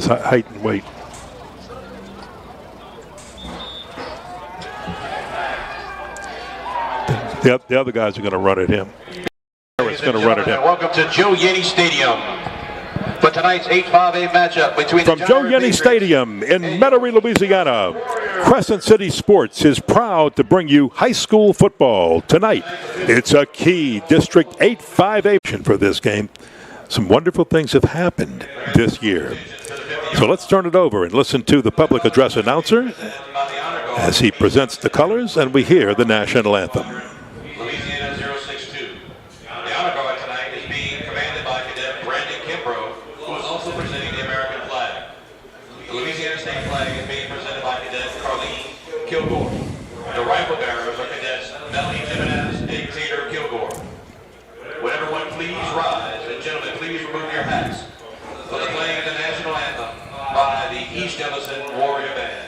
height and weight. The other guys are going to run at him. Ehret's going to run at him. Welcome to Joe Yenny Stadium for tonight's 8-5A matchup between from Joe Yenny Stadium in Metairie, Louisiana. Crescent City Sports is proud to bring you high school football tonight. It's a key District 8-5A for this game. Some wonderful things have happened this year. So let's turn it over and listen to the public address announcer as he presents the colors and we hear the national anthem. Louisiana 062. The honor guard tonight is being commanded by Cadet Brandon Kimbrough, who is also presenting the American flag. The Louisiana state flag is being presented by Cadet Carlene Kilgore. The rifle bearers are Cadets Melanie Jimenez and Xavier Kilgore. Would everyone please rise, and gentlemen, please remove your hats for the playing of the national anthem by the East Jefferson Warrior Band.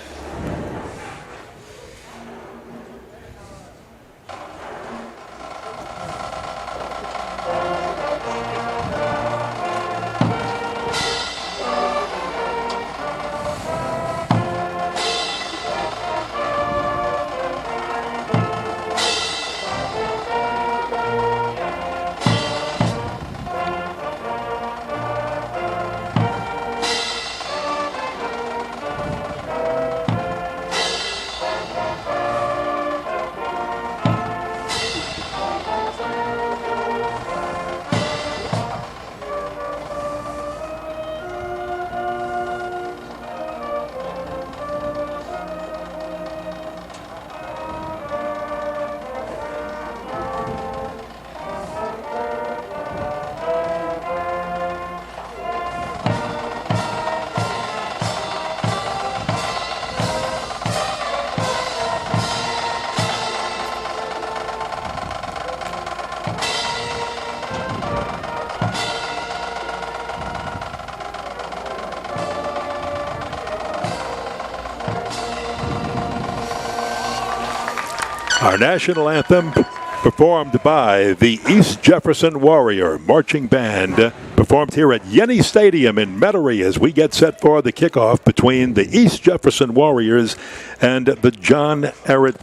Our national anthem performed by the East Jefferson Warrior Marching Band, performed here at Yenny Stadium in Metairie as we get set for the kickoff between the East Jefferson Warriors and the John Ehret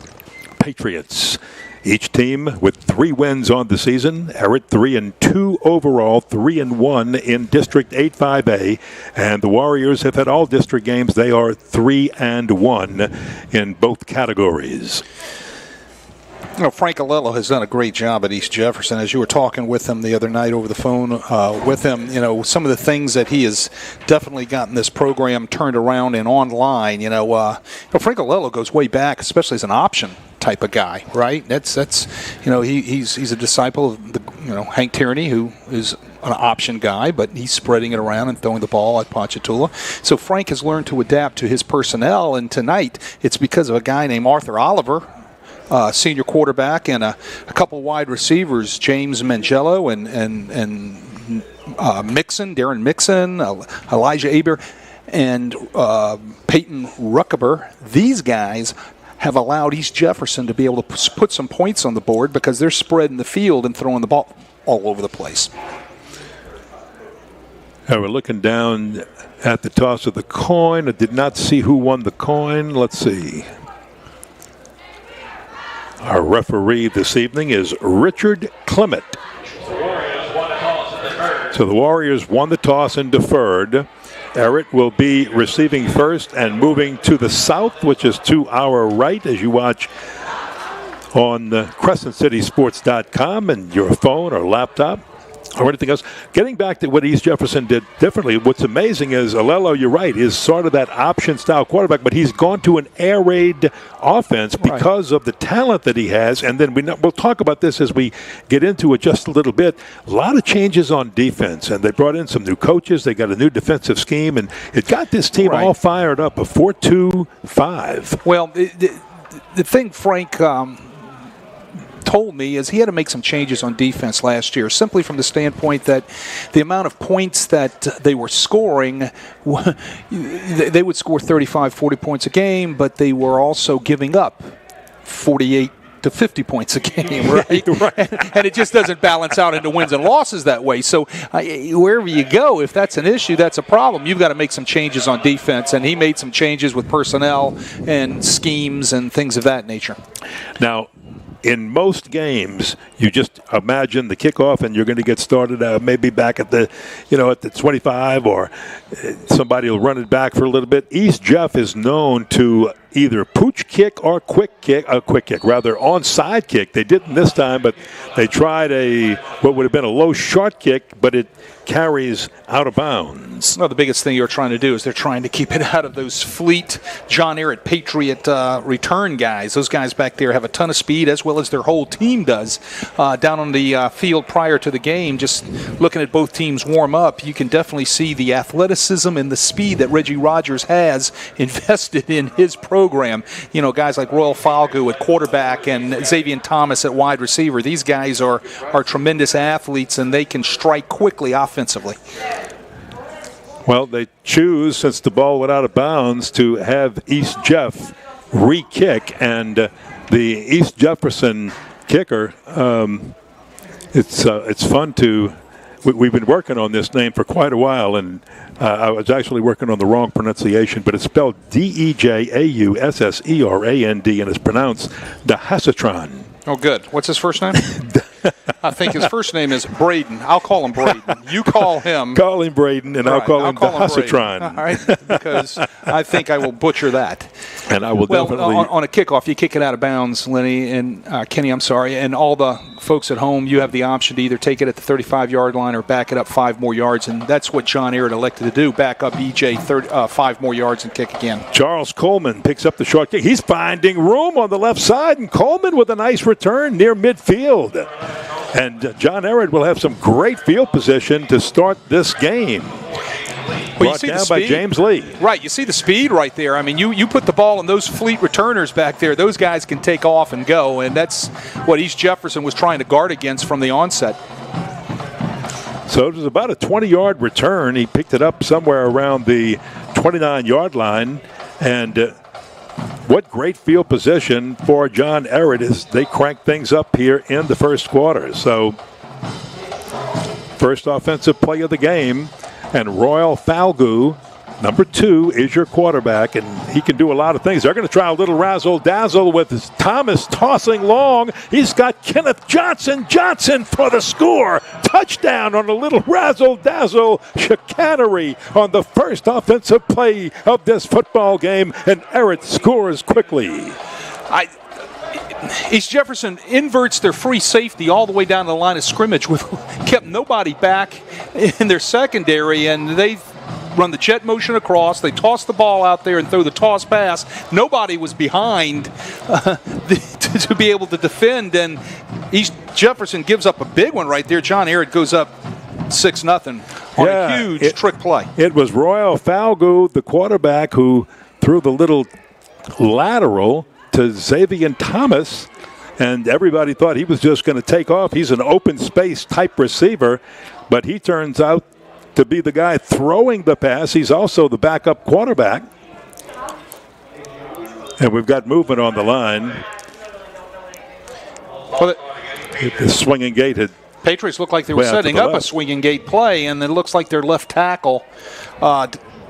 Patriots. Each team with 3 wins on the season. Ehret 3-2 overall, 3-1 in District 8-5A. And the Warriors have had all district games. They are 3-1 in both categories. You know, Frank Alello has done a great job at East Jefferson. As you were talking with him the other night over the phone with him, you know, some of the things that he has definitely gotten this program turned around and online. Frank Alello goes way back, especially as an option type of guy, right? That's he's a disciple of the Hank Tierney, who is an option guy, but he's spreading it around and throwing the ball at Ponchatoula. So Frank has learned to adapt to his personnel, and tonight it's because of a guy named Arthur Oliver, senior quarterback, and a couple wide receivers, James Mangello and Darren Mixon, Elijah Aber, and Peyton Ruckaber. These guys have allowed East Jefferson to be able to put some points on the board because they're spreading the field and throwing the ball all over the place. We're looking down at the toss of the coin. I did not see who won the coin. Let's see. Our referee this evening is Richard Clement. So the Warriors won the toss and deferred. Ehret will be receiving first and moving to the south, which is to our right as you watch on CrescentCitySports.com and your phone or laptop or anything else. Getting back to what East Jefferson did differently, what's amazing is Alello, you're right, is sort of that option-style quarterback, but he's gone to an air raid offense because of the talent that he has. And then we'll talk about this as we get into it just a little bit. A lot of changes on defense, and they brought in some new coaches. They got a new defensive scheme, and it got this team all fired up, a 4-2-5. Well, the thing Frank told me is he had to make some changes on defense last year, simply from the standpoint that the amount of points that they were scoring, they would score 35, 40 points a game, but they were also giving up 48 to 50 points a game, right? Right. And it just doesn't balance out into wins and losses that way. So wherever you go, if that's an issue, that's a problem. You've got to make some changes on defense, and he made some changes with personnel and schemes and things of that nature. Now, in most games, you just imagine the kickoff, and you're going to get started maybe back at the 25, or somebody will run it back for a little bit. East Jeff is known to either pooch kick or quick kick, onside kick. They didn't this time, but they tried what would have been a low short kick, but it carries out of bounds. Well, the biggest thing you're trying to do is they're trying to keep it out of those fleet John Ehret Patriot return guys. Those guys back there have a ton of speed, as well as their whole team does. Down on the field prior to the game, just looking at both teams warm up, you can definitely see the athleticism and the speed that Reggie Rogers has invested in his program. You know, guys like Royal Falgu at quarterback and Xavier Thomas at wide receiver. These guys are tremendous athletes, and they can strike quickly offensively. Well, they choose, since the ball went out of bounds, to have East Jeff re-kick, and the East Jefferson kicker, it's fun to... We've been working on this name for quite a while, and I was actually working on the wrong pronunciation, but it's spelled Dejaussserand, and it's pronounced Dehasatron. Oh, good. What's his first name? I think his first name is Braden. I'll call him Braden. You call him. Call him Braden, and I'll call him Dehasatron. All right, because I think I will butcher that. And I will definitely... on a kickoff, you kick it out of bounds, Lenny and Kenny, and all the folks at home, you have the option to either take it at the 35-yard line or back it up 5 more yards, and that's what John Ehret elected to do, back up EJ 5 more yards and kick again. Charles Coleman picks up the short kick. He's finding room on the left side, and Coleman with a nice return near midfield. And John Ehret will have some great field position to start this game. Well, you see down the speed by James Lee. Right, you see the speed right there. I mean, you put the ball in those fleet returners back there. Those guys can take off and go, and that's what East Jefferson was trying to guard against from the onset. So it was about a 20-yard return. He picked it up somewhere around the 29-yard line, and what great field position for John Ehret as they crank things up here in the first quarter. So first offensive play of the game, and Royal Falgu, number 2, is your quarterback, and he can do a lot of things. They're going to try a little razzle-dazzle with Thomas tossing long. He's got Kenneth Johnson for the score. Touchdown on a little razzle-dazzle chicanery on the first offensive play of this football game, and Ehret scores quickly. East Jefferson inverts their free safety all the way down to the line of scrimmage, kept nobody back in their secondary, and they run the jet motion across. They toss the ball out there and throw the toss pass. Nobody was behind to be able to defend, and East Jefferson gives up a big one right there. John Ehret goes up 6-0 on a huge trick play. It was Royal Falgu, the quarterback, who threw the little lateral to Xavier Thomas, and everybody thought he was just going to take off. He's an open space type receiver, but he turns out to be the guy throwing the pass. He's also the backup quarterback. And we've got movement on the line. Well, the swinging gate had... Patriots look like they were setting up a swinging gate play, and it looks like their left tackle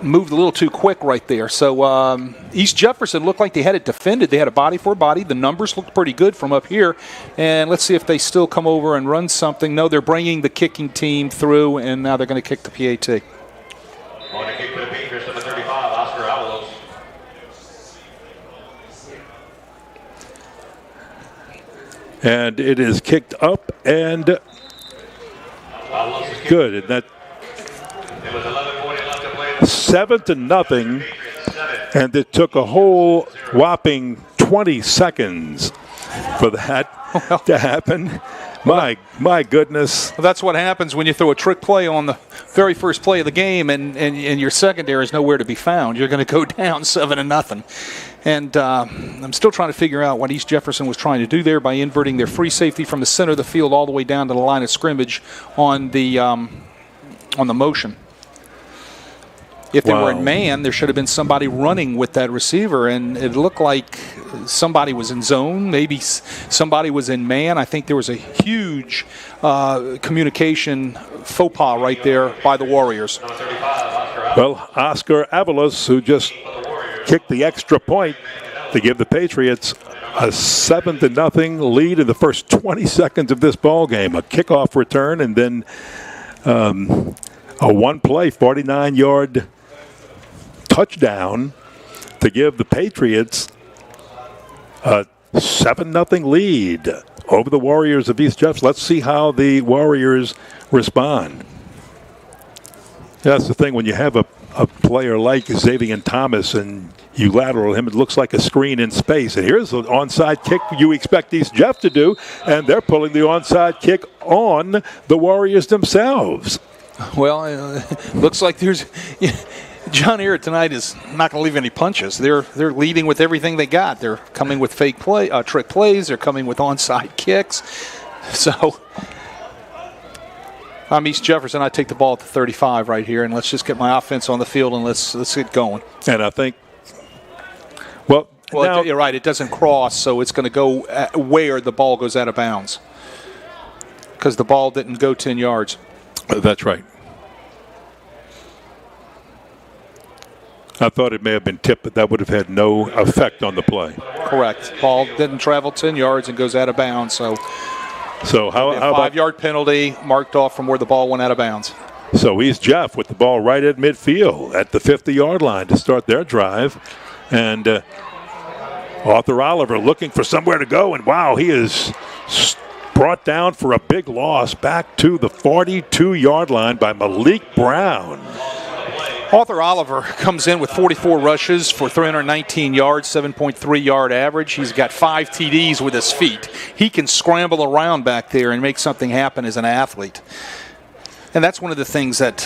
moved a little too quick right there. So East Jefferson looked like they had it defended. They had a body for a body. The numbers looked pretty good from up here. And let's see if they still come over and run something. No, they're bringing the kicking team through, and now they're going to kick the PAT. On the kick for the Patriots, number 35, Oscar Avalos. And it is kicked up and good. And that 7-0, and it took a whole whopping 20 seconds for that to happen. My goodness. Well, that's what happens when you throw a trick play on the very first play of the game, and your secondary is nowhere to be found. You're going to go down 7-0. And I'm still trying to figure out what East Jefferson was trying to do there by inverting their free safety from the center of the field all the way down to the line of scrimmage on the motion. If they were in man, there should have been somebody running with that receiver, and it looked like somebody was in zone. Maybe somebody was in man. I think there was a huge communication faux pas right there by the Warriors. Well, Oscar Avalos, who just kicked the extra point to give the Patriots a 7-0 lead in the first 20 seconds of this ball game. A kickoff return and then a one-play 49-yard touchdown to give the Patriots a 7-0 lead over the Warriors of East Jefferson. Let's see how the Warriors respond. That's the thing, when you have a player like Xavier Thomas and you lateral him, it looks like a screen in space. And here's the onside kick you expect East Jeff to do, and they're pulling the onside kick on the Warriors themselves. Well, looks like there's John Ehret tonight is not going to leave any punches. They're leading with everything they got. They're coming with fake trick plays. They're coming with onside kicks. So I'm East Jefferson. I take the ball at the 35 right here, and let's just get my offense on the field and let's get going. And I think, well now, you're right. It doesn't cross, so it's going to go where the ball goes out of bounds because the ball didn't go 10 yards. That's right. I thought it may have been tipped, but that would have had no effect on the play. Correct. Ball didn't travel 10 yards and goes out of bounds, so how about 5-yard penalty marked off from where the ball went out of bounds. So he's Jeff with the ball right at midfield at the 50-yard line to start their drive. And Arthur Oliver looking for somewhere to go. And, wow, he is brought down for a big loss back to the 42-yard line by Malik Brown. Arthur Oliver comes in with 44 rushes for 319 yards, 7.3-yard average. He's got 5 TDs with his feet. He can scramble around back there and make something happen as an athlete. And that's one of the things that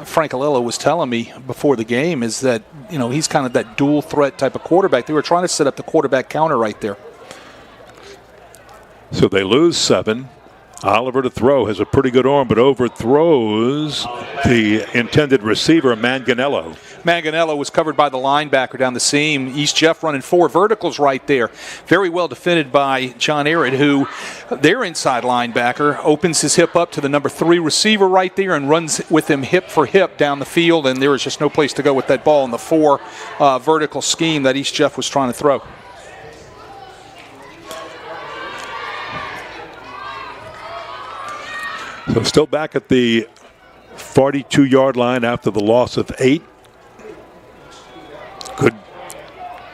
Frank Alillo was telling me before the game is that, he's kind of that dual threat type of quarterback. They were trying to set up the quarterback counter right there. So they lose 7. Oliver to throw, has a pretty good arm, but overthrows the intended receiver, Manganello. Manganello was covered by the linebacker down the seam. East Jeff running 4 verticals right there. Very well defended by John Ehret, who, their inside linebacker, opens his hip up to the number 3 receiver right there and runs with him hip for hip down the field, and there was just no place to go with that ball in the 4 vertical scheme that East Jeff was trying to throw. So still back at the 42-yard line after the loss of 8.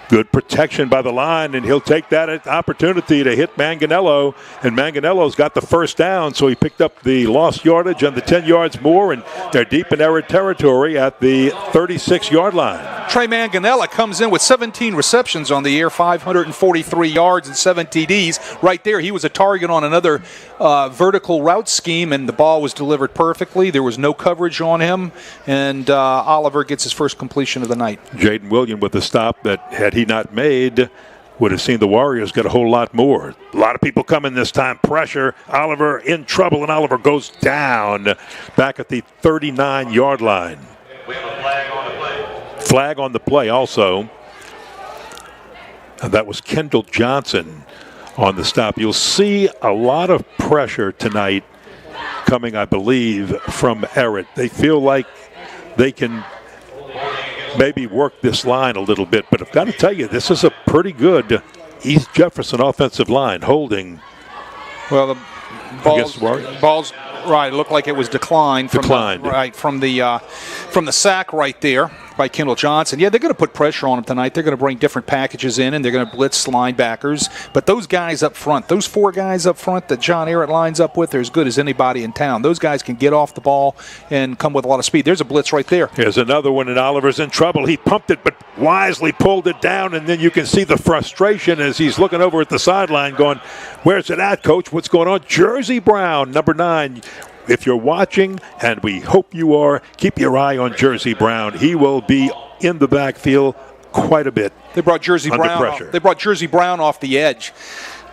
Good protection by the line, and he'll take that opportunity to hit Manganello. And Manganello's got the first down, so he picked up the lost yardage and the 10 yards more, and they're deep in Ehret territory at the 36-yard line. Trey Manganella comes in with 17 receptions on the year, 543 yards and 7 TDs. Right there, he was a target on another vertical route scheme, and the ball was delivered perfectly. There was no coverage on him, and Oliver gets his first completion of the night. Jaden William with the stop that, had he not made, would have seen the Warriors get a whole lot more. A lot of people coming this time. Pressure. Oliver in trouble, and Oliver goes down back at the 39-yard line. We have a flag on the play. Flag on the play also. And that was Kendall Johnson on the stop. You'll see a lot of pressure tonight coming, I believe, from Ehret. They feel like they can maybe work this line a little bit, but I've got to tell you, this is a pretty good East Jefferson offensive line holding. Well, the balls right, it looked like it was declined from the sack right there by Kendall Johnson. Yeah, they're going to put pressure on him tonight. They're going to bring different packages in, and they're going to blitz linebackers. But those guys up front, those 4 guys up front that John Ehret lines up with, they're as good as anybody in town. Those guys can get off the ball and come with a lot of speed. There's a blitz right there. Here's another one, and Oliver's in trouble. He pumped it, but wisely pulled it down, and then you can see the frustration as he's looking over at the sideline going, where's it at, Coach? What's going on? Jersey Brown, number 9. If you're watching, and we hope you are, keep your eye on Jersey Brown. He will be in the backfield quite a bit. They brought Jersey Brown. Pressure. They brought Jersey Brown off the edge.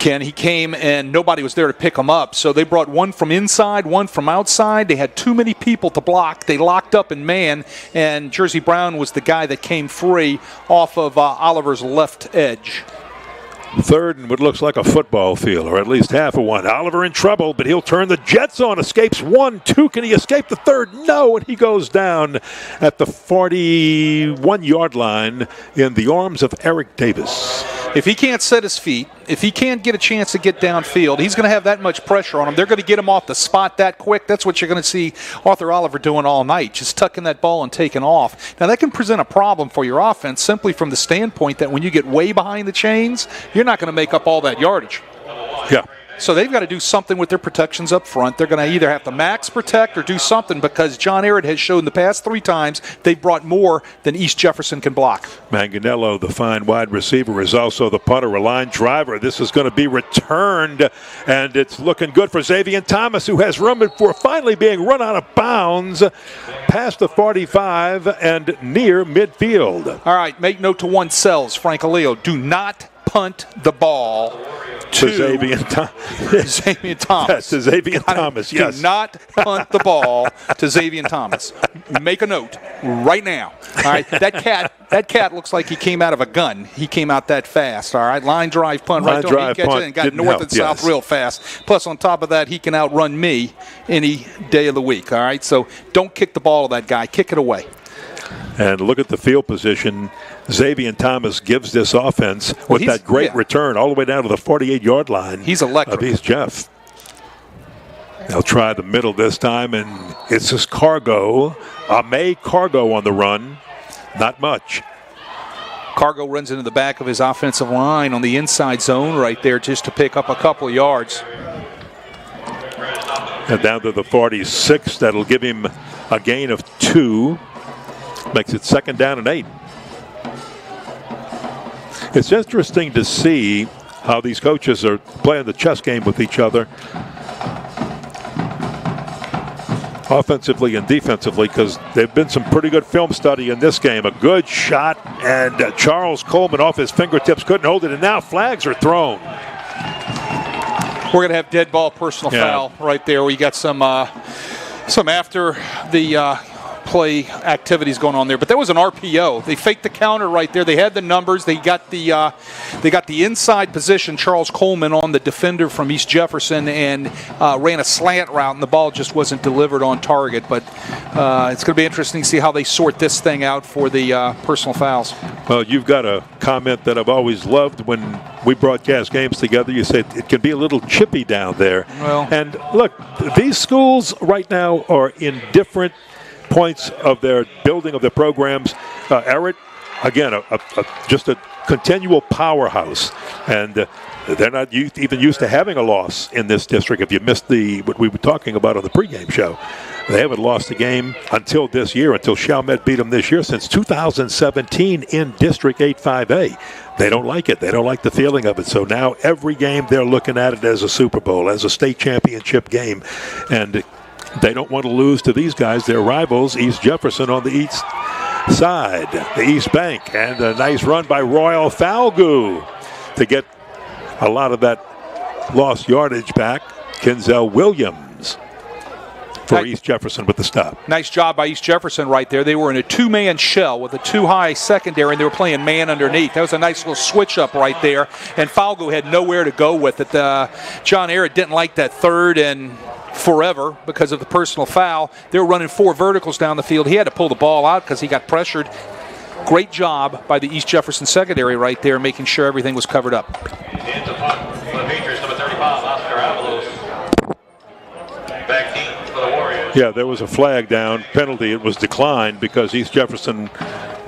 Ken. He came and nobody was there to pick him up. So they brought one from inside, one from outside. They had too many people to block. They locked up in man, and Jersey Brown was the guy that came free off of Oliver's left edge. Third and what looks like a football field, or at least half of one. Oliver in trouble, but he'll turn the Jets on. Escapes 1, 2. Can he escape the third? No, and he goes down at the 41-yard line in the arms of Ehret Davis. If he can't set his feet, if he can't get a chance to get downfield, he's going to have that much pressure on him. They're going to get him off the spot that quick. That's what you're going to see Arthur Oliver doing all night, just tucking that ball and taking off. Now, that can present a problem for your offense simply from the standpoint that when you get way behind the chains, you're not going to make up all that yardage. Yeah. So they've got to do something with their protections up front. They're going to either have to max protect or do something, because John Ehret has shown the past 3 times they brought more than East Jefferson can block. Manganello, the fine wide receiver, is also the punter, a line driver. This is going to be returned, and it's looking good for Xavier Thomas, who has room for finally being run out of bounds past the 45 and near midfield. All right, make note to oneself, Frank Aleo. Do not punt the ball to Xavier Thomas. Yes, to Xavier Thomas, yes. Do not punt the ball to Xavier Thomas. Make a note right now. All right, that cat looks like he came out of a gun. He came out that fast. All right, line drive punt right there. He catches it and got north and south real fast. Plus, on top of that, he can outrun me any day of the week. All right, so don't kick the ball to that guy. Kick it away. And look at the field position. Xavier Thomas gives this offense with that great return all the way down to the 48-yard line. He's electric. Of East Jeff. They'll try the middle this time, and it's his Cargo. May Cargo on the run. Not much. Cargo runs into the back of his offensive line on the inside zone right there just to pick up a couple of yards. And down to the 46. That'll give him a gain of 2. Makes it 2nd down and 8. It's interesting to see how these coaches are playing the chess game with each other, offensively and defensively, because there've been some pretty good film study in this game. A good shot, and Charles Coleman off his fingertips couldn't hold it, and now flags are thrown. We're going to have dead ball personal foul right there. We got some after the play activities going on there, but there was an RPO. They faked the counter right there. They had the numbers. They got the inside position, Charles Coleman, on the defender from East Jefferson, and ran a slant route, and the ball just wasn't delivered on target. But it's going to be interesting to see how they sort this thing out for the personal fouls. Well, you've got a comment that I've always loved when we broadcast games together. You said it can be a little chippy down there. Well, and look, these schools right now are in different points of their building of their programs. Ehret, again, just a continual powerhouse, and they're not even used to having a loss in this district. If you missed what we were talking about on the pregame show, they haven't lost a game until this year, until Chalmette beat them this year, since 2017 in District 8-5A. They don't like it. They don't like the feeling of it. So now every game they're looking at it as a Super Bowl, as a state championship game, and they don't want to lose to these guys, their rivals, East Jefferson on the east side, the East Bank. And a nice run by Royal Falgout to get a lot of that lost yardage back. Kinzel Williams for East Jefferson with the stop. Nice job by East Jefferson right there. They were in a 2-man shell with a 2-high secondary, and they were playing man underneath. That was a nice little switch up right there, and Falgout had nowhere to go with it. John Ehret didn't like that 3rd and forever because of the personal foul. They were running 4 verticals down the field. He had to pull the ball out because he got pressured. Great job by the East Jefferson secondary right there, making sure everything was covered up. Hands up for the Patriots, number 35, Oscar Avalos. Back deep for the Warriors. Yeah, there was a flag down, penalty. It was declined because East Jefferson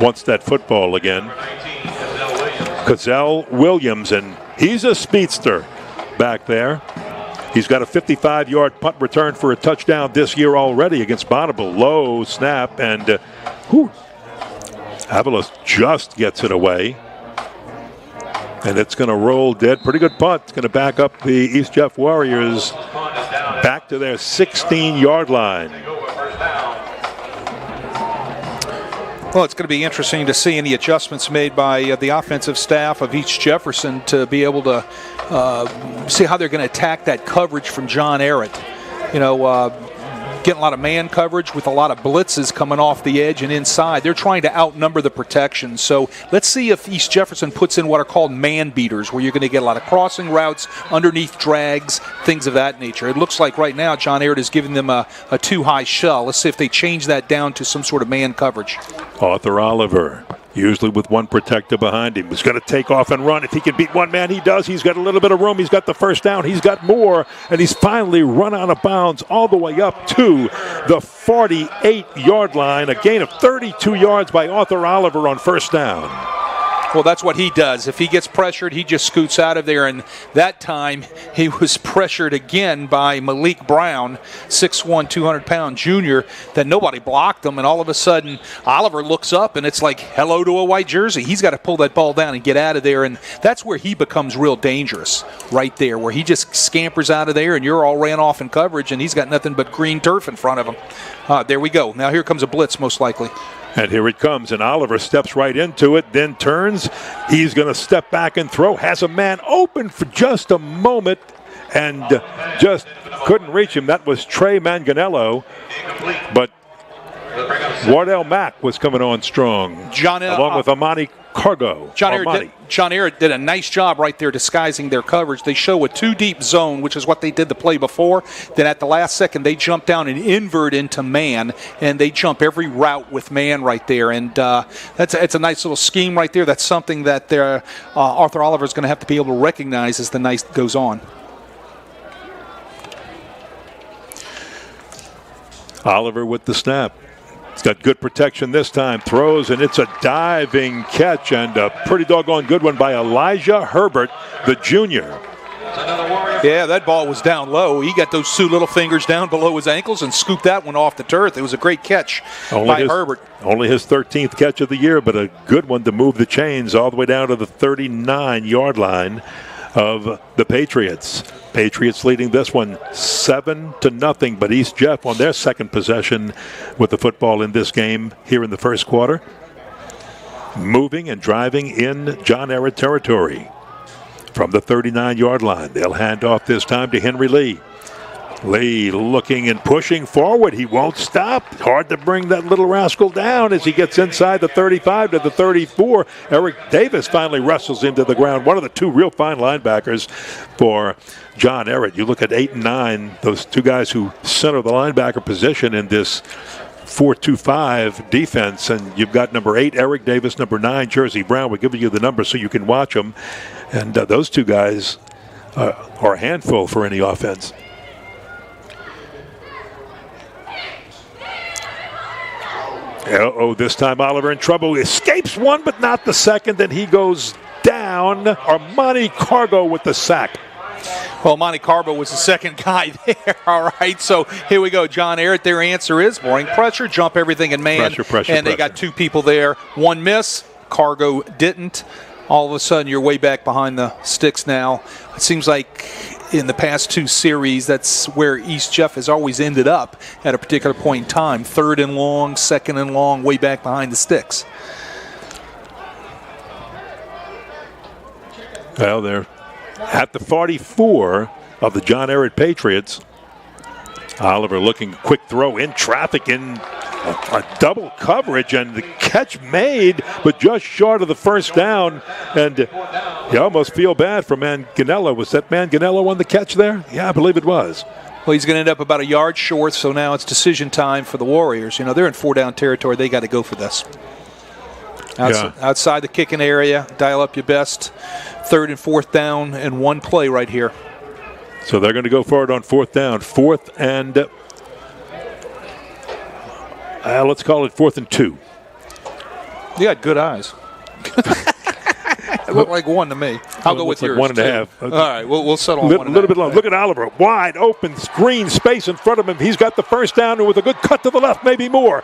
wants that football again. Kinzel Williams, and he's a speedster back there. He's got a 55-yard punt return for a touchdown this year already against Bonneville. Low snap, and Avalos just gets it away. And it's going to roll dead. Pretty good punt. It's going to back up the East Jeff Warriors back to their 16-yard line. Well, it's going to be interesting to see any adjustments made by the offensive staff of East Jefferson to be able to see how they're going to attack that coverage from John Ehret. Getting a lot of man coverage with a lot of blitzes coming off the edge and inside. They're trying to outnumber the protection. So let's see if East Jefferson puts in what are called man beaters, where you're going to get a lot of crossing routes, underneath drags, things of that nature. It looks like right now John Ehret is giving them a too high shell. Let's see if they change that down to some sort of man coverage. Arthur Oliver, usually with one protector behind him, is going to take off and run. If he can beat one man, he does. He's got a little bit of room. He's got the first down. He's got more, and he's finally run out of bounds all the way up to the 48-yard line. A gain of 32 yards by Arthur Oliver on first down. Well, that's what he does. If he gets pressured, he just scoots out of there. And that time, he was pressured again by Malik Brown, 6'1", 200-pound junior, that nobody blocked him. And all of a sudden, Oliver looks up, and it's like, hello to a white jersey. He's got to pull that ball down and get out of there. And that's where he becomes real dangerous, right there, where he just scampers out of there, and you're all ran off in coverage, and he's got nothing but green turf in front of him. There we go. Now here comes a blitz, most likely. And here it comes, and Oliver steps right into it, then turns. He's going to step back and throw. Has a man open for just a moment and just couldn't reach him. That was Trey Manganello, but Wardell Mack was coming on strong, along with Amani Cargo. John Ehret did a nice job right there disguising their coverage. They show a two-deep zone, which is what they did the play before. Then at the last second, they jump down and invert into man, and they jump every route with man right there. And that's a nice little scheme right there. That's something that Arthur Oliver is going to have to be able to recognize as the night goes on. Oliver with the snap. He's got good protection this time. Throws, and it's a diving catch, and a pretty doggone good one by Elijah Herbert, the junior. Yeah, that ball was down low. He got those two little fingers down below his ankles and scooped that one off the turf. It was a great catch by Herbert. Only his 13th catch of the year, but a good one to move the chains all the way down to the 39-yard line of the Patriots. Patriots leading this one 7-0, but East Jeff on their second possession with the football in this game here in the first quarter. Moving and driving in John Ehret territory from the 39-yard line. They'll hand off this time to Henry Lee. Lee looking and pushing forward. He won't stop. Hard to bring that little rascal down as he gets inside the 35 to the 34. Eric Davis finally wrestles him to the ground. One of the two real fine linebackers for John Ehret. You look at 8 and 9, those two guys who center the linebacker position in this 4-2-5 defense, and you've got number 8 Eric Davis, number 9 Jersey Brown. We're giving you the numbers so you can watch them, and those two guys are a handful for any offense. This time Oliver in trouble. Escapes one, but not the second. Then he goes down. Armani Cargo with the sack. Well, Monty Carbo was the second guy there. All right, so here we go. John Ehret, their answer is boring pressure, jump everything in man. Pressure, and they got two people there. One miss. Cargo didn't. All of a sudden, you're way back behind the sticks now. It seems like in the past two series, that's where East Jeff has always ended up at a particular point in time. 3rd and long, 2nd and long, way back behind the sticks. Well, they're at the 44 of the John Ehret Patriots. Oliver looking, quick throw in traffic in a double coverage, and the catch made, but just short of the first down. And you almost feel bad for Manganello. Was that Manganello on the catch there? Yeah, I believe it was. Well, he's going to end up about a yard short, so now it's decision time for the Warriors. You know, they're in 4-down territory. They got to go for this. Outside the kicking area, dial up your best. 3rd and 4th down, and one play right here. So they're going to go for it on 4th down. 4th and, let's call it 4th and 2. You got good eyes. It looked like one to me. I'll go with yours. 1.5. Okay. All right, we'll settle on 1.5. A little bit long. Look at Oliver. Wide open screen space in front of him. He's got the first down, and with a good cut to the left, maybe more.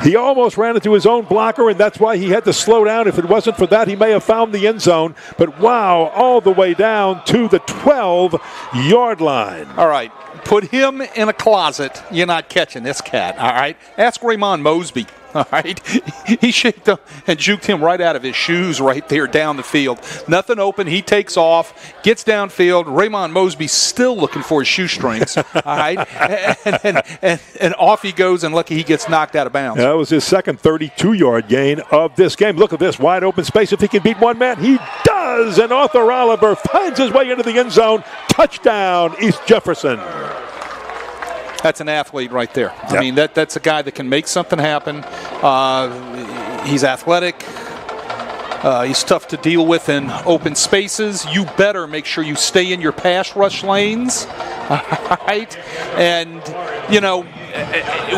He almost ran into his own blocker, and that's why he had to slow down. If it wasn't for that, he may have found the end zone. But wow, all the way down to the 12-yard line. All right, put him in a closet. You're not catching this cat, all right? Ask Raymond Mosby. All right, he shaked him and juked him right out of his shoes right there down the field. Nothing open. He takes off, gets downfield. Raymond Mosby still looking for his shoestrings. All right, and off he goes, and lucky he gets knocked out of bounds. That was his second 32-yard gain of this game. Look at this wide open space. If he can beat one man, he does. And Arthur Oliver finds his way into the end zone. Touchdown, East Jefferson. That's an athlete right there. Yep. I mean, that's a guy that can make something happen. He's athletic. He's tough to deal with in open spaces. You better make sure you stay in your pass rush lanes. All right? And, you know,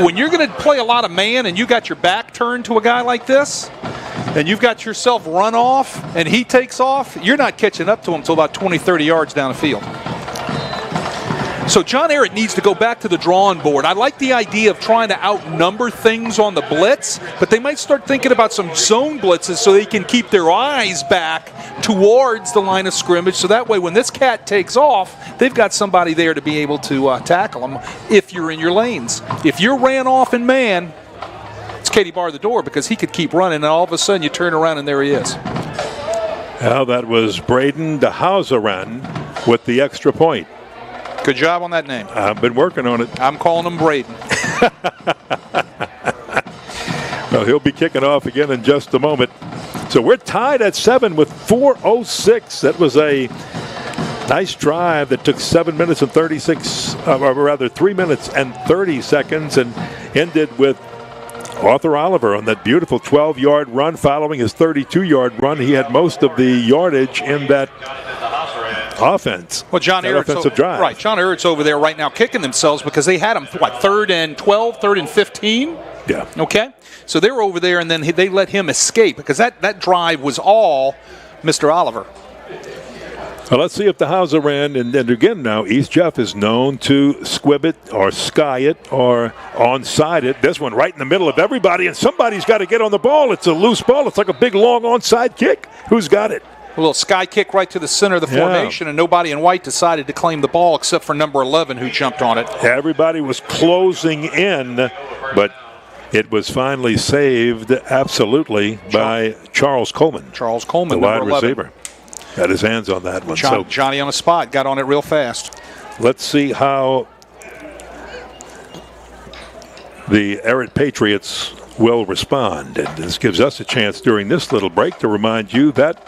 when you're going to play a lot of man and you got your back turned to a guy like this, and you've got yourself run off and he takes off, you're not catching up to him until about 20, 30 yards down the field. So John Ehret needs to go back to the drawing board. I like the idea of trying to outnumber things on the blitz, but they might start thinking about some zone blitzes so they can keep their eyes back towards the line of scrimmage. So that way when this cat takes off, they've got somebody there to be able to tackle him if you're in your lanes. If you're ran off in man, it's Katie bar the door because he could keep running, and all of a sudden you turn around and there he is. Well, that was Braden DeHauseran with the extra point. Good job on that name. I've been working on it. I'm calling him Braden. Well, he'll be kicking off again in just a moment. So we're tied at 7 with 4:06. That was a nice drive that took 7 minutes and 36, or rather 3 minutes and 30 seconds, and ended with Arthur Oliver on that beautiful 12-yard run following his 32-yard run. He had most of the yardage in that offense. Well, John Ehret's offensive drive. Right, John Ehret's over there right now kicking themselves because they had him, third and 12, third and 15? Yeah. Okay? So they were over there, and then they let him escape because that drive was all Mr. Oliver. Well, let's see if the DeHauseran, and again now, East Jeff is known to squib it or sky it or onside it. This one right in the middle of everybody, and somebody's got to get on the ball. It's a loose ball. It's like a big, long onside kick. Who's got it? A little sky kick right to the center of the formation, and nobody in white decided to claim the ball except for number 11 who jumped on it. Everybody was closing in, but it was finally saved absolutely by Charles Coleman. Charles Coleman, the wide number 11. receiver. Had his hands on that one. So Johnny on the spot, got on it real fast. let's see how the Ehret Patriots will respond. And this gives us a chance during this little break to remind you that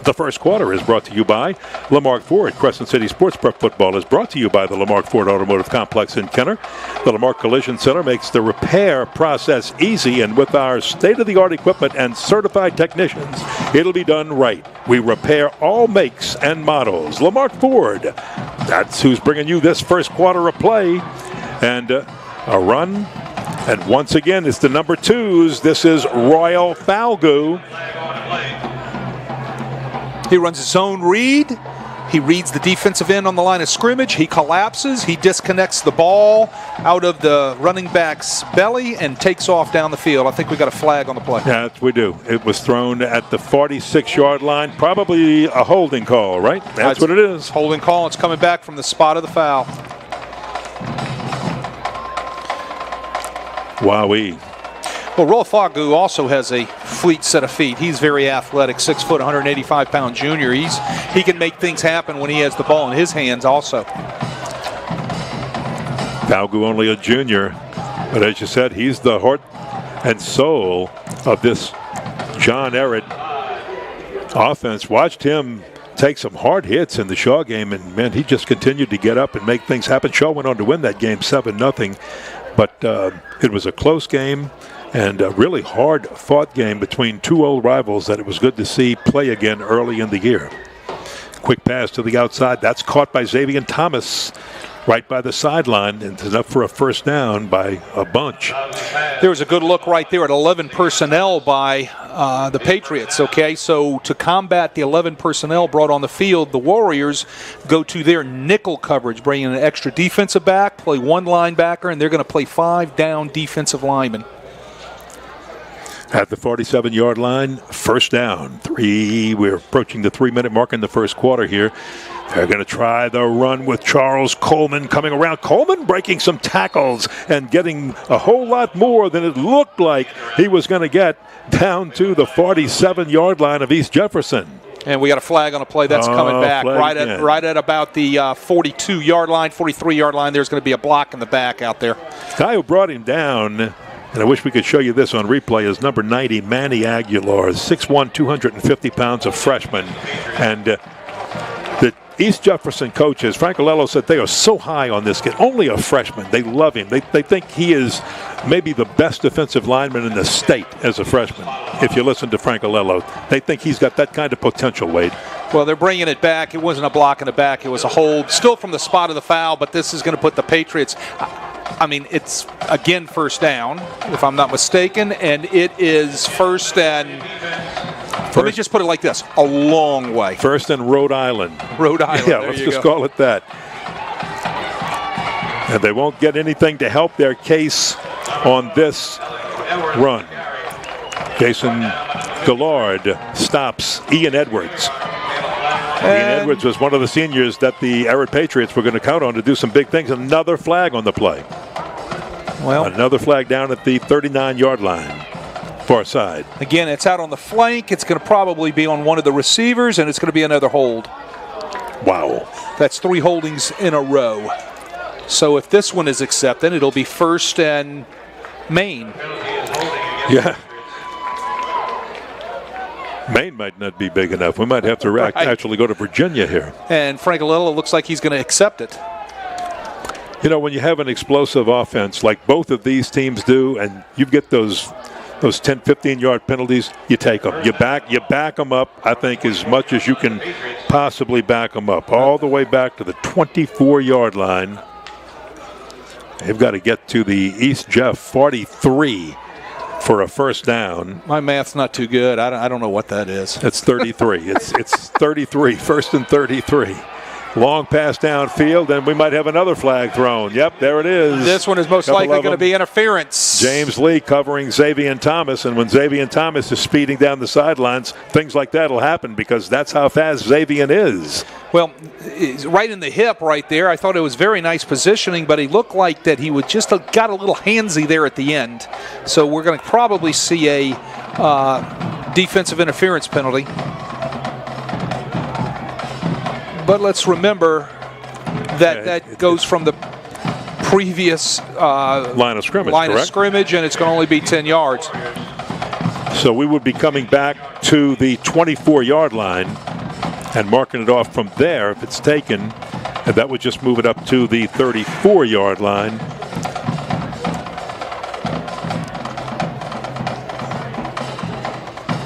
the first quarter is brought to you by Lamarck Ford. Crescent City Sports Prep Football is brought to you by the Lamarck Ford Automotive Complex in Kenner. The Lamarck Collision Center makes the repair process easy, and with our state-of-the-art equipment and certified technicians, it'll be done right. We repair all makes and models. Lamarck Ford, that's who's bringing you this first quarter of play. And a run. And once again, it's the number 2s. This is Royal Falgout. He runs his zone read. He reads the defensive end on the line of scrimmage. He collapses. He disconnects the ball out of the running back's belly and takes off down the field. I think we got a flag on the play. Yeah, we do. It was thrown at the 46-yard line. Probably a holding call, right? That's what it is. Holding call. It's coming back from the spot of the foul. Wowee. Well, Royal Falgout also has a fleet set of feet. He's very athletic, 6 foot, 185-pound junior. He can make things happen when he has the ball in his hands also. Falgout only a junior, but as you said, he's the heart and soul of this John Ehret offense. Watched him take some hard hits in the Shaw game, and man, he just continued to get up and make things happen. Shaw went on to win that game 7-0, but it was a close game and a really hard-fought game between two old rivals that it was good to see play again early in the year. Quick pass to the outside. That's caught by Xavier Thomas right by the sideline, and it's enough for a first down by a bunch. There was a good look right there at 11 personnel by the Patriots, okay? So to combat the 11 personnel brought on the field, the Warriors go to their nickel coverage, bringing an extra defensive back, play one linebacker, and they're going to play 5 down defensive linemen. At the 47-yard line, first down. We're approaching the 3-minute mark in the first quarter here. They're going to try the run with Charles Coleman coming around. Coleman breaking some tackles and getting a whole lot more than it looked like he was going to get down to the 47-yard line of East Jefferson. And we got a flag on a play that's coming back right at about the 42-yard line, 43-yard line. There's going to be a block in the back out there. The guy who brought him down, and I wish we could show you this on replay, is number 90, Manny Aguilar, 6'1", 250 pounds, a freshman. And the East Jefferson coaches, Frank Alello said they are so high on this kid. Only a freshman. They love him. They think he is maybe the best defensive lineman in the state as a freshman. If you listen to Frank Alello, they think he's got that kind of potential, Wade. Well, they're bringing it back. It wasn't a block in the back. It was a hold, still from the spot of the foul, but this is going to put the Patriots, I mean, it's, again, first down, if I'm not mistaken, and it is first and... Let me just put it like this, a long way. First and Rhode Island. Rhode Island, yeah, let's just call it that. And they won't get anything to help their case on this run. Jason Gillard stops Ian Edwards. Ian Edwards was one of the seniors that the Ehret Patriots were going to count on to do some big things. Another flag on the play. Well, another flag down at the 39-yard line. Far side. Again, it's out on the flank. It's going to probably be on one of the receivers, and it's going to be another hold. Wow. That's 3 holdings in a row. So if this one is accepted, it'll be first and Maine. Yeah. Maine might not be big enough. We might have to actually go to Virginia here. And Frank Alello looks like he's going to accept it. You know, when you have an explosive offense like both of these teams do, and you get those 10, 15-yard penalties, you take them. You back them up, I think, as much as you can possibly back them up. All the way back to the 24-yard line. They've got to get to the East Jeff 43 for a first down. My math's not too good. I don't know what that is. It's 33. it's 33, first and 33. Long pass downfield, and we might have another flag thrown. Yep, there it is. This one is most likely going to be interference. James Lee covering Xavier Thomas, and when Xavier Thomas is speeding down the sidelines, things like that will happen because that's how fast Xavier is. Well, right in the hip right there. I thought it was very nice positioning, but he looked like that he would just got a little handsy there at the end. So we're going to probably see a defensive interference penalty. But let's remember that goes from the previous line of scrimmage, and it's going to only be 10 yards. So we would be coming back to the 24-yard line and marking it off from there if it's taken, and that would just move it up to the 34-yard line.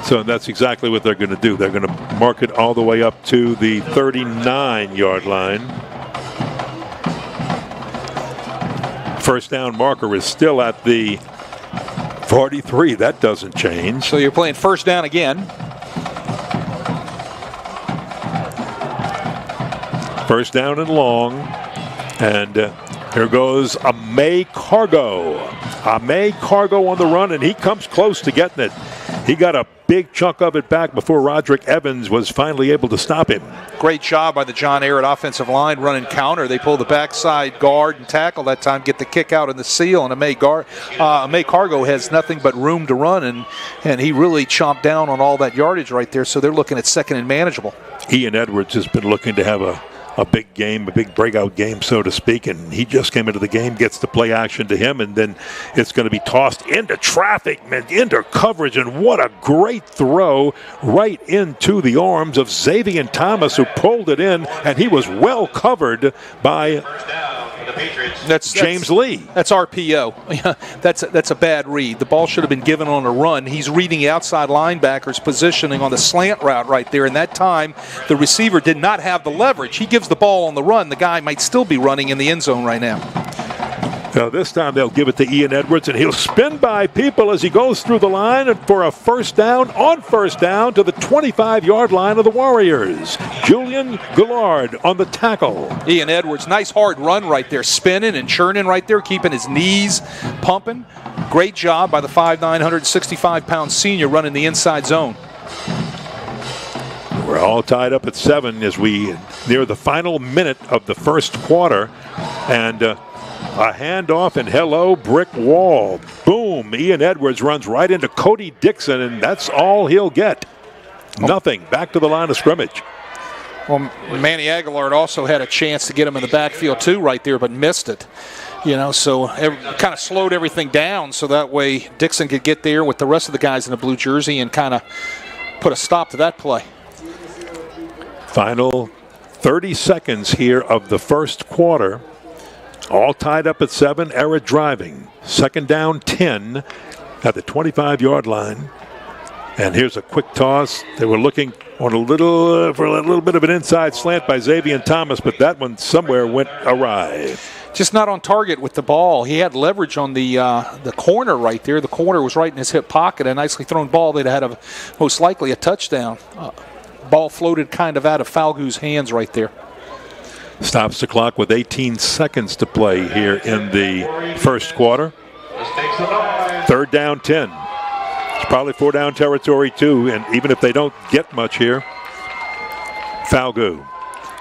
So that's exactly what they're going to do. They're going to mark it all the way up to the 39-yard line. First down marker is still at the 43. That doesn't change. So you're playing first down again. First down and long. And here goes Amay Cargo. Amay Cargo on the run, and he comes close to getting it. He got a big chunk of it back before Roderick Evans was finally able to stop him. Great job by the John Ehret offensive line running counter. They pull the backside guard and tackle that time, get the kick out in the seal, and Amay Cargo has nothing but room to run, and he really chomped down on all that yardage right there, so they're looking at second and manageable. Ian Edwards has been looking to have a big game, a big breakout game, so to speak, and he just came into the game, gets the play action to him, and then it's going to be tossed into traffic, into coverage, and what a great throw right into the arms of Xavier Thomas, who pulled it in, and he was well covered by James Lee. That's RPO. That's a bad read. The ball should have been given on a run. He's reading the outside linebacker's positioning on the slant route right there, and that time the receiver did not have the leverage. He gives the ball on the run. The guy might still be running in the end zone right now. Now this time they'll give it to Ian Edwards, and he'll spin by people as he goes through the line and for a first down to the 25-yard line of the Warriors. Julian Gillard on the tackle. Ian Edwards, nice hard run right there, spinning and churning right there, keeping his knees pumping. Great job by the 5'9", 165-pound senior running the inside zone. We're all tied up at 7 as we near the final minute of the first quarter. And a handoff and hello, brick wall. Boom. Ian Edwards runs right into Cody Dixon, and that's all he'll get. Nothing. Back to the line of scrimmage. Well, Manny Aguilar also had a chance to get him in the backfield too right there, but missed it. So kind of slowed everything down so that way Dixon could get there with the rest of the guys in the blue jersey and kind of put a stop to that play. Final 30 seconds here of the first quarter. All tied up at 7. Ehret driving. Second down 10 at the 25-yard line. And here's a quick toss. They were looking on for a little bit of an inside slant by Xavier Thomas, but that one somewhere went awry. Just not on target with the ball. He had leverage on the corner right there. The corner was right in his hip pocket. A nicely thrown ball. They'd had most likely a touchdown. Ball floated kind of out of Falgu's hands right there. Stops the clock with 18 seconds to play here in the first quarter. Third down 10. It's probably 4-down territory too, and even if they don't get much here, Falgu.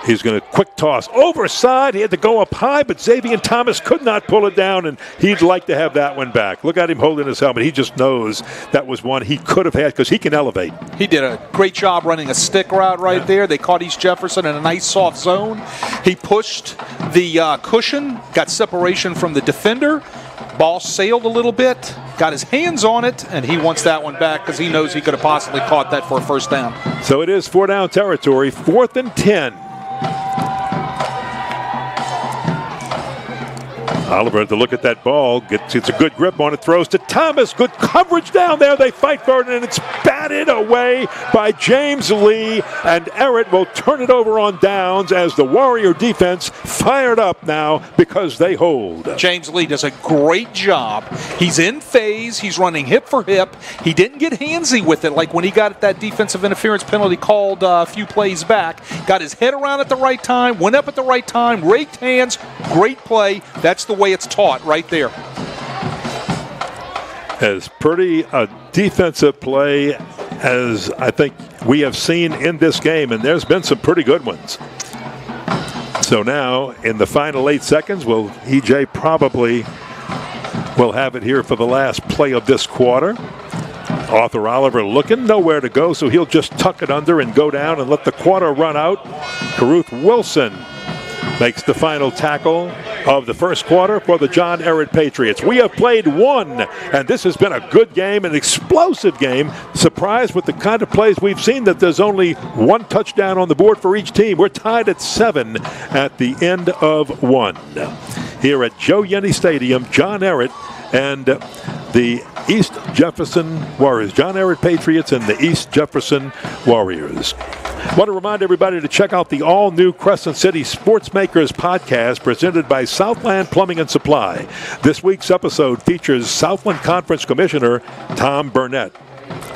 He's going to quick toss. Overside. He had to go up high, but Xavier Thomas could not pull it down, and he'd like to have that one back. Look at him holding his helmet. He just knows that was one he could have had because he can elevate. He did a great job running a stick route right there. They caught East Jefferson in a nice soft zone. He pushed the cushion, got separation from the defender. Ball sailed a little bit, got his hands on it, and he wants that one back because he knows he could have possibly caught that for a first down. So it is 4-down territory, 4th and 10. Oliver to look at that ball, gets a good grip on it, throws to Thomas. Good coverage down there. They fight for it, and it's batted away by James Lee. And Ehret will turn it over on downs as the Warrior defense fired up now because they hold. James Lee does a great job. He's in phase. He's running hip for hip. He didn't get handsy with it like when he got that defensive interference penalty called a few plays back. Got his head around at the right time, went up at the right time, raked hands. Great play. That's the way it's taught right there. As pretty a defensive play as I think we have seen in this game, and there's been some pretty good ones. So now in the final 8 seconds, EJ probably will have it here for the last play of this quarter. Arthur Oliver looking, nowhere to go, so he'll just tuck it under and go down and let the quarter run out. Caruth Wilson makes the final tackle of the first quarter for the John Ehret Patriots. We have played one, and this has been a good game, an explosive game. Surprised with the kind of plays we've seen that there's only one touchdown on the board for each team. We're tied at 7 at the end of 1. Here at Joe Yenny Stadium, John Ehret and the East Jefferson Warriors. John Ehret Patriots and the East Jefferson Warriors. I want to remind everybody to check out the all-new Crescent City Sportsmakers podcast presented by Southland Plumbing and Supply. This week's episode features Southland Conference Commissioner Tom Burnett.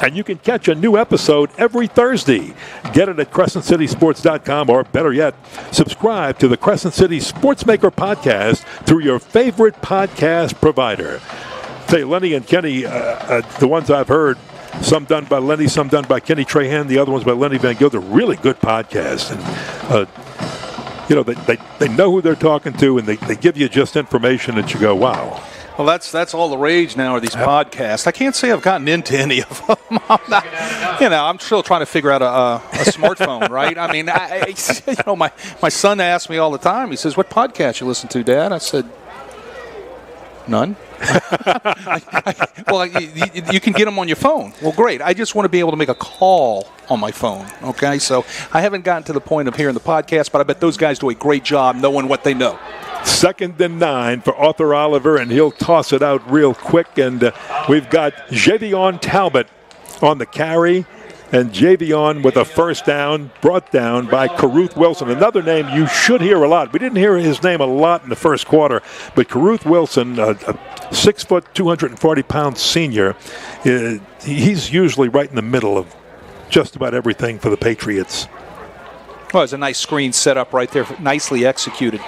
And you can catch a new episode every Thursday. Get it at CrescentCitySports.com, or better yet, subscribe to the Crescent City Sportsmaker podcast through your favorite podcast provider. Say, Lenny and Kenny, the ones I've heard, some done by Lenny, some done by Kenny Trahan, the other ones by Lenny Van Gil. They're really good podcasts. And, they know who they're talking to, and they give you just information that you go, wow. Well, that's all the rage now are these podcasts. I can't say I've gotten into any of them. I'm still trying to figure out a smartphone, right? I mean, my son asks me all the time. He says, "What podcast you listen to, Dad?" I said, "None." Well, you can get them on your phone. Well, great. I just want to be able to make a call on my phone, okay? So I haven't gotten to the point of hearing the podcast, but I bet those guys do a great job knowing what they know. 2nd and 9 for Arthur Oliver, and he'll toss it out real quick. And we've got Javion Talbot on the carry, and Javion with a first down, brought down by Caruth Wilson. Another name you should hear a lot. We didn't hear his name a lot in the first quarter, but Caruth Wilson, a 6 foot, 240-pound senior, he's usually right in the middle of just about everything for the Patriots. Well, it was a nice screen set up right there, nicely executed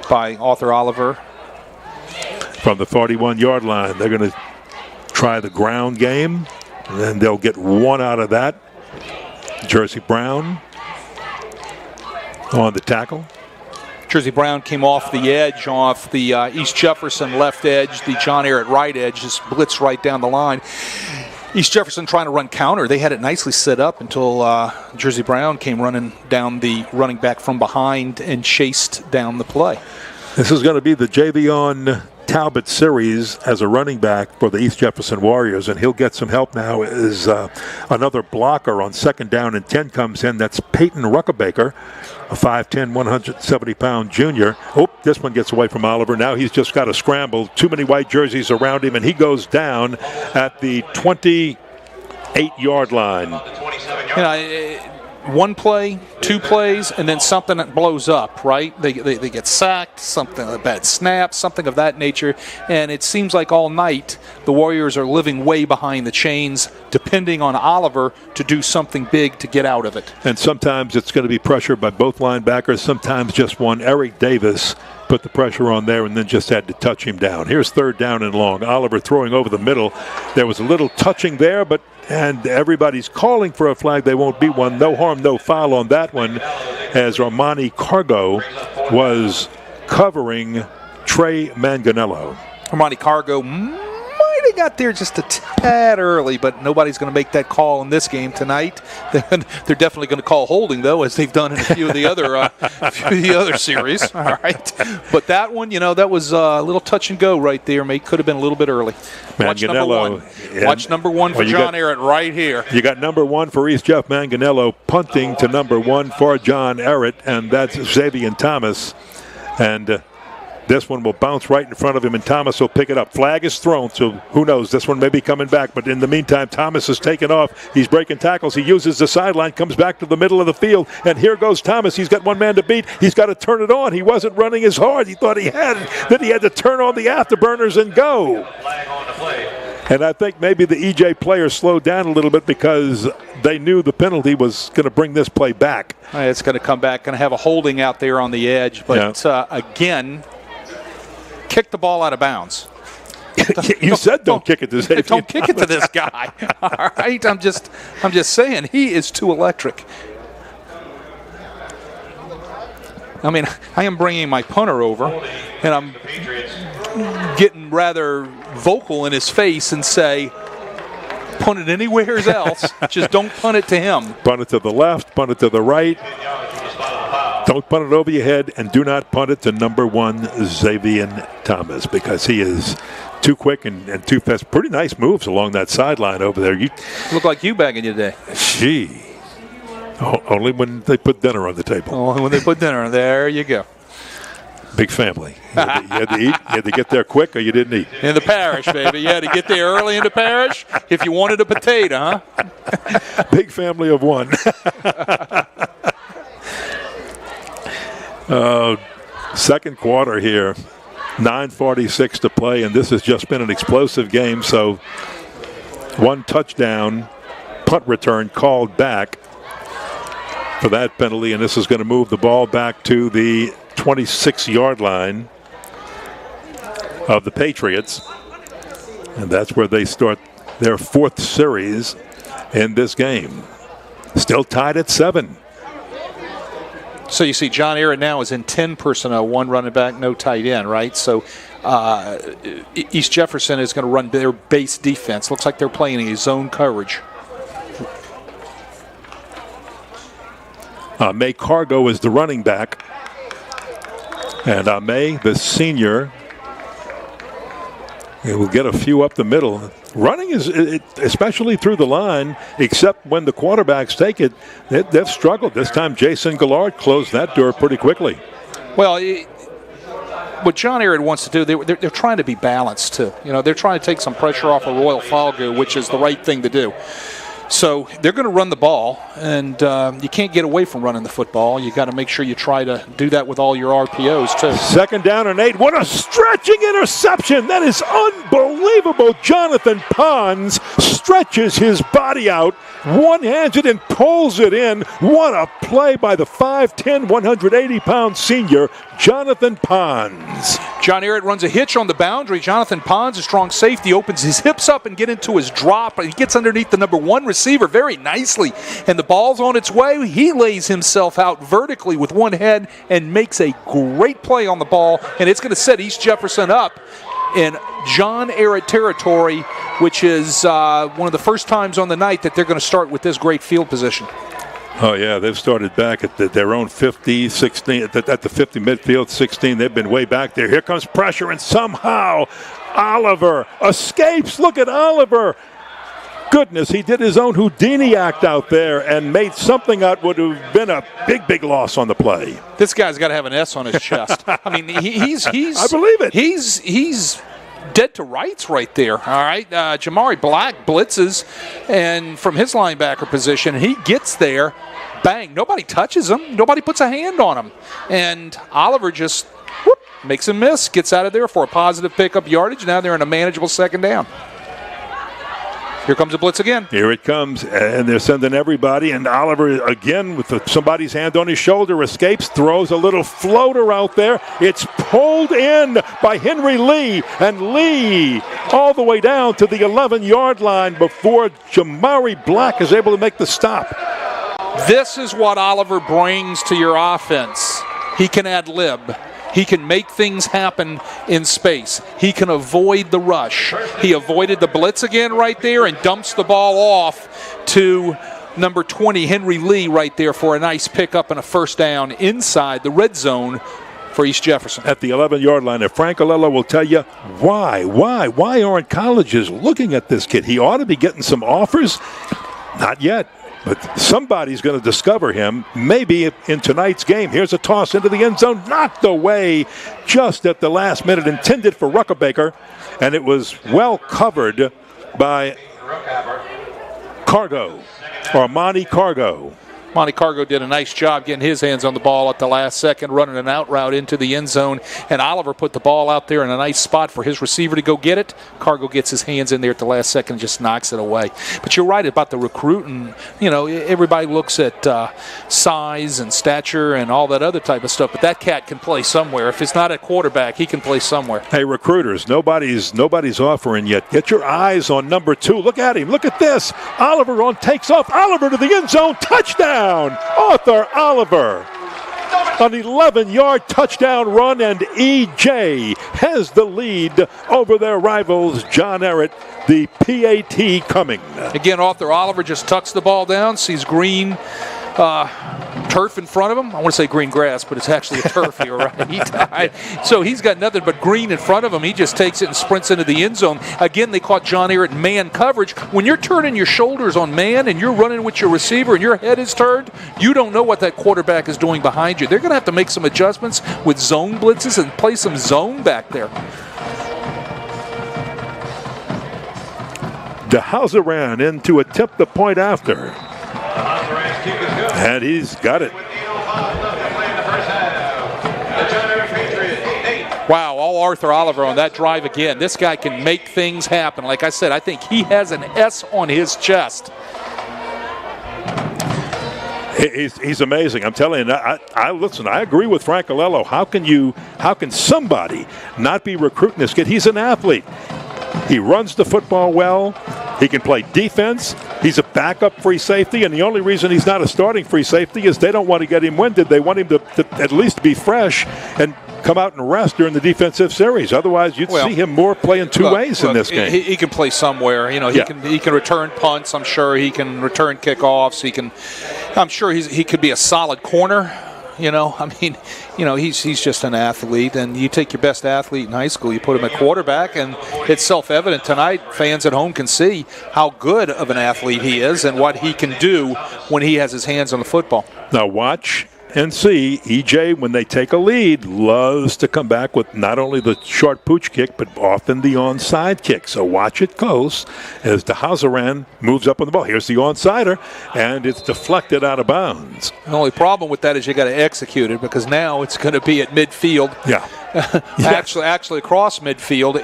by Arthur Oliver. From the 41-yard line, they're going to try the ground game, and then they'll get one out of that. Jersey Brown on the tackle. Jersey Brown came off the edge, off the East Jefferson left edge, the John Ehret right edge, just blitzed right down the line. East Jefferson trying to run counter. They had it nicely set up until Jersey Brown came running down the running back from behind and chased down the play. This is going to be the Javion Talbot series as a running back for the East Jefferson Warriors, and he'll get some help now as another blocker on 2nd down and 10 comes in. That's Peyton Ruckabaker, a 5'10", 170-pound junior. Oh, this one gets away from Oliver. Now he's just got to scramble. Too many white jerseys around him, and he goes down at the 28-yard line. You know, one play, 2 plays, and then something that blows up, right? They get sacked, something, a bad snap, something of that nature. And it seems like all night the Warriors are living way behind the chains, depending on Oliver to do something big to get out of it. And sometimes it's going to be pressure by both linebackers, sometimes just one. Eric Davis put the pressure on there and then just had to touch him down. Here's 3rd down and long. Oliver throwing over the middle. There was a little touching there, and everybody's calling for a flag. They won't be one. No harm, no foul on that one, as Armani Cargo was covering Trey Manganello. Armani Cargo might have got there just a tad early, but nobody's going to make that call in this game tonight. They're definitely going to call holding, though, as they've done in a few of the other series. All right, but that one, that was a little touch and go right there. Could have been a little bit early. Watch number 1. Watch number 1 for John Ehret right here. You got number 1 for East Jeff Manganello punting to number 1 for John Ehret, and that's Xavier Thomas. And this one will bounce right in front of him, and Thomas will pick it up. Flag is thrown, so who knows? This one may be coming back, but in the meantime, Thomas is taken off. He's breaking tackles. He uses the sideline, comes back to the middle of the field, and here goes Thomas. He's got one man to beat. He's got to turn it on. He wasn't running as hard. He thought he had it. Then he had to turn on the afterburners and go. And I think maybe the EJ players slowed down a little bit because they knew the penalty was going to bring this play back. It's going to come back, going to have a holding out there on the edge, but again, kick the ball out of bounds. You said don't kick it to Xavier. Don't kick it to this guy. All right, I'm just saying he is too electric. I mean, I am bringing my punter over, and I'm getting rather vocal in his face and say, punt it anywhere else, just don't punt it to him. Punt it to the left, punt it to the right. Don't punt it over your head, and do not punt it to number 1, Xavier Thomas, because he is too quick and too fast. Pretty nice moves along that sideline over there. You look like you back in your day. Gee. Only when they put dinner on the table. Only when they put dinner on. There you go. Big family. You had to eat. You had to get there quick, or you didn't eat. In the parish, baby. You had to get there early in the parish if you wanted a potato, huh? Big family of one. Second quarter here. 9:46 to play, and this has just been an explosive game. So, one touchdown, punt return called back for that penalty, and this is going to move the ball back to the 26-yard line of the Patriots. And that's where they start their 4th series in this game. Still tied at 7. So you see John Ehret now is in 10 personnel, 1 running back, no tight end, right? So East Jefferson is going to run their base defense. Looks like they're playing a zone coverage. May Cargo is the running back. And May, the senior, will get a few up the middle. Running is, especially through the line, except when the quarterbacks take it, they've struggled. This time Jason Gillard closed that door pretty quickly. Well, what John Ehret wants to do, they're trying to be balanced too. They're trying to take some pressure off of Royal Falgo, which is the right thing to do. So they're going to run the ball, and you can't get away from running the football. You got to make sure you try to do that with all your RPOs too. 2nd down and 8. What a stretching interception! That is unbelievable. Jonathan Pons stretches his body out, one-handed, and pulls it in. What a play by the 5'10", 180-pound senior, Jonathan Pons. John Ehret runs a hitch on the boundary. Jonathan Pons, a strong safety, opens his hips up and get into his drop. He gets underneath the number 1 receiver very nicely, and the ball's on its way. He lays himself out vertically with one head and makes a great play on the ball, and it's going to set East Jefferson up in John Ehret territory, which is one of the first times on the night that they're going to start with this great field position. Oh, yeah, they've started back at their own 50, 16, at the 50 midfield, 16. They've been way back there. Here comes pressure, and somehow Oliver escapes. Look at Oliver. Goodness, he did his own Houdini act out there and made something that would have been a big loss on the play. This guy's got to have an S on his chest. I mean, he's I believe it. He's dead to rights right there. All right, Jamari Black blitzes, and from his linebacker position, he gets there. Bang! Nobody touches him. Nobody puts a hand on him, and Oliver just makes him miss. Gets out of there for a positive pickup yardage. Now they're in a manageable second down. Here comes a blitz again. Here it comes, and they're sending everybody, and Oliver, again, with somebody's hand on his shoulder, escapes, throws a little floater out there. It's pulled in by Henry Lee, and Lee all the way down to the 11-yard line before Jamari Black is able to make the stop. This is what Oliver brings to your offense. He can ad-lib. He can make things happen in space. He can avoid the rush. He avoided the blitz again right there and dumps the ball off to number 20, Henry Lee, right there for a nice pickup and a first down inside the red zone for East Jefferson. At the 11-yard line, and Frank Alello will tell you why aren't colleges looking at this kid? He ought to be getting some offers. Not yet. But somebody's going to discover him, maybe in tonight's game. Here's a toss into the end zone, knocked away just at the last minute, intended for Ruckabaker, and it was well covered by Cargo, or Monty Cargo. Monty Cargo did a nice job getting his hands on the ball at the last second, running an out route into the end zone, and Oliver put the ball out there in a nice spot for his receiver to go get it. Cargo gets his hands in there at the last second and just knocks it away. But you're right about the recruiting. You know, everybody looks at size and stature and all that other type of stuff, but that cat can play somewhere. If it's not at quarterback, he can play somewhere. Hey, recruiters, nobody's offering yet. Get your eyes on number 2. Look at him. Look at this. Oliver takes off. Oliver to the end zone. Touchdown. Arthur Oliver. An 11-yard touchdown run, and EJ has the lead over their rivals, John Ehret, the PAT coming. Again, Arthur Oliver just tucks the ball down, sees green turf in front of him. I want to say green grass, but it's actually a turf here, right? So he's got nothing but green in front of him. He just takes it and sprints into the end zone. Again, they caught John Ehret in man coverage. When you're turning your shoulders on man and you're running with your receiver and your head is turned, you don't know what that quarterback is doing behind you. They're going to have to make some adjustments with zone blitzes and play some zone back there. DeHauser ran in to attempt the point after. And he's got it. Wow, all Arthur Oliver on that drive again. This guy can make things happen. Like I said, I think he has an S on his chest. He's amazing. I'm telling you, I listen, I agree with Frank Alello. How can somebody not be recruiting this kid? He's an athlete. He runs the football well. He can play defense. He's a backup free safety, and the only reason he's not a starting free safety is they don't want to get him winded. They want him to at least be fresh and come out and rest during the defensive series. Otherwise, you'd see him more playing two ways in this game. He can play somewhere. You know, he can return punts. I'm sure he can return kickoffs. I'm sure he could be a solid corner. You know, I mean, you know, he's just an athlete, and you take your best athlete in high school, you put him at quarterback, and it's self-evident tonight. Fans at home can see how good of an athlete he is and what he can do when he has his hands on the football. Now watch and see, EJ, when they take a lead, loves to come back with not only the short pooch kick, but often the onside kick. So watch it close as DeHauser moves up on the ball. Here's the onsider, and it's deflected out of bounds. The only problem with that is you got to execute it, because now it's going to be at midfield. Yeah. actually across midfield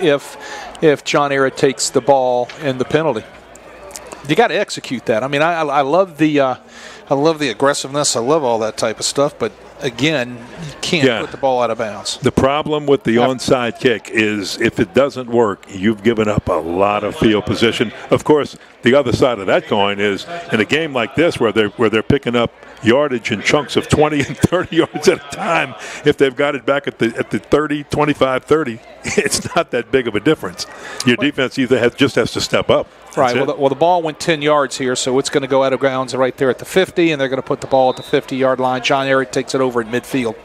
if John Ehret takes the ball and the penalty. You got to execute that. I mean, I love the aggressiveness. I love all that type of stuff, but again, you can't put the ball out of bounds. The problem with the onside kick is if it doesn't work, you've given up a lot of field position. Of course, the other side of that coin is in a game like this where they're picking up yardage in chunks of 20 and 30 yards at a time, if they've got it back at the 30, 25, 30, it's not that big of a difference. Your defense just has to step up. Right. Well, the ball went 10 yards here, so it's going to go out of bounds right there at the 50, and they're going to put the ball at the 50-yard line. John Ehret takes it over at midfield.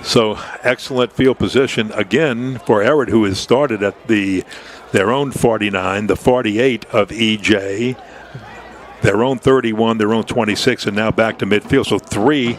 So excellent field position again for Ehret, who has started at their own 49, the 48 of EJ, their own 31, their own 26, and now back to midfield. So 3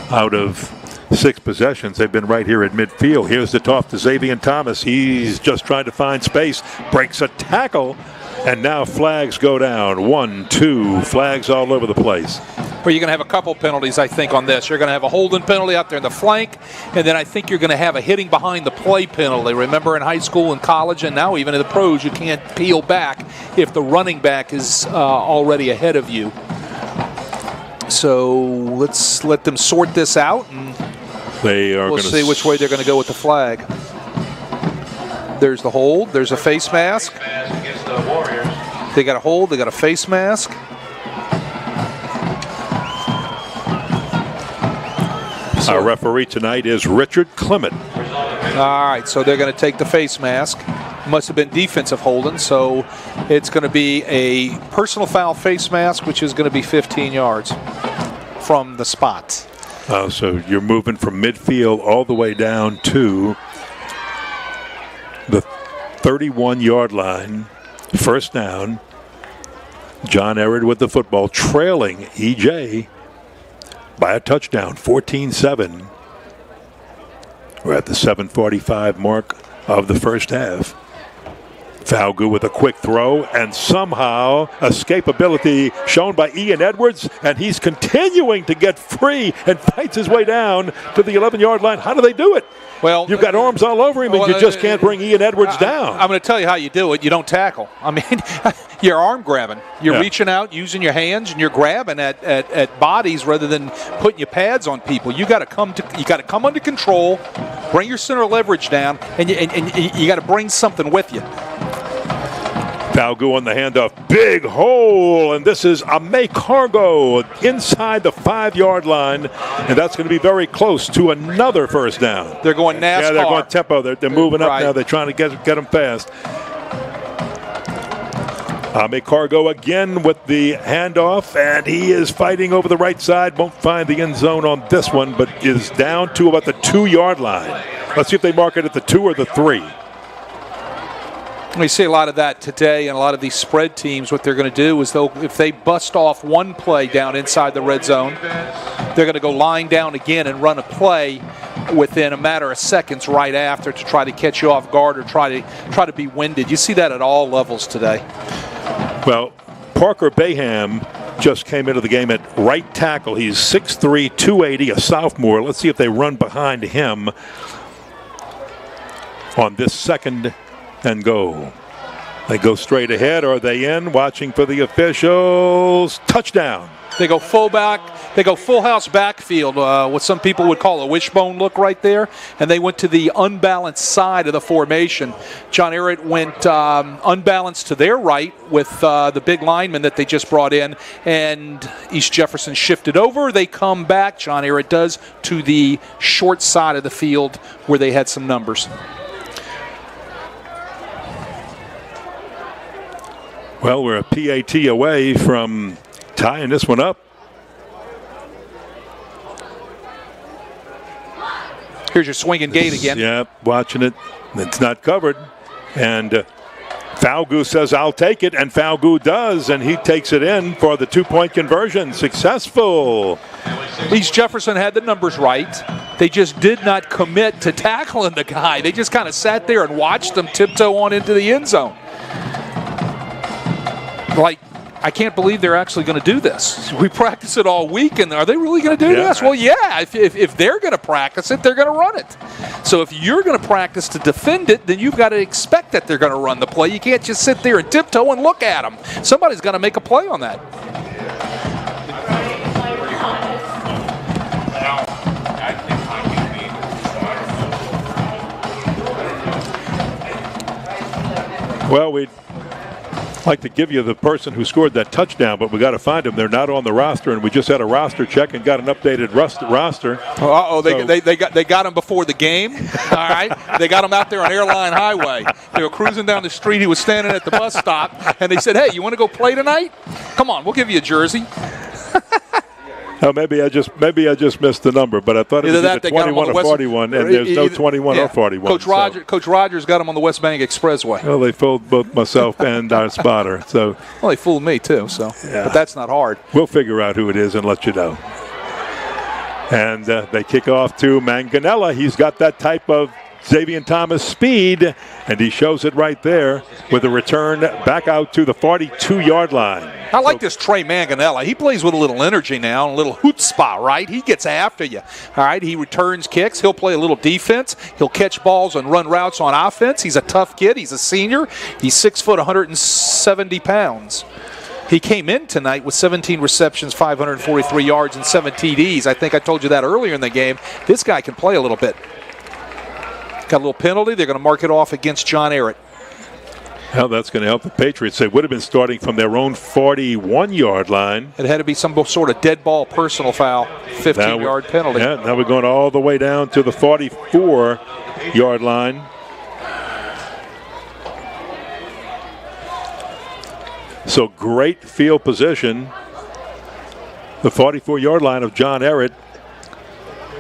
out of 6 possessions, they've been right here at midfield. Here's the toss to Xavier Thomas. He's just trying to find space, breaks a tackle, and now flags go down. 1, 2, flags all over the place. Well, you're going to have a couple penalties, I think, on this. You're going to have a holding penalty out there in the flank, and then I think you're going to have a hitting behind the play penalty. Remember, in high school and college, and now even in the pros, you can't peel back if the running back is already ahead of you. So let's let them sort this out, and we'll see which way they're going to go with the flag. There's the hold. There's a face mask. They got a hold. They got a face mask. Our referee tonight is Richard Clement. All right, so they're going to take the face mask. Must have been defensive holding, so it's going to be a personal foul face mask, which is going to be 15 yards from the spot. So you're moving from midfield all the way down to the 31-yard line. First down. John Ehret with the football, trailing EJ by a touchdown, 14-7. We're at the 7:45 mark of the first half. Falgu with a quick throw, and somehow escapability shown by Ian Edwards, and he's continuing to get free and fights his way down to the 11-yard line. How do they do it? Well, you've got arms all over him, and you just can't bring Ian Edwards down. I'm going to tell you how you do it. You don't tackle. I mean, you're arm grabbing. You're reaching out, using your hands, and you're grabbing at bodies rather than putting your pads on people. You got to come under control, bring your center of leverage down, and you got to bring something with you. Falgu on the handoff, big hole, and this is Ame Cargo inside the 5-yard line, and that's going to be very close to another first down. They're going NASCAR. Yeah, they're going tempo. They're moving up now. They're trying to get them fast. Ame Cargo again with the handoff, and he is fighting over the right side. Won't find the end zone on this one, but is down to about the 2-yard line. Let's see if they mark it at the 2 or the 3. We see a lot of that today, and a lot of these spread teams, what they're going to do is if they bust off one play down inside the red zone, they're going to go lying down again and run a play within a matter of seconds right after to try to catch you off guard or try to be winded. You see that at all levels today. Well, Parker Baham just came into the game at right tackle. He's 6'3", 280, a sophomore. Let's see if they run behind him on this second and go. They go straight ahead. Are they in? Watching for the officials. Touchdown. They go full back. They go full house backfield, what some people would call a wishbone look right there, and they went to the unbalanced side of the formation. John Ehret went unbalanced to their right with the big lineman that they just brought in, and East Jefferson shifted over. They come back, John Ehret does, to the short side of the field where they had some numbers. Well, we're a PAT away from tying this one up. Here's your swinging gate again. Yeah, watching it. It's not covered. And Falgu says, I'll take it. And Falgu does. And he takes it in for the 2-point conversion. Successful. East Jefferson had the numbers right. They just did not commit to tackling the guy. They just kind of sat there and watched him tiptoe on into the end zone. Like, I can't believe they're actually going to do this. We practice it all week, and are they really going to do this? Well, yeah. If they're going to practice it, they're going to run it. So if you're going to practice to defend it, then you've got to expect that they're going to run the play. You can't just sit there and tiptoe and look at them. Somebody's got to make a play on that. Well, we'd like to give you the person who scored that touchdown, but we got to find them. They're not on the roster, and we just had a roster check and got an updated roster. They got him before the game. All right, they got him out there on Airline Highway. They were cruising down the street. He was standing at the bus stop, and they said, "Hey, you want to go play tonight? Come on, we'll give you a jersey." Oh, maybe I just missed the number, but I thought it was either 21 or 41, and there's no 21 or 41. Coach Rogers got him on the West Bank Expressway. Well, they fooled both myself and our spotter. So, well, they fooled me too. So, yeah. But that's not hard. We'll figure out who it is and let you know. And they kick off to Manganella. He's got that type of Xavier Thomas speed, and he shows it right there with a return back out to the 42-yard line. I like this Trey Manganella. He plays with a little energy now, a little chutzpah, right? He gets after you. All right, he returns kicks. He'll play a little defense. He'll catch balls and run routes on offense. He's a tough kid. He's a senior. He's 6 foot, 170 pounds. He came in tonight with 17 receptions, 543 yards, and 7 TDs. I think I told you that earlier in the game. This guy can play a little bit. Got a little penalty. They're going to mark it off against John Ehret. Well, that's going to help the Patriots. They would have been starting from their own 41-yard line. It had to be some sort of dead ball personal foul, 15-yard penalty. Yeah, now we're going all the way down to the 44-yard line. So great field position. The 44-yard line of John Ehret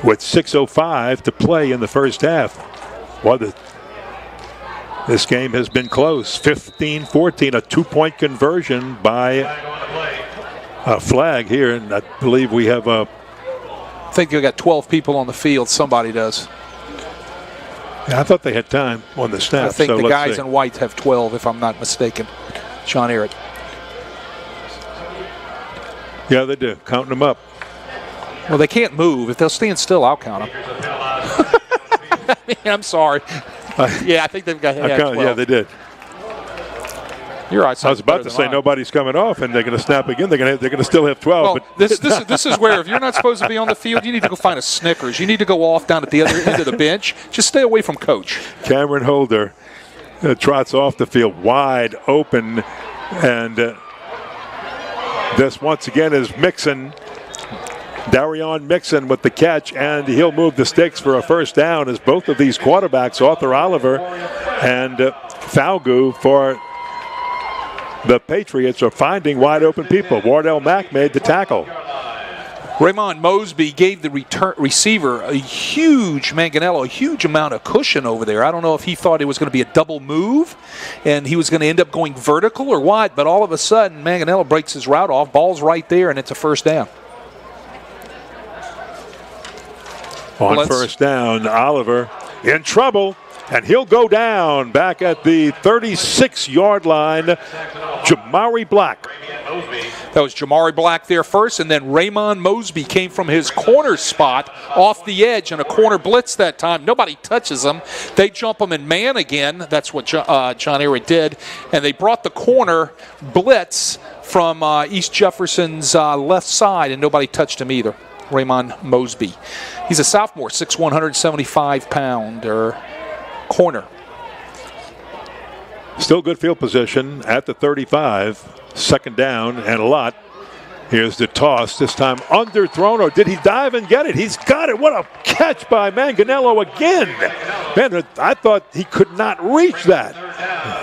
with 6:05 to play in the first half. Well, this game has been close. 15-14, a 2-point conversion by a flag here, and I believe we have a... I think you got 12 people on the field. Somebody does. Yeah, I thought they had time on the snap. I think the guys in white have 12, if I'm not mistaken. John Ehret. Yeah, they do. Counting them up. Well, they can't move. If they'll stand still, I'll count them. I'm sorry. Yeah, I think they've got 12. Yeah, they did. You're right. I was about to say nobody's coming off, and they're going to snap again. They're going to still have 12. Well, but this is where if you're not supposed to be on the field, you need to go find a Snickers. You need to go off down at the other end of the bench. Just stay away from Coach. Cameron Holder trots off the field wide open, and this once again is Mixon. Darion Mixon with the catch, and he'll move the sticks for a first down as both of these quarterbacks, Arthur Oliver and Falgu for the Patriots, are finding wide open people. Wardell Mack made the tackle. Raymond Mosby gave the receiver a huge amount of cushion over there. I don't know if he thought it was going to be a double move and he was going to end up going vertical or what, but all of a sudden Manganello breaks his route off, ball's right there, and it's a first down. On first down, Oliver in trouble, and he'll go down back at the 36-yard line. Jamari Black. That was Jamari Black there first, and then Raymond Mosby came from his corner spot off the edge in a corner blitz that time. Nobody touches him. They jump him in man again. That's what John Ehret did, and they brought the corner blitz from East Jefferson's left side, and nobody touched him either. Raymond Mosby. He's a sophomore, 6'1", 175-pounder corner. Still good field position at the 35. Second down and a lot. Here's the toss, this time underthrown, or did he dive and get it? He's got it. What a catch by Manganello again. Man, I thought he could not reach that.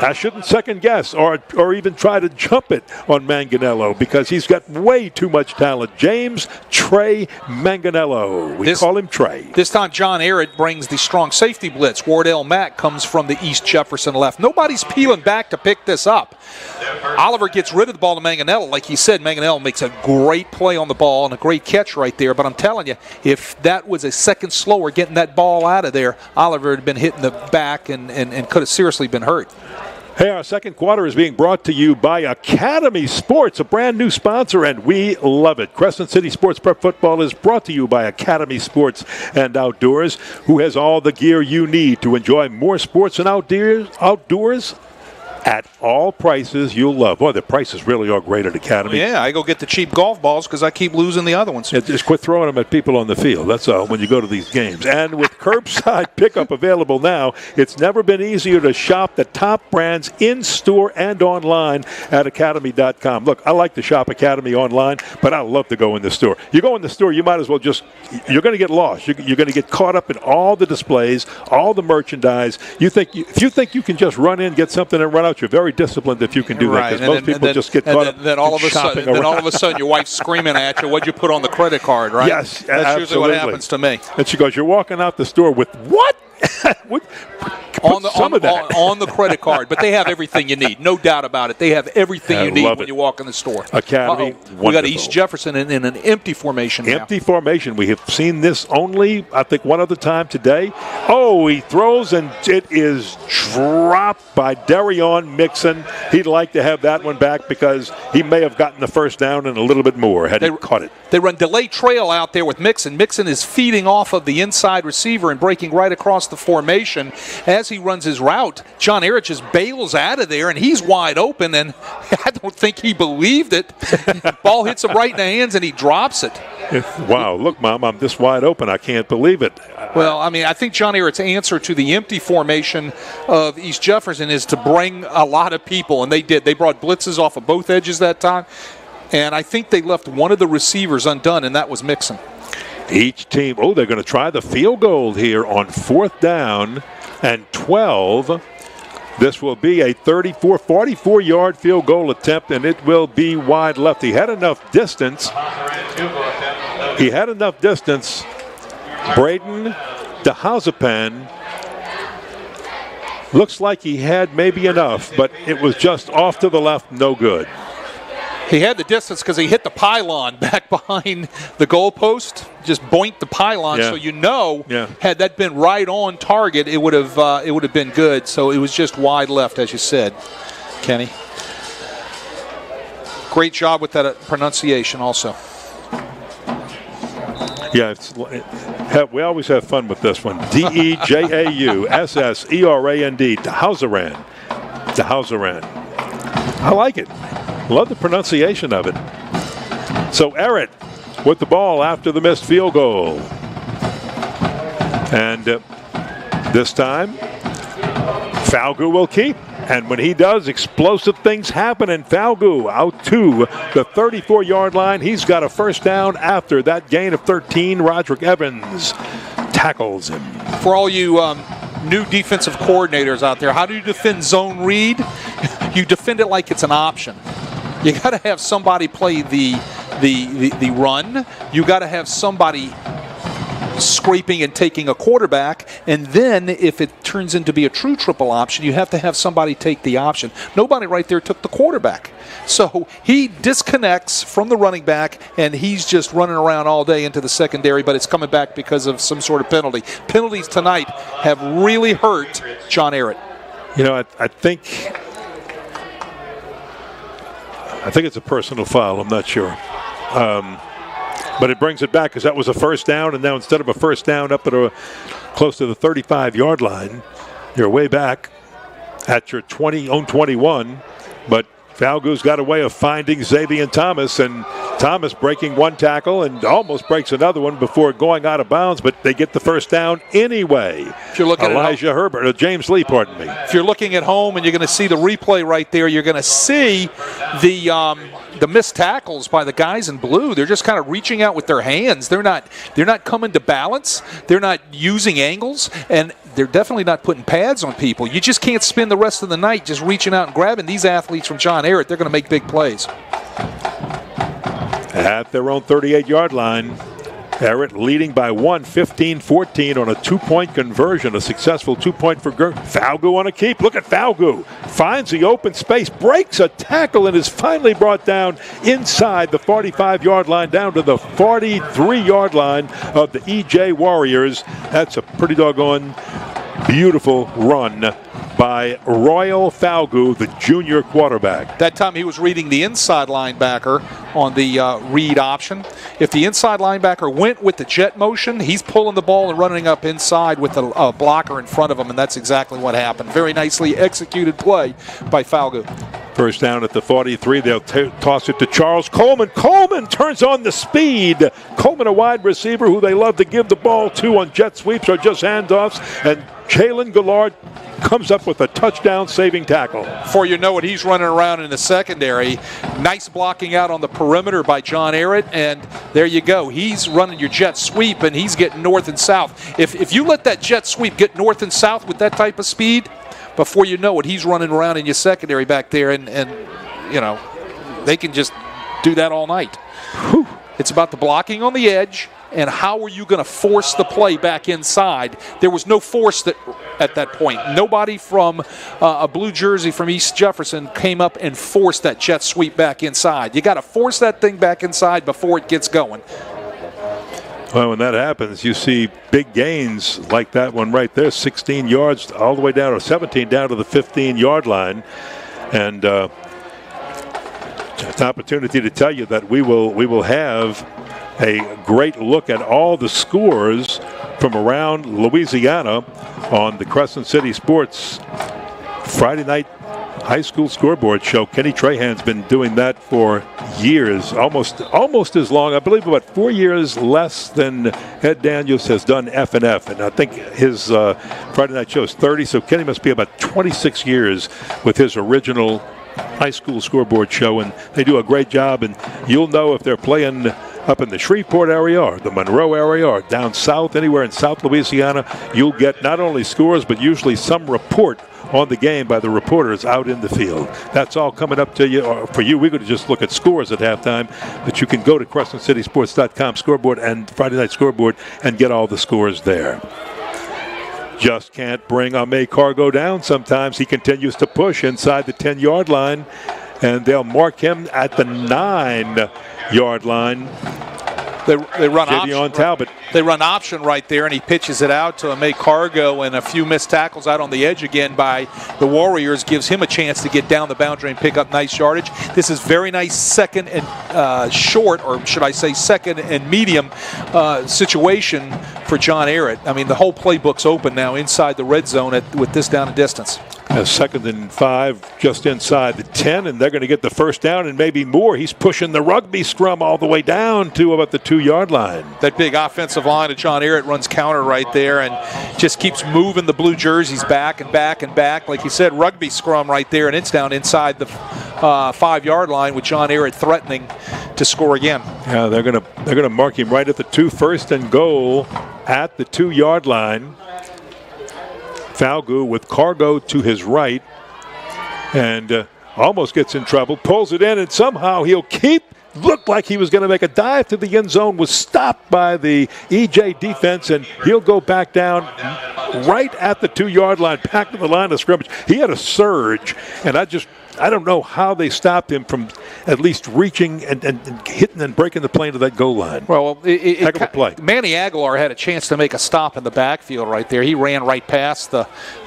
I shouldn't second guess or even try to jump it on Manganello because he's got way too much talent. James Trey Manganello. We call him Trey. This time John Ehret brings the strong safety blitz. Wardell Mack comes from the East Jefferson left. Nobody's peeling back to pick this up. Oliver gets rid of the ball to Manganello. Like he said, Manganello makes a great play on the ball and a great catch right there. But I'm telling you, if that was a second slower getting that ball out of there, Oliver had been hit in the back and could have seriously been hurt. Hey, our second quarter is being brought to you by Academy Sports, a brand new sponsor, and we love it. Crescent City Sports Prep Football is brought to you by Academy Sports and Outdoors, who has all the gear you need to enjoy more sports and outdoors at all prices you'll love. Boy, the prices really are great at Academy. Yeah, I go get the cheap golf balls because I keep losing the other ones. Yeah, just quit throwing them at people on the field. That's all when you go to these games. And with curbside pickup available now, it's never been easier to shop the top brands in-store and online at Academy.com. Look, I like to shop Academy online, but I love to go in the store. You go in the store, you might as well you're going to get lost. You're going to get caught up in all the displays, all the merchandise. If you think you can just run in, get something, and run out, you're very disciplined if you can do that, because most people just get caught up then all of a sudden, around. Then all of a sudden your wife's screaming at you, what'd you put on the credit card, right? Yes, that's absolutely. usually what happens to me. And she goes, you're walking out the store with what? on the credit card, but they have everything you need, no doubt about it. They have everything you need when you walk in the store. Academy, we got East Jefferson in an empty formation. Empty formation. We have seen this only, I think, one other time today. Oh, he throws and it is dropped by Darion Mixon. He'd like to have that one back because he may have gotten the first down and a little bit more had he caught it. They run delay trail out there with Mixon. Mixon is feeding off of the inside receiver and breaking right across the formation. As he runs his route, John Ehret just bails out of there, and he's wide open, and I don't think he believed it. Ball hits him right in the hands, and he drops it. Wow, look, Mom, I'm this wide open. I can't believe it. Well, I mean, I think John Ehret's answer to the empty formation of East Jefferson is to bring a lot of people, and they did. They brought blitzes off of both edges that time, and I think they left one of the receivers undone, and that was Mixon. Each team, they're going to try the field goal here on 4th down and 12. This will be a 44-yard field goal attempt, and it will be wide left. He had enough distance. Braden DeHausepan looks like he had maybe enough, but it was just off to the left, no good. He had the distance because he hit the pylon back behind the goalpost, just boinked the pylon. Yeah. So had that been right on target, it would have been good. So it was just wide left, as you said, Kenny. Great job with that pronunciation, also. Yeah, we always have fun with this one. DEJAUSSERAND. DeHauseran. I like it. Love the pronunciation of it. So Ehret with the ball after the missed field goal. And this time, Falgout will keep. And when he does, explosive things happen, and Falgout out to the 34-yard line. He's got a first down after that gain of 13. Roderick Evans tackles him. For all you new defensive coordinators out there, how do you defend zone read? You defend it like it's an option. You got to have somebody play the run. You got to have somebody scraping and taking a quarterback, and then if it turns into be a true triple option, you have to have somebody take the option. Nobody right there took the quarterback. So he disconnects from the running back, and he's just running around all day into the secondary, but it's coming back because of some sort of penalty. Penalties tonight have really hurt John Ehret. You know, I think it's a personal foul. I'm not sure. But it brings it back because that was a first down, and now instead of a first down up at close to the 35-yard line, you're way back at your own 21. But Falgout's got a way of finding Xavier Thomas, and Thomas breaking one tackle and almost breaks another one before going out of bounds, but they get the first down anyway. If you're looking James Lee, pardon me. If you're looking at home and you're going to see the replay right there, you're going to see the missed tackles by the guys in blue. They're just kind of reaching out with their hands. They're not coming to balance. They're not using angles, and they're definitely not putting pads on people. You just can't spend the rest of the night just reaching out and grabbing these athletes from John Ehret. They're going to make big plays. At their own 38-yard line, Ehret leading by 15-14 on a two-point conversion, a successful two-point for Falgout on a keep. Look at Falgout. Finds the open space, breaks a tackle, and is finally brought down inside the 45-yard line, down to the 43-yard line of the EJ Warriors. That's a pretty doggone beautiful run by Royal Falgout, the junior quarterback. That time he was reading the inside linebacker on the read option. If the inside linebacker went with the jet motion, he's pulling the ball and running up inside with a blocker in front of him, and that's exactly what happened. Very nicely executed play by Falgout. First down at the 43. They'll toss it to Charles Coleman. Coleman turns on the speed. Coleman, a wide receiver who they love to give the ball to on jet sweeps or just handoffs. And Jalen Gillard comes up with a touchdown-saving tackle. Before you know it, he's running around in the secondary. Nice blocking out on the perimeter by John Ehret, and there you go. He's running your jet sweep, and he's getting north and south. If you let that jet sweep get north and south with that type of speed, before you know it, he's running around in your secondary back there, and you know, they can just do that all night. Whew. It's about the blocking on the edge, and how are you going to force the play back inside? There was no force at that point. Nobody from a blue jersey from East Jefferson came up and forced that jet sweep back inside. You got to force that thing back inside before it gets going. Well, when that happens, you see big gains like that one right there, 16 yards all the way down, or 17 down to the 15-yard line. And it's an opportunity to tell you that we will have a great look at all the scores from around Louisiana on the Crescent City Sports Friday night high school scoreboard show. Kenny Trahan's been doing that for years, almost as long. I believe about 4 years less than Ed Daniels has done F&F, and I think his Friday night show is 30, so Kenny must be about 26 years with his original high school scoreboard show, and they do a great job, and you'll know if they're playing up in the Shreveport area or the Monroe area or down south, anywhere in South Louisiana. You'll get not only scores, but usually some report on the game by the reporters out in the field. That's all coming up to you, or for you. We're going to just look at scores at halftime, but you can go to CrescentCitySports.com scoreboard and Friday Night Scoreboard and get all the scores there. Just can't bring Ame Cargo down sometimes. He continues to push inside the 10-yard line, and they'll mark him at the 9-yard line. They run Javion Talbot. They run option right there, and he pitches it out to Ame Cargo, and a few missed tackles out on the edge again by the Warriors gives him a chance to get down the boundary and pick up nice yardage. This is very nice second and short, or should I say second and medium situation for John Ehret. I mean, the whole playbook's open now inside the red zone with this down and distance. A 2nd and 5 just inside the 10, and they're going to get the first down and maybe more. He's pushing the rugby scrum all the way down to about the 2-yard line. That big offensive line of John Ehret runs counter right there and just keeps moving the blue jerseys back and back and back. Like you said, rugby scrum right there, and it's down inside the 5-yard line with John Ehret threatening to score again. Yeah, they're gonna mark him right at the 2, 1st and goal at the 2-yard line. Falgout with Cargo to his right, and almost gets in trouble, pulls it in, and somehow he'll looked like he was going to make a dive to the end zone, was stopped by the EJ defense, and he'll go back down right at the 2-yard line, back to the line of scrimmage. He had a surge, and I don't know how they stopped him from at least reaching and hitting and breaking the plane to that goal line. Well, heck of a play. Manny Aguilar had a chance to make a stop in the backfield right there. He ran right past the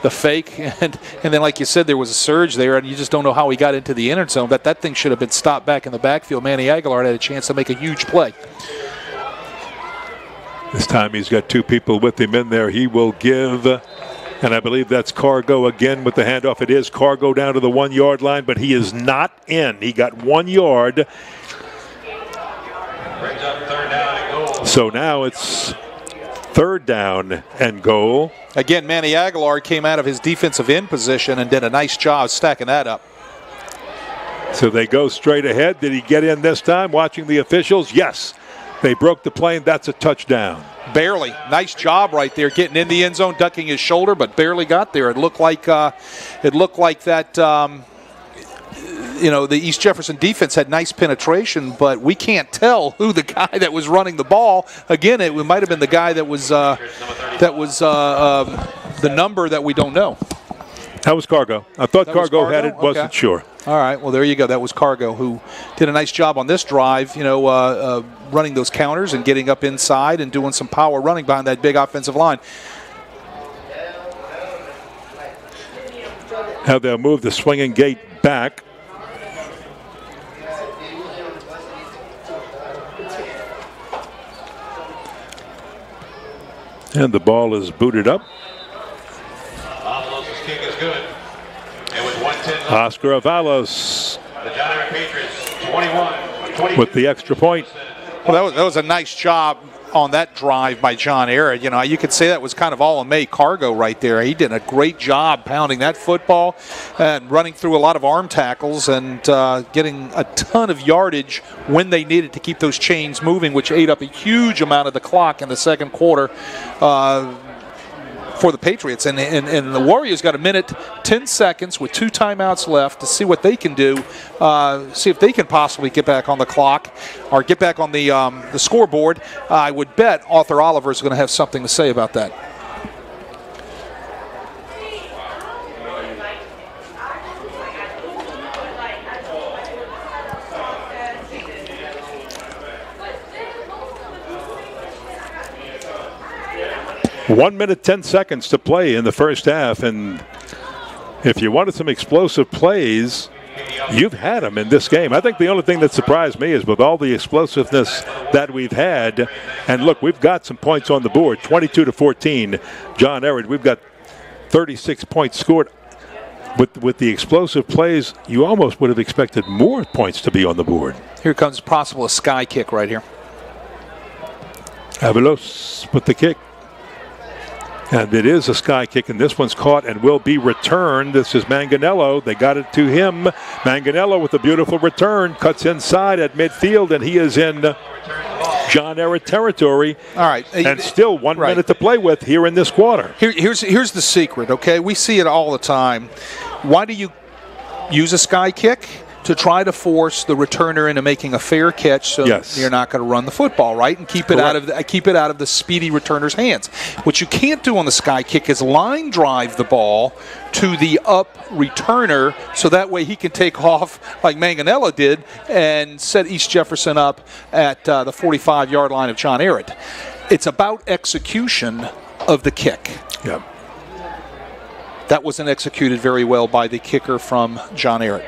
fake, and then, like you said, there was a surge there, and you just don't know how he got into the end zone. But that thing should have been stopped back in the backfield. Manny Aguilar had a chance to make a huge play. This time he's got 2 people with him in there. He will give, and I believe that's Cargo again with the handoff. It is Cargo down to the 1-yard line, but he is not in. He got 1 yard. Brings up 3rd down and goal. So now it's 3rd down and goal. Again, Manny Aguilar came out of his defensive end position and did a nice job stacking that up. So they go straight ahead. Did he get in this time? Watching the officials, yes. They broke the plane. That's a touchdown. Barely. Nice job right there, getting in the end zone, ducking his shoulder, but barely got there. It looked like that. The East Jefferson defense had nice penetration, but we can't tell who the guy that was running the ball. Again, it might have been the guy that was the number that we don't know. That was Cargo. I thought Cargo had it. Okay. Wasn't sure. All right. Well, there you go. That was Cargo, who did a nice job on this drive, running those counters and getting up inside and doing some power running behind that big offensive line. Now they'll move the swinging gate back. And the ball is booted up. Avalos' kick is good. And with 1:10 left, Oscar Avalos the John Ehret Patriots 21 with the extra point. Well, that was a nice job on that drive by John Ehret. You know, you could say that was kind of all in May cargo right there. He did a great job pounding that football and running through a lot of arm tackles and getting a ton of yardage when they needed to keep those chains moving, which ate up a huge amount of the clock in the second quarter for the Patriots. And the Warriors got a minute, 10 seconds with 2 timeouts left to see what they can do, see if they can possibly get back on the clock or get back on the scoreboard. I would bet Arthur Oliver is going to have something to say about that. One minute, 10 seconds to play in the first half, and if you wanted some explosive plays, you've had them in this game. I think the only thing that surprised me is with all the explosiveness that we've had, and look, we've got some points on the board, 22-14. John Ehret, we've got 36 points scored. With the explosive plays, you almost would have expected more points to be on the board. Here comes possible a sky kick right here. Avalos with the kick. And it is a sky kick, and this one's caught and will be returned. This is Manganello. They got it to him. Manganello with a beautiful return, cuts inside at midfield, and he is in John Ehret territory. All right. And still 1 minute to play with here in this quarter. Here's the secret, okay? We see it all the time. Why do you use a sky kick? To try to force the returner into making a fair catch, so you're not going to run the football, right, and keep it out of the speedy returner's hands. What you can't do on the sky kick is line drive the ball to the up returner, so that way he can take off like Manganello did and set East Jefferson up at the 45-yard line of John Ehret. It's about execution of the kick. Yeah. That wasn't executed very well by the kicker from John Ehret.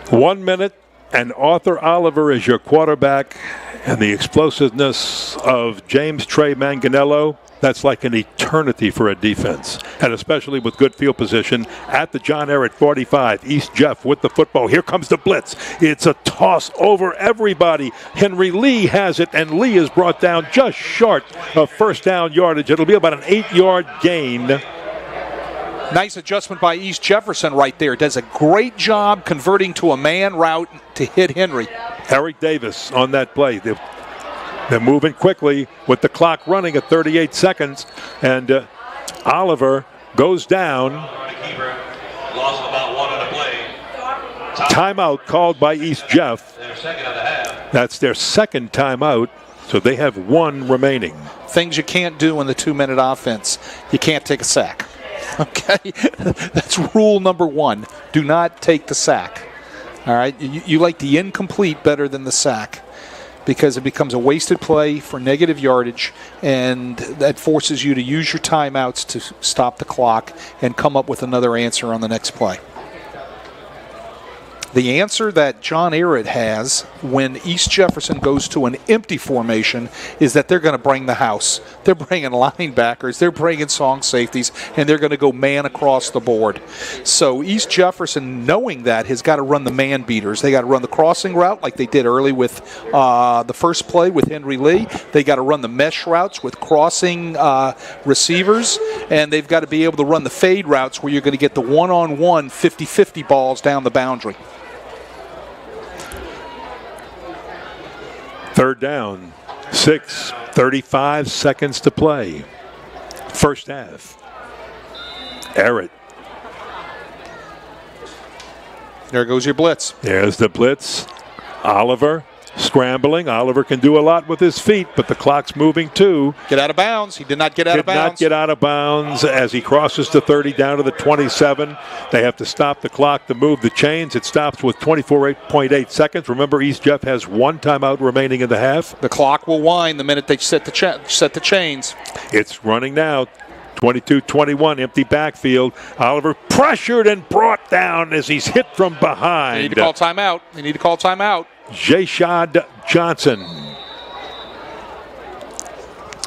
1 minute, and Arthur Oliver is your quarterback, and the explosiveness of James Trey Manganello, that's like an eternity for a defense, and especially with good field position at the John Ehret 45. East Jeff with the football. Here comes the blitz. It's a toss over everybody. Henry Lee has it, and Lee is brought down just short of first down yardage. It'll be about an 8-yard gain. Nice adjustment by East Jefferson right there. Does a great job converting to a man route to hit Henry. Eric Davis on that play. They're moving quickly with the clock running at 38 seconds. And Oliver goes down. Timeout called by East Jeff. That's their second timeout. So they have one remaining. Things you can't do in the 2-minute offense. You can't take a sack. Okay, that's rule number 1. Do not take the sack. All right, you like the incomplete better than the sack because it becomes a wasted play for negative yardage, and that forces you to use your timeouts to stop the clock and come up with another answer on the next play. The answer that John Ehret has when East Jefferson goes to an empty formation is that they're going to bring the house. They're bringing linebackers, they're bringing song safeties, and they're going to go man across the board. So East Jefferson, knowing that, has got to run the man beaters. They got to run the crossing route like they did early with the first play with Henry Lee. They got to run the mesh routes with crossing receivers, and they've got to be able to run the fade routes where you're going to get the one-on-one 50-50 balls down the boundary. Third down, 35 seconds to play. First half. Ehret. There goes your blitz. There's the blitz. Oliver scrambling. Oliver can do a lot with his feet, but the clock's moving too. Get out of bounds. He did not get out of bounds. Did not get out of bounds as he crosses the 30 down to the 27. They have to stop the clock to move the chains. It stops with 24.8 seconds. Remember, East Jeff has one timeout remaining in the half. The clock will wind the minute they set the chains. It's running now. 22-21, empty backfield. Oliver pressured and brought down as he's hit from behind. They need to call timeout. Jashad Johnson.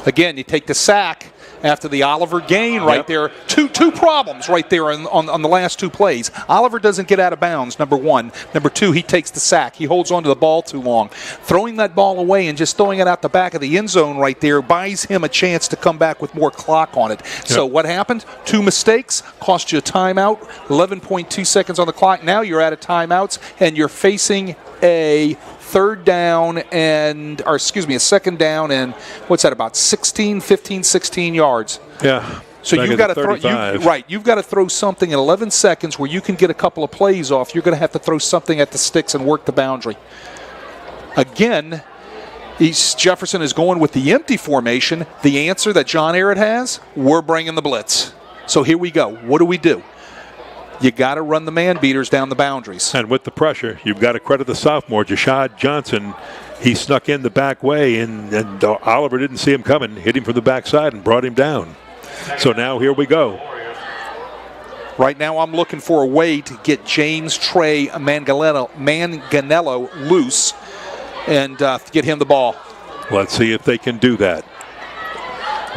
Again, you take the sack after the Oliver gain right there. Two problems right there on the last two plays. Oliver doesn't get out of bounds, number one. Number two, he takes the sack. He holds on to the ball too long. Throwing that ball away and just throwing it out the back of the end zone right there buys him a chance to come back with more clock on it. Yep. So what happened? Two mistakes, cost you a timeout, 11.2 seconds on the clock. Now you're out of timeouts, and you're facing a second down and what's that, about 16 yards. Yeah. So you've got to throw you've got to throw something in 11 seconds where you can get a couple of plays off. You're going to have to throw something at the sticks and work the boundary. Again, Jefferson is going with the empty formation. The answer that John Ehret has, we're bringing the blitz. So here we go. What do? You got to run the man beaters down the boundaries. And with the pressure, you've got to credit the sophomore, Jashad Johnson. He snuck in the back way, and Oliver didn't see him coming, hit him from the backside and brought him down. So now here we go. Right now I'm looking for a way to get James Trey Manganello loose and get him the ball. Let's see if they can do that.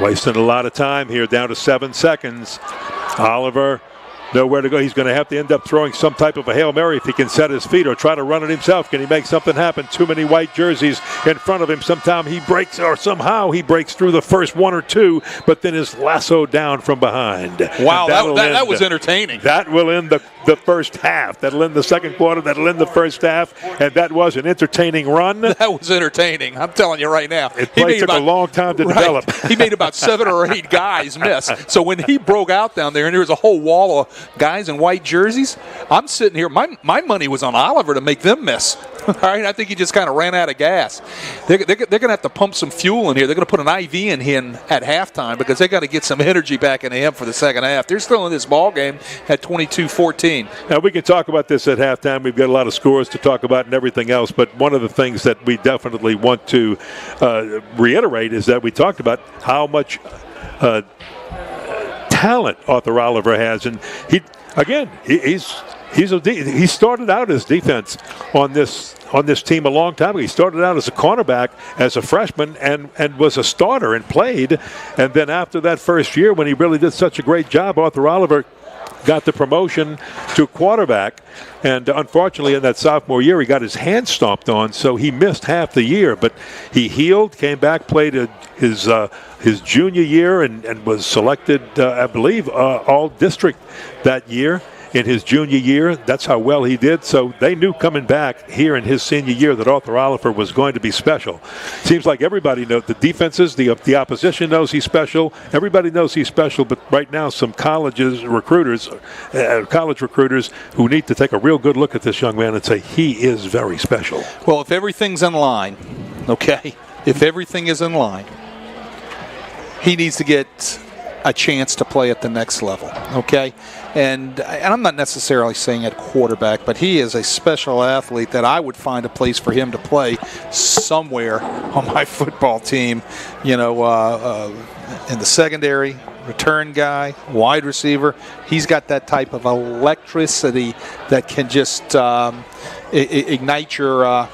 Wasting a lot of time here, down to 7 seconds. Oliver, nowhere to go. He's going to have to end up throwing some type of a Hail Mary if he can set his feet or try to run it himself. Can he make something happen? Too many white jerseys in front of him. Somehow he breaks through the first one or two, but then is lassoed down from behind. Wow, that was entertaining. That will end the first half. That'll end the second quarter. That'll end the first half. And that was an entertaining run. That was entertaining. I'm telling you right now. It took a long time to develop. He made about 7 or 8 guys miss. So when he broke out down there and there was a whole wall of guys in white jerseys, I'm sitting here. My money was on Oliver to make them miss. All right, I think he just kind of ran out of gas. They're going to have to pump some fuel in here. They're going to put an IV in him at halftime because they got to get some energy back into him for the second half. They're still in this ball game at 22-14. Now, we can talk about this at halftime. We've got a lot of scores to talk about and everything else, but one of the things that we definitely want to reiterate is that we talked about how much talent Arthur Oliver has, and he started out his defense on this team a long time ago. He started out as a cornerback as a freshman and was a starter and played, and then after that first year when he really did such a great job, Arthur Oliver got the promotion to quarterback, and unfortunately in that sophomore year he got his hand stomped on, so he missed half the year, but he healed, came back, played his junior year and was selected, I believe, all district that year. In his junior year, that's how well he did. So they knew coming back here in his senior year that Arthur Oliver was going to be special. Seems like everybody knows the defenses, the opposition knows he's special. Everybody knows he's special, but right now some college recruiters who need to take a real good look at this young man and say he is very special. Well, if everything's in line, okay, if everything is in line, he needs to get a chance to play at the next level, okay? And I'm not necessarily saying at quarterback, but he is a special athlete that I would find a place for him to play somewhere on my football team, in the secondary, return guy, wide receiver. He's got that type of electricity that can just ignite your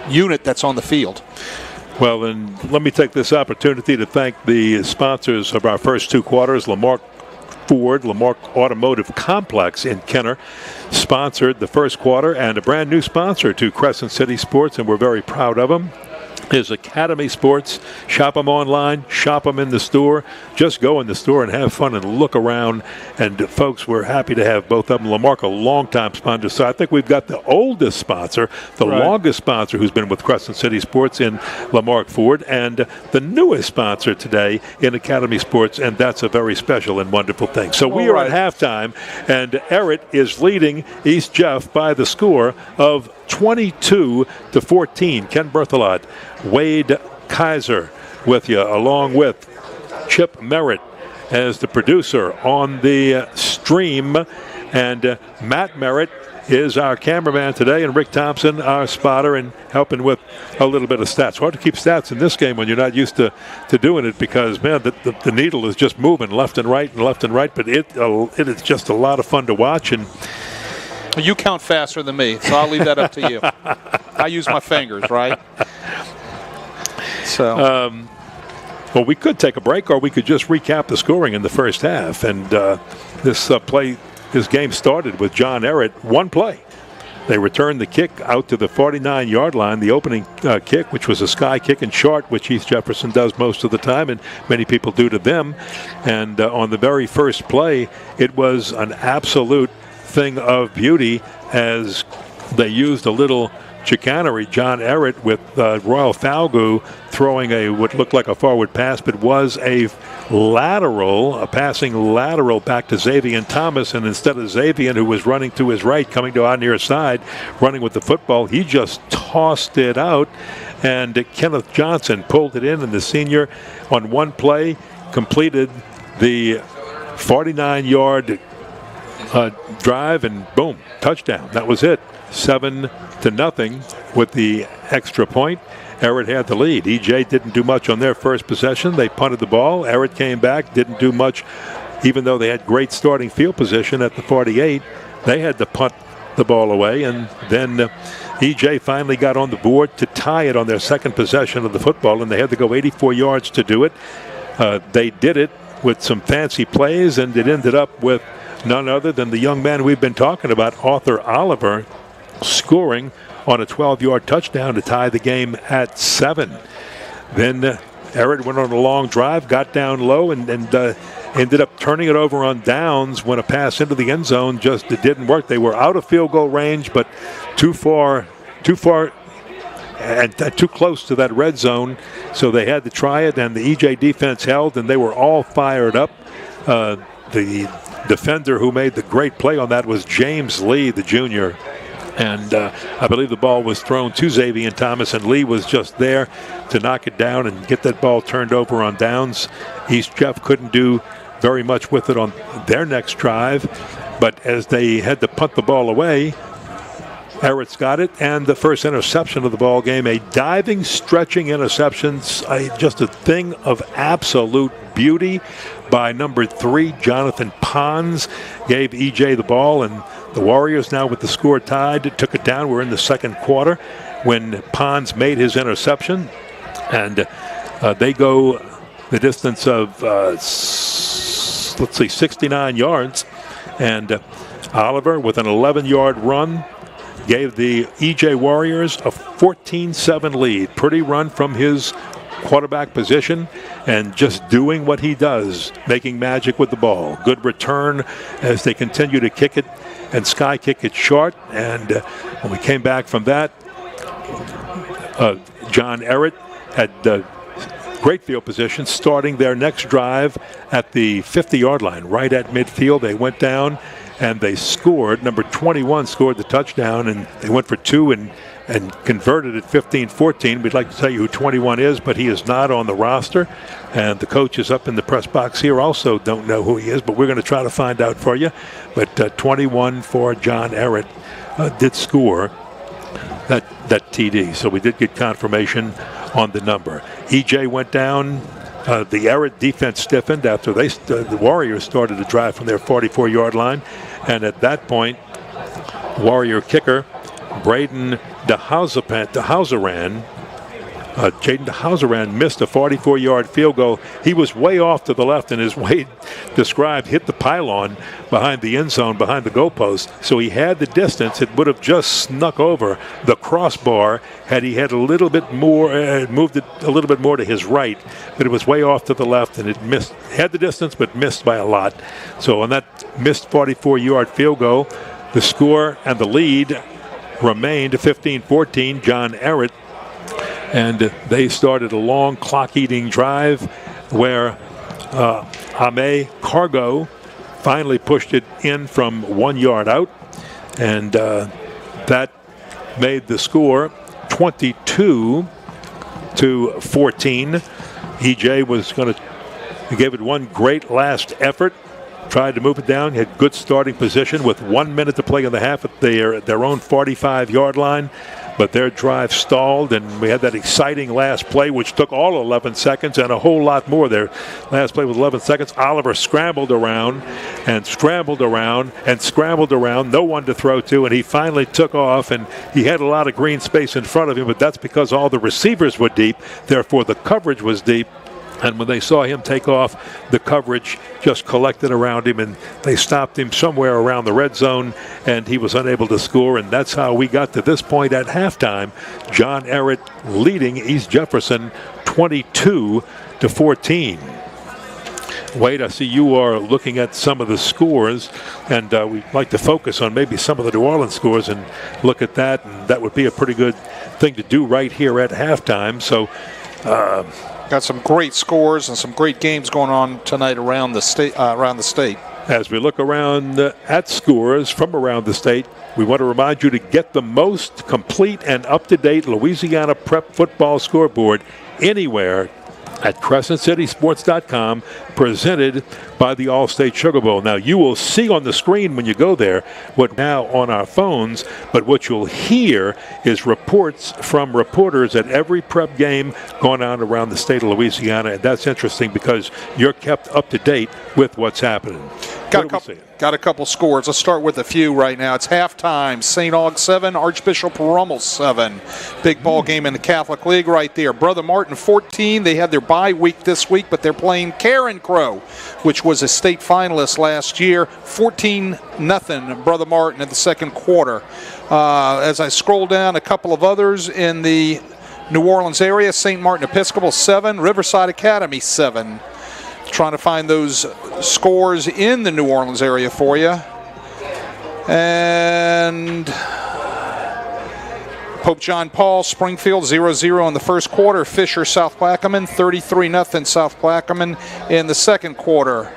unit that's on the field. Well, and let me take this opportunity to thank the sponsors of our first 2 quarters. Lamarck Automotive Complex in Kenner sponsored the first quarter, and a brand new sponsor to Crescent City Sports, and we're very proud of them, is Academy Sports. Shop them online, shop them in the store. Just go in the store and have fun and look around. And folks, we're happy to have both of them. Lamarck, a long-time sponsor. So I think we've got the oldest sponsor, the longest sponsor who's been with Crescent City Sports in Lamarck Ford, and the newest sponsor today in Academy Sports, and that's a very special and wonderful thing. So we are at halftime, and Ehret is leading East Jeff by the score of 22-14. Ken Berthelot, Wade Kaiser with you, along with Chip Merritt as the producer on the stream, and Matt Merritt is our cameraman today, and Rick Thompson, our spotter, and helping with a little bit of stats. Hard to keep stats in this game when you're not used to doing it because, man, the needle is just moving left and right, but it is just a lot of fun to watch. And you count faster than me, so I'll leave that up to you. I use my fingers, right? So, well, we could take a break, or we could just recap the scoring in the first half. And this game started with John Ehret, one play. They returned the kick out to the 49-yard line, the opening kick, which was a sky kick and short, which East Jefferson does most of the time, and many people do to them. And on the very first play, it was an absolute thing of beauty as they used a little chicanery. John Ehret with Royal Falgu throwing what looked like a forward pass, but was a passing lateral back to Xavier Thomas, and instead of Xavier, who was running to his right, coming to our near side, running with the football, he just tossed it out, and Kenneth Johnson pulled it in, and the senior on one play completed the 49-yard drive, and boom, touchdown. That was it. 7-0 with the extra point. Ehret had the lead. EJ didn't do much on their first possession. They punted the ball. Ehret came back, didn't do much, even though they had great starting field position at the 48. They had to punt the ball away, and then EJ finally got on the board to tie it on their second possession of the football, and they had to go 84 yards to do it. They did it with some fancy plays, and it ended up with none other than the young man we've been talking about, Arthur Oliver, scoring on a 12-yard touchdown to tie the game at 7. Then Ehret went on a long drive, got down low, and ended up turning it over on downs when a pass into the end zone it didn't work. They were out of field goal range, but too far and too close to that red zone, so they had to try it, and the EJ defense held, and they were all fired up. The defender who made the great play on that was James Lee, the junior. And I believe the ball was thrown to Xavier Thomas, and Lee was just there to knock it down and get that ball turned over on downs. East Jeff couldn't do very much with it on their next drive, but as they had to punt the ball away, Ehret's got it, and the first interception of the ball game, a diving, stretching interception, just a thing of absolute beauty by number 3, Jonathan Pons, gave EJ the ball, and the Warriors now with the score tied took it down. We're in the second quarter when Pons made his interception, and they go the distance of 69 yards, and Oliver with an 11-yard run gave the EJ Warriors a 14-7 lead. Pretty run from his quarterback position and just doing what he does, making magic with the ball. Good return as they continue to kick it and sky kick it short. And when we came back from that, John Ehret had great field position, starting their next drive at the 50-yard line, right at midfield. They went down and they scored. Number 21 scored the touchdown, and they went for 2 and converted it 15-14. We'd like to tell you who 21 is, but he is not on the roster. And the coach is up in the press box here, also don't know who he is, but we're going to try to find out for you. But 21 for John Ehret did score that TD. So we did get confirmation on the number. EJ went down. The Ehret defense stiffened after the Warriors started to drive from their 44-yard line. And at that point, Warrior kicker Braden DeHauseran, Jaden DeHauseran missed a 44-yard field goal. He was way off to the left, and as Wade described, hit the pylon behind the end zone, behind the goalpost. So he had the distance. It would have just snuck over the crossbar had he had a little bit more, moved it a little bit more to his right. But it was way off to the left, and it missed. Had the distance, but missed by a lot. So on that missed 44-yard field goal, the score and the lead remained 15-14. John Ehret. And they started a long clock-eating drive where Ame Cargo finally pushed it in from 1 yard out. And that made the score 22-14. EJ was going to give it one great last effort tried to move it down, had good starting position with 1 minute to play in the half at their own 45-yard line. But their drive stalled, and we had that exciting last play, which took all 11 seconds and a whole lot more. Their last play was 11 seconds. Oliver scrambled around and scrambled around and scrambled around. No one to throw to, and he finally took off, and he had a lot of green space in front of him, but that's because all the receivers were deep. Therefore, the coverage was deep. And when they saw him take off, the coverage just collected around him, and they stopped him somewhere around the red zone, and he was unable to score. And that's how we got to this point at halftime. John Ehret leading East Jefferson 22-14. Wade, I see you are looking at some of the scores, and we'd like to focus on maybe some of the New Orleans scores and look at that, and that would be a pretty good thing to do right here at halftime. So, got some great scores and some great games going on tonight around the state. As we look around at scores from around the state, we want to remind you to get the most complete and up-to-date Louisiana Prep football scoreboard anywhere at CrescentCitySports.com, presented by the All-State Sugar Bowl. Now, you will see on the screen when you go there what now on our phones, but what you'll hear is reports from reporters at every prep game going on around the state of Louisiana, and that's interesting because you're kept up to date with what's happening. Got a couple scores. Let's start with a few right now. It's halftime. St. Aug 7, Archbishop Rummel 7. Big ball game in the Catholic League right there. Brother Martin 14. They had their bye week this week, but they're playing Karen Crow, which was a state finalist last year. 14-0 Brother Martin in the second quarter. As I scroll down, a couple of others in the New Orleans area. St. Martin Episcopal 7, Riverside Academy 7. Trying to find those scores in the New Orleans area for you. And Pope John Paul, Springfield 0-0 in the first quarter. Fisher, South Plaquemine 33-0 South Plaquemine in the second quarter.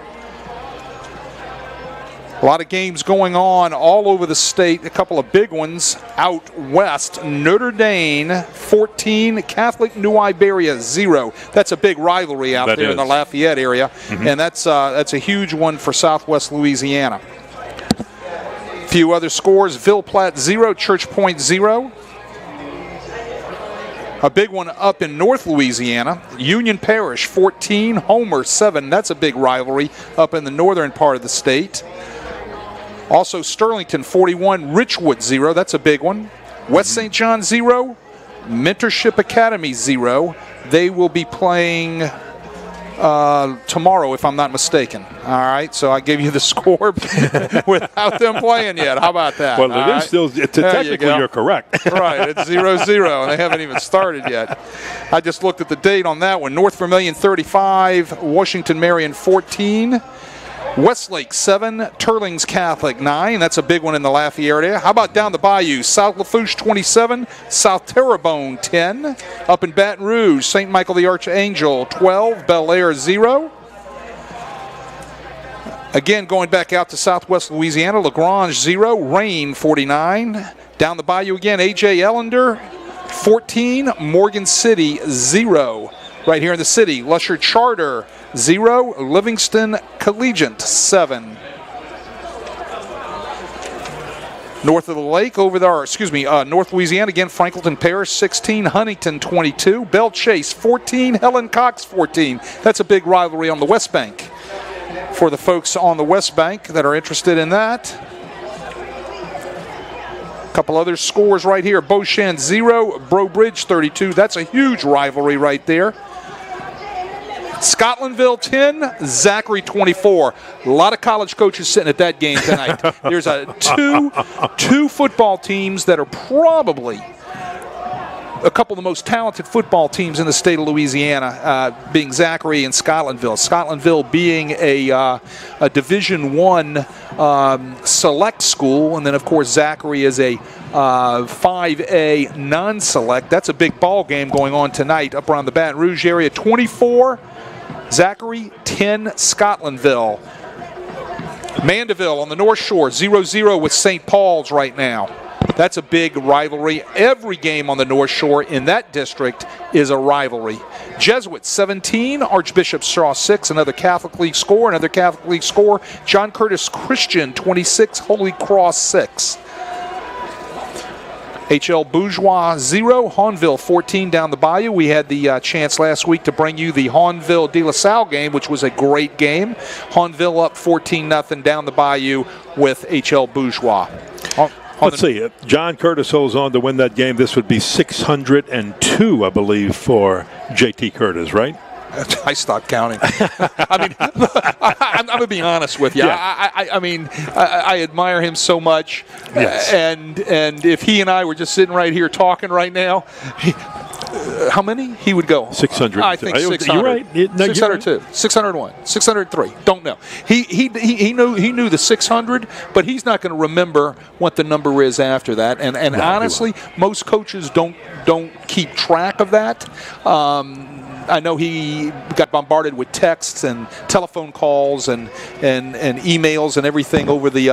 A lot of games going on all over the state. A couple of big ones out west. Notre Dame 14, Catholic New Iberia 0. That's a big rivalry out there in the Lafayette area, and that's a huge one for Southwest Louisiana. A few other scores: Ville Platte 0, Church Point 0. A big one up in North Louisiana. Union Parish 14, Homer 7. That's a big rivalry up in the northern part of the state. Also, Sterlington 41, Richwood 0. That's a big one. West St. John 0, Mentorship Academy 0. They will be playing tomorrow, if I'm not mistaken. All right, so I gave you the score without them playing yet. How about that? Well, it is still, technically you're correct. Right, it's 0-0, and they haven't even started yet. I just looked at the date on that one. North Vermilion 35, Washington Marion 14. Westlake 7, Turlings Catholic 9. That's a big one in the Lafayette area. How about down the bayou? South Lafourche 27, South Terrebonne 10. Up in Baton Rouge, St. Michael the Archangel 12, Bel Air 0. Again, going back out to Southwest Louisiana, LaGrange 0, Rain 49. Down the bayou again, A.J. Ellender 14, Morgan City 0. Right here in the city, Lusher Charter 0, Livingston Collegiate 7. North of the lake, North Louisiana again, Franklinton Parish 16, Huntington 22, Belle Chase 14, Helen Cox 14. That's a big rivalry on the West Bank for the folks on the West Bank that are interested in that. A couple other scores right here. Beauchamp 0, Breaux Bridge 32. That's a huge rivalry right there. Scotlandville 10, Zachary 24. A lot of college coaches sitting at that game tonight. There's two football teams that are probably a couple of the most talented football teams in the state of Louisiana, being Zachary and Scotlandville. Scotlandville being a Division I select school, and then, of course, Zachary is a 5A non-select. That's a big ball game going on tonight up around the Baton Rouge area. 24, Zachary, 10, Scotlandville. Mandeville on the North Shore, 0-0 with St. Paul's right now. That's a big rivalry. Every game on the North Shore in that district is a rivalry. Jesuits 17, Archbishop Shaw 6, another Catholic League score. John Curtis Christian 26, Holy Cross 6. H.L. Bourgeois 0, Hahnville 14 down the bayou. We had the chance last week to bring you the Hahnville De La Salle game, which was a great game. Hahnville up 14-0 down the bayou with H.L. Bourgeois. Let's see. If John Curtis holds on to win that game, this would be 602, I believe, for J.T. Curtis, right? I stopped counting. I mean, I'm going to be honest with you. Yeah. I admire him so much. Yes. And if he and I were just sitting right here talking right now, how many? He would go. 600. I think 600. You're right. No, 602, right. 601, 603. Don't know. He knew the 600, but he's not going to remember what the number is after that. And No, honestly, most coaches don't keep track of that. I know he got bombarded with texts and telephone calls and emails and everything over the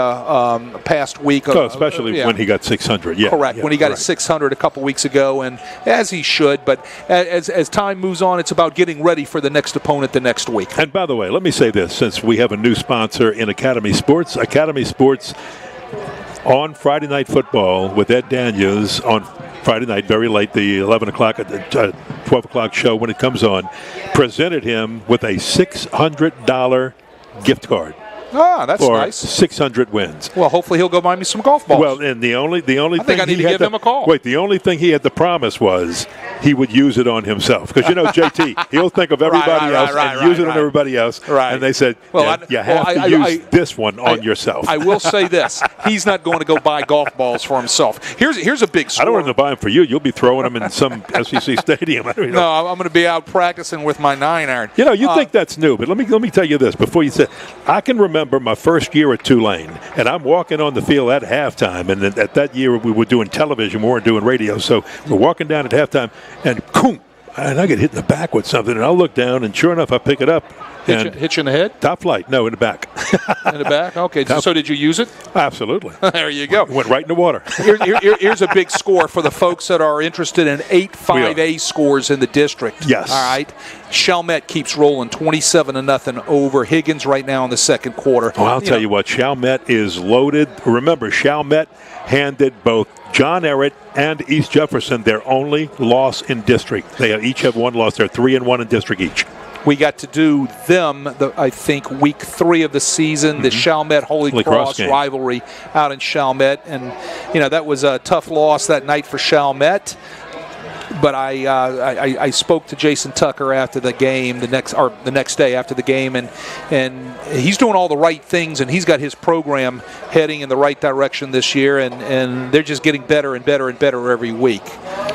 past week. So especially when he got 600. Yeah, correct. Yeah, when he got right. his 600 a couple weeks ago, and as he should. But as time moves on, it's about getting ready for the next opponent the next week. And by the way, let me say this, since we have a new sponsor in Academy Sports on Friday Night Football with Ed Daniels on Friday night, very late, the 11 o'clock, 12 o'clock show when it comes on, presented him with a $600 gift card. Ah, that's for nice. 600 wins. Well, hopefully he'll go buy me some golf balls. Well, and the only I think thing I need he to had give him a call. Wait, the only thing he had to promise was he would use it on himself, because JT, he'll think of everybody else and use it on everybody else. Right. And they said, you have to use this one on yourself. I will say this: he's not going to go buy golf balls for himself. Here's a big score. I don't want to buy them for you. You'll be throwing them in some SEC stadium. No, I'm going to be out practicing with my 9-iron. You think that's new, but let me tell you this before you say. I can remember my first year at Tulane, and I'm walking on the field at halftime, and at that year we were doing television, we weren't doing radio, so we're walking down at halftime, and boom, and I get hit in the back with something, and I look down, and sure enough, I pick it up. Hit you in the head? Top flight. No, in the back. In the back? Okay. So did you use it? Absolutely. There you go. Went right in the water. Here's a big score for the folks that are interested in 8-5A scores in the district. Yes. All right. Chalmette keeps rolling 27-0 over Higgins right now in the second quarter. Well, I'll tell you what, Chalmette is loaded. Remember, Chalmette handed both John Ehret and East Jefferson their only loss in district. They each have one loss. They're 3-1 in district each. We got to do them, I think, week 3 of the season, the Chalmette Holy Cross rivalry out in Chalmette. And, that was a tough loss that night for Chalmette. But I spoke to Jason Tucker after the game, the next day after the game, and he's doing all the right things, and he's got his program heading in the right direction this year, and they're just getting better and better and better every week.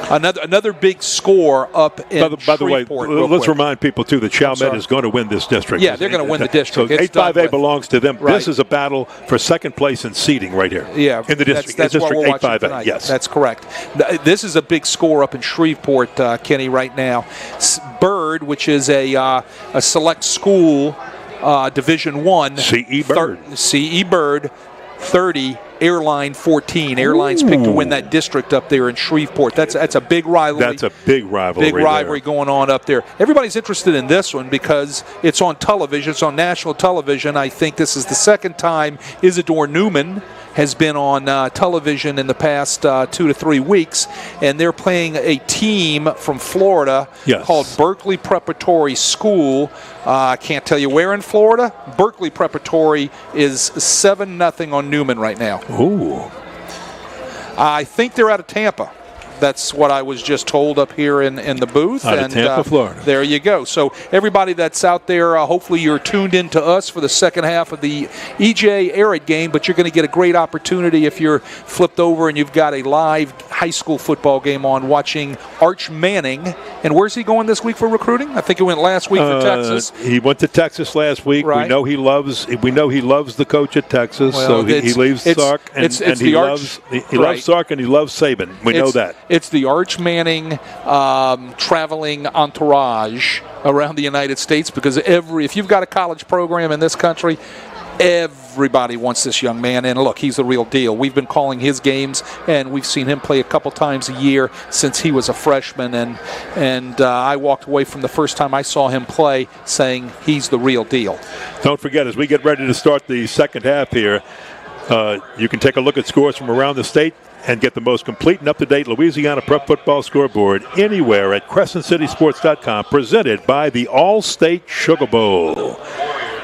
Another big score up in By the way, let's remind people, too, that Chalmette is going to win this district. Yeah, they're going to win the district. So 8-5A belongs to them. Right. This is a battle for second place in seeding right here. Yeah, in the district. That's what we're watching 8-5A. tonight. Yes. That's correct. This is a big score up in Shreveport, Kenny, right now. Bird, which is a select school, Division I. C.E. Bird. C.E. Bird, 30. Airline 14. Airlines picked to win that district up there in Shreveport. That's a big rivalry. That's a big rivalry. Big rivalry going on up there. Everybody's interested in this one because it's on television. It's on national television. I think this is the second time Isidore Newman has been on television in the past 2 to 3 weeks, and they're playing a team from Florida called Berkeley Preparatory School. I can't tell you where in Florida. Berkeley Preparatory is 7-0 on Newman right now. Ooh. I think they're out of Tampa. That's what I was just told up here in the booth. Out of Tampa, Florida. There you go. So everybody that's out there, hopefully you're tuned in to us for the second half of the E.J. Ehret game, but you're going to get a great opportunity if you're flipped over and you've got a live high school football game on watching Arch Manning. And where's he going this week for recruiting? I think he went last week for Texas. He went to Texas last week. Right. We know he loves the coach at Texas, so he leaves Sark, and he loves Sark and he loves Saban. We know that. It's the Arch Manning traveling entourage around the United States, because if you've got a college program in this country, Everybody wants this young man, and look, he's the real deal. We've been calling his games, and we've seen him play a couple times a year since he was a freshman, and I walked away from the first time I saw him play saying he's the real deal. Don't forget, as we get ready to start the second half here, you can take a look at scores from around the state and get the most complete and up-to-date Louisiana Prep football scoreboard anywhere at CrescentCitySports.com, presented by the All-State Sugar Bowl.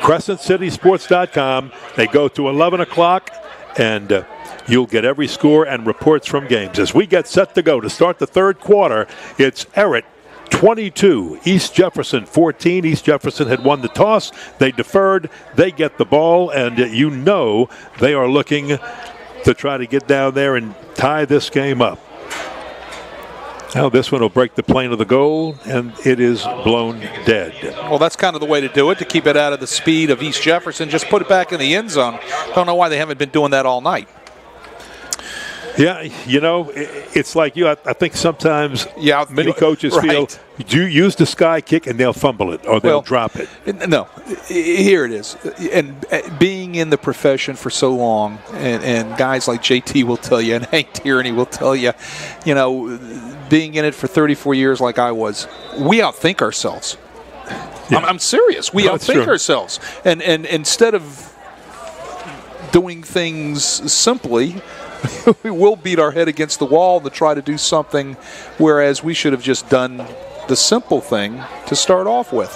CrescentCitySports.com. They go to 11 o'clock, and you'll get every score and reports from games. As we get set to go to start the third quarter, it's Ehret 22, East Jefferson 14. East Jefferson had won the toss. They deferred. They get the ball, and you know they are looking to try to get down there and tie this game up. Now this one will break the plane of the goal, and it is blown dead. Well, that's kind of the way to do it, to keep it out of the speed of East Jefferson. Just put it back in the end zone. Don't know why they haven't been doing that all night. Yeah, you know, it's like you. I think sometimes many coaches feel, do use the sky kick and they'll fumble it or they'll drop it. No, here it is. And being in the profession for so long, and guys like JT will tell you, and Hank Tierney will tell you, you know, being in it for 34 years like I was, we outthink ourselves. Yeah. I'm serious. We outthink ourselves. And instead of doing things simply, we will beat our head against the wall to try to do something, whereas we should have just done the simple thing to start off with.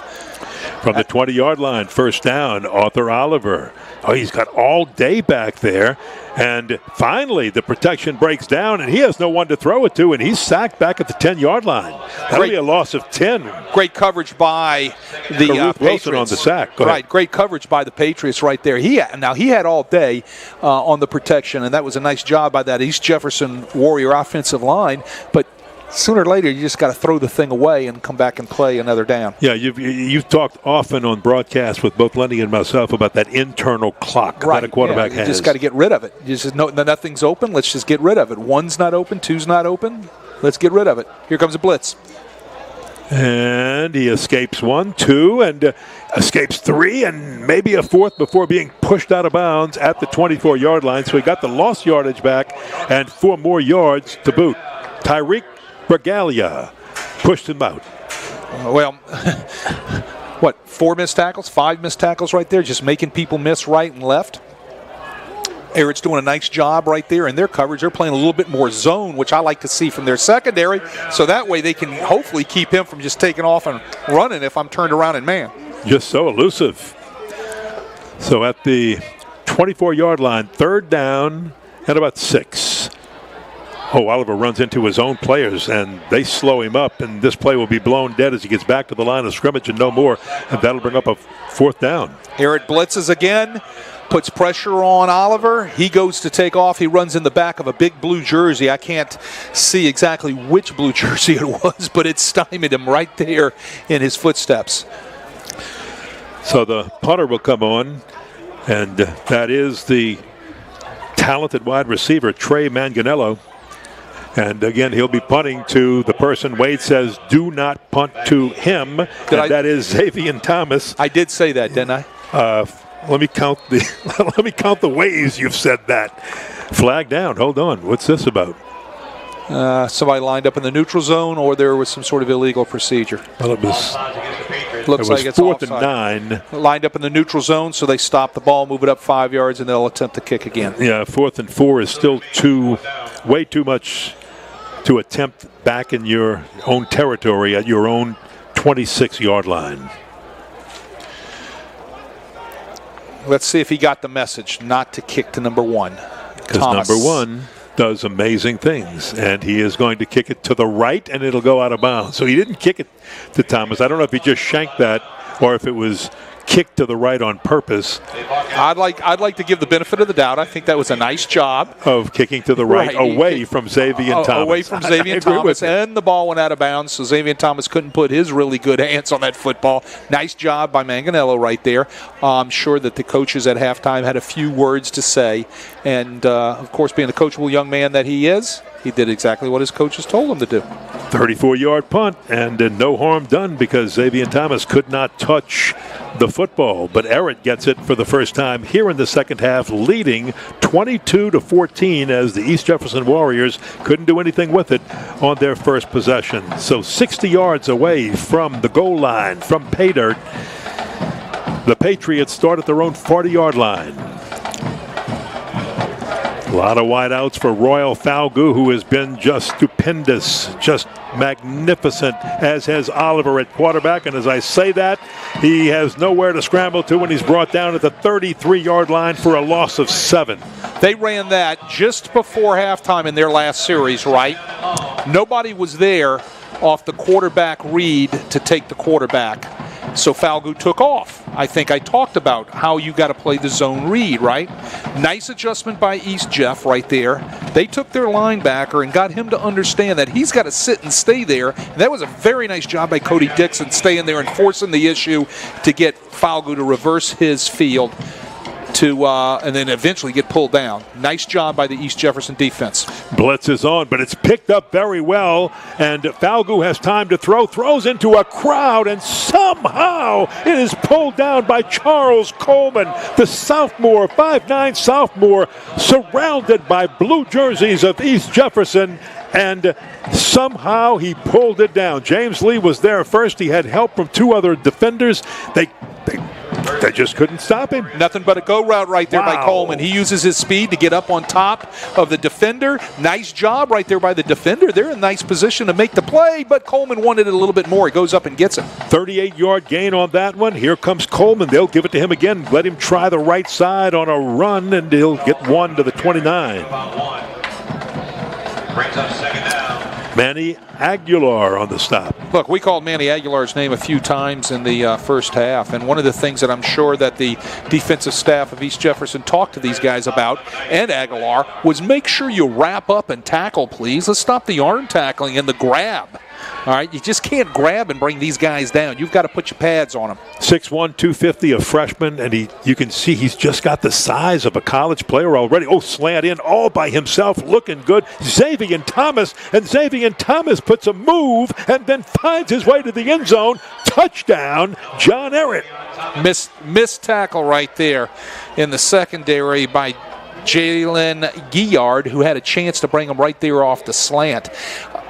From the 20-yard line, first down, Arthur Oliver. Oh, he's got all day back there. And finally, the protection breaks down, and he has no one to throw it to, and he's sacked back at the 10-yard line. That'll be a loss of 10. Great coverage by the Patriots. Wilson on the sack. Right, great coverage by the Patriots right there. He had all day on the protection, and that was a nice job by that East Jefferson Warrior offensive line. But sooner or later, you just got to throw the thing away and come back and play another down. Yeah, you've talked often on broadcast with both Lenny and myself about that internal clock that a quarterback has. You just got to get rid of it. You just know nothing's open. Let's just get rid of it. One's not open. Two's not open. Let's get rid of it. Here comes a blitz. And he escapes 1, 2, and escapes 3, and maybe a fourth before being pushed out of bounds at the 24-yard line. So he got the lost yardage back and 4 more yards to boot. Tyreek Regalia pushed him out. Well, 4 missed tackles, 5 missed tackles right there, just making people miss right and left. Ehret's doing a nice job right there in their coverage. They're playing a little bit more zone, which I like to see from their secondary, so that way they can hopefully keep him from just taking off and running if I'm turned around in man. Just so elusive. So at the 24-yard line, third down and about 6. Oh, Oliver runs into his own players, and they slow him up, and this play will be blown dead as he gets back to the line of scrimmage and no more, and that'll bring up a fourth down. Ehret blitzes again, puts pressure on Oliver. He goes to take off. He runs in the back of a big blue jersey. I can't see exactly which blue jersey it was, but it stymied him right there in his footsteps. So the punter will come on, and that is the talented wide receiver, Trey Manganello. And again, he'll be punting to the person Wade says do not punt to him. That is Xavier Thomas. I did say that, didn't I? Let me count the ways you've said that. Flag down. Hold on. What's this about? Somebody lined up in the neutral zone, or there was some sort of illegal procedure. Well, it was. Looks like it's 4th offside. and 9. Lined up in the neutral zone, so they stop the ball, move it up 5 yards, and they'll attempt to kick again. Yeah, 4th and 4 is still way too much to attempt back in your own territory at your own 26-yard line. Let's see if he got the message not to kick to number 1. Because number 1 does amazing things, and he is going to kick it to the right, and it'll go out of bounds. So he didn't kick it to Thomas. I don't know if he just shanked that or if it was kicked to the right on purpose. I'd like to give the benefit of the doubt. I think that was a nice job of kicking to the right. Away from Xavier Thomas. Away from Xavier Thomas, and the ball went out of bounds, so Xavier Thomas couldn't put his really good hands on that football. Nice job by Manganello right there. I'm sure that the coaches at halftime had a few words to say, and of course, being the coachable young man that he is, he did exactly what his coaches told him to do. 34-yard punt, and no harm done because Xavier Thomas could not touch the football. But Ehret gets it for the first time here in the second half, leading 22-14 as the East Jefferson Warriors couldn't do anything with it on their first possession. So 60 yards away from the goal line, from pay dirt, the Patriots start at their own 40-yard line. A lot of wideouts for Royal Falgout, who has been just stupendous, just magnificent, as has Oliver at quarterback. And as I say that, he has nowhere to scramble to when he's brought down at the 33-yard line for a loss of 7. They ran that just before halftime in their last series, right? Nobody was there off the quarterback read to take the quarterback. So Falgout took off. I think I talked about how you got to play the zone read, right? Nice adjustment by East Jeff right there. They took their linebacker and got him to understand that he's got to sit and stay there. And that was a very nice job by Cody Dixon, staying there and forcing the issue to get Falgout to reverse his field and then eventually get pulled down. Nice job by the East Jefferson defense. Blitz is on, but it's picked up very well, and Falgout has time to throws into a crowd, and somehow it is pulled down by Charles Coleman, the sophomore, 5'9 sophomore, surrounded by blue jerseys of East Jefferson, and somehow he pulled it down. James Lee was there first. He had help from 2 other defenders. They just couldn't stop him. Nothing but a go route right there by Coleman. He uses his speed to get up on top of the defender. Nice job right there by the defender. They're in a nice position to make the play, but Coleman wanted it a little bit more. He goes up and gets it. 38-yard gain on that one. Here comes Coleman. They'll give it to him again. Let him try the right side on a run, and he'll get 1 to the 29. Brings up second down. Manny Aguilar on the stop. Look, we called Manny Aguilar's name a few times in the first half, and one of the things that I'm sure that the defensive staff of East Jefferson talked to these guys about, and Aguilar, was make sure you wrap up and tackle, please. Let's stop the arm tackling and the grab. All right, you just can't grab and bring these guys down. You've got to put your pads on them. 6'1", 250, a freshman, and you can see he's just got the size of a college player already. Oh, slant in all by himself, looking good. Xavier Thomas, and Xavier Thomas puts a move and then finds his way to the end zone. Touchdown, John Ehret. Missed tackle right there in the secondary by Jalen Guillard, who had a chance to bring him right there off the slant.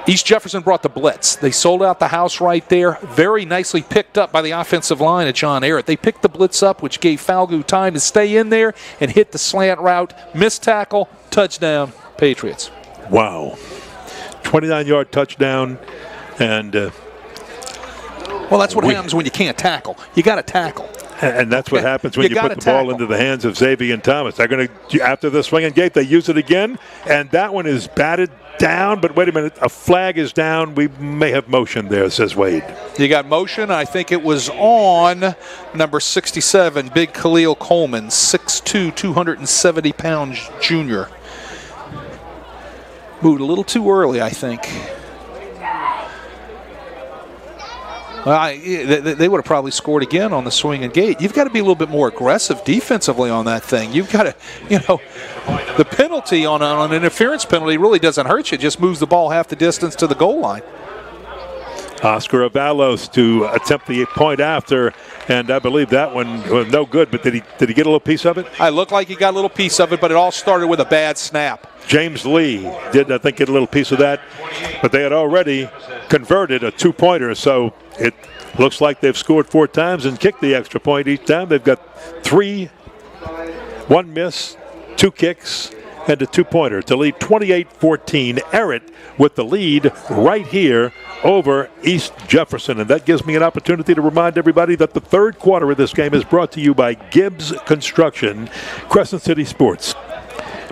East Jefferson brought the blitz. They sold out the house right there. Very nicely picked up by the offensive line of John Ehret. They picked the blitz up, which gave Falgout time to stay in there and hit the slant route. Missed tackle, touchdown, Patriots. Wow. 29-yard touchdown. And well, that's what happens when you can't tackle. You got to tackle. And that's what happens when you put the ball into the hands of Xavier Thomas. They're going to, after the swinging gate, they use it again, and that one is batted down. But wait a minute, a flag is down. We may have motion there, says Wade. You got motion. I think it was on number 67, Big Khalil Coleman, 6'2", 270-pound junior. Moved a little too early, I think. Well, they would have probably scored again on the swinging gate. You've got to be a little bit more aggressive defensively on that thing. You've got to, the penalty on an interference penalty really doesn't hurt you. It just moves the ball half the distance to the goal line. Oscar Avalos to attempt the point after, and I believe that one was no good, but did he get a little piece of it? I looked like he got a little piece of it, but it all started with a bad snap. James Lee did, I think, get a little piece of that, but they had already converted a 2-pointer, so it looks like they've scored 4 times and kicked the extra point each time. They've got 3, 1 miss, 2 kicks, and a 2-pointer to lead 28-14. Ehret with the lead right here over East Jefferson. And that gives me an opportunity to remind everybody that the third quarter of this game is brought to you by Gibbs Construction, Crescent City Sports.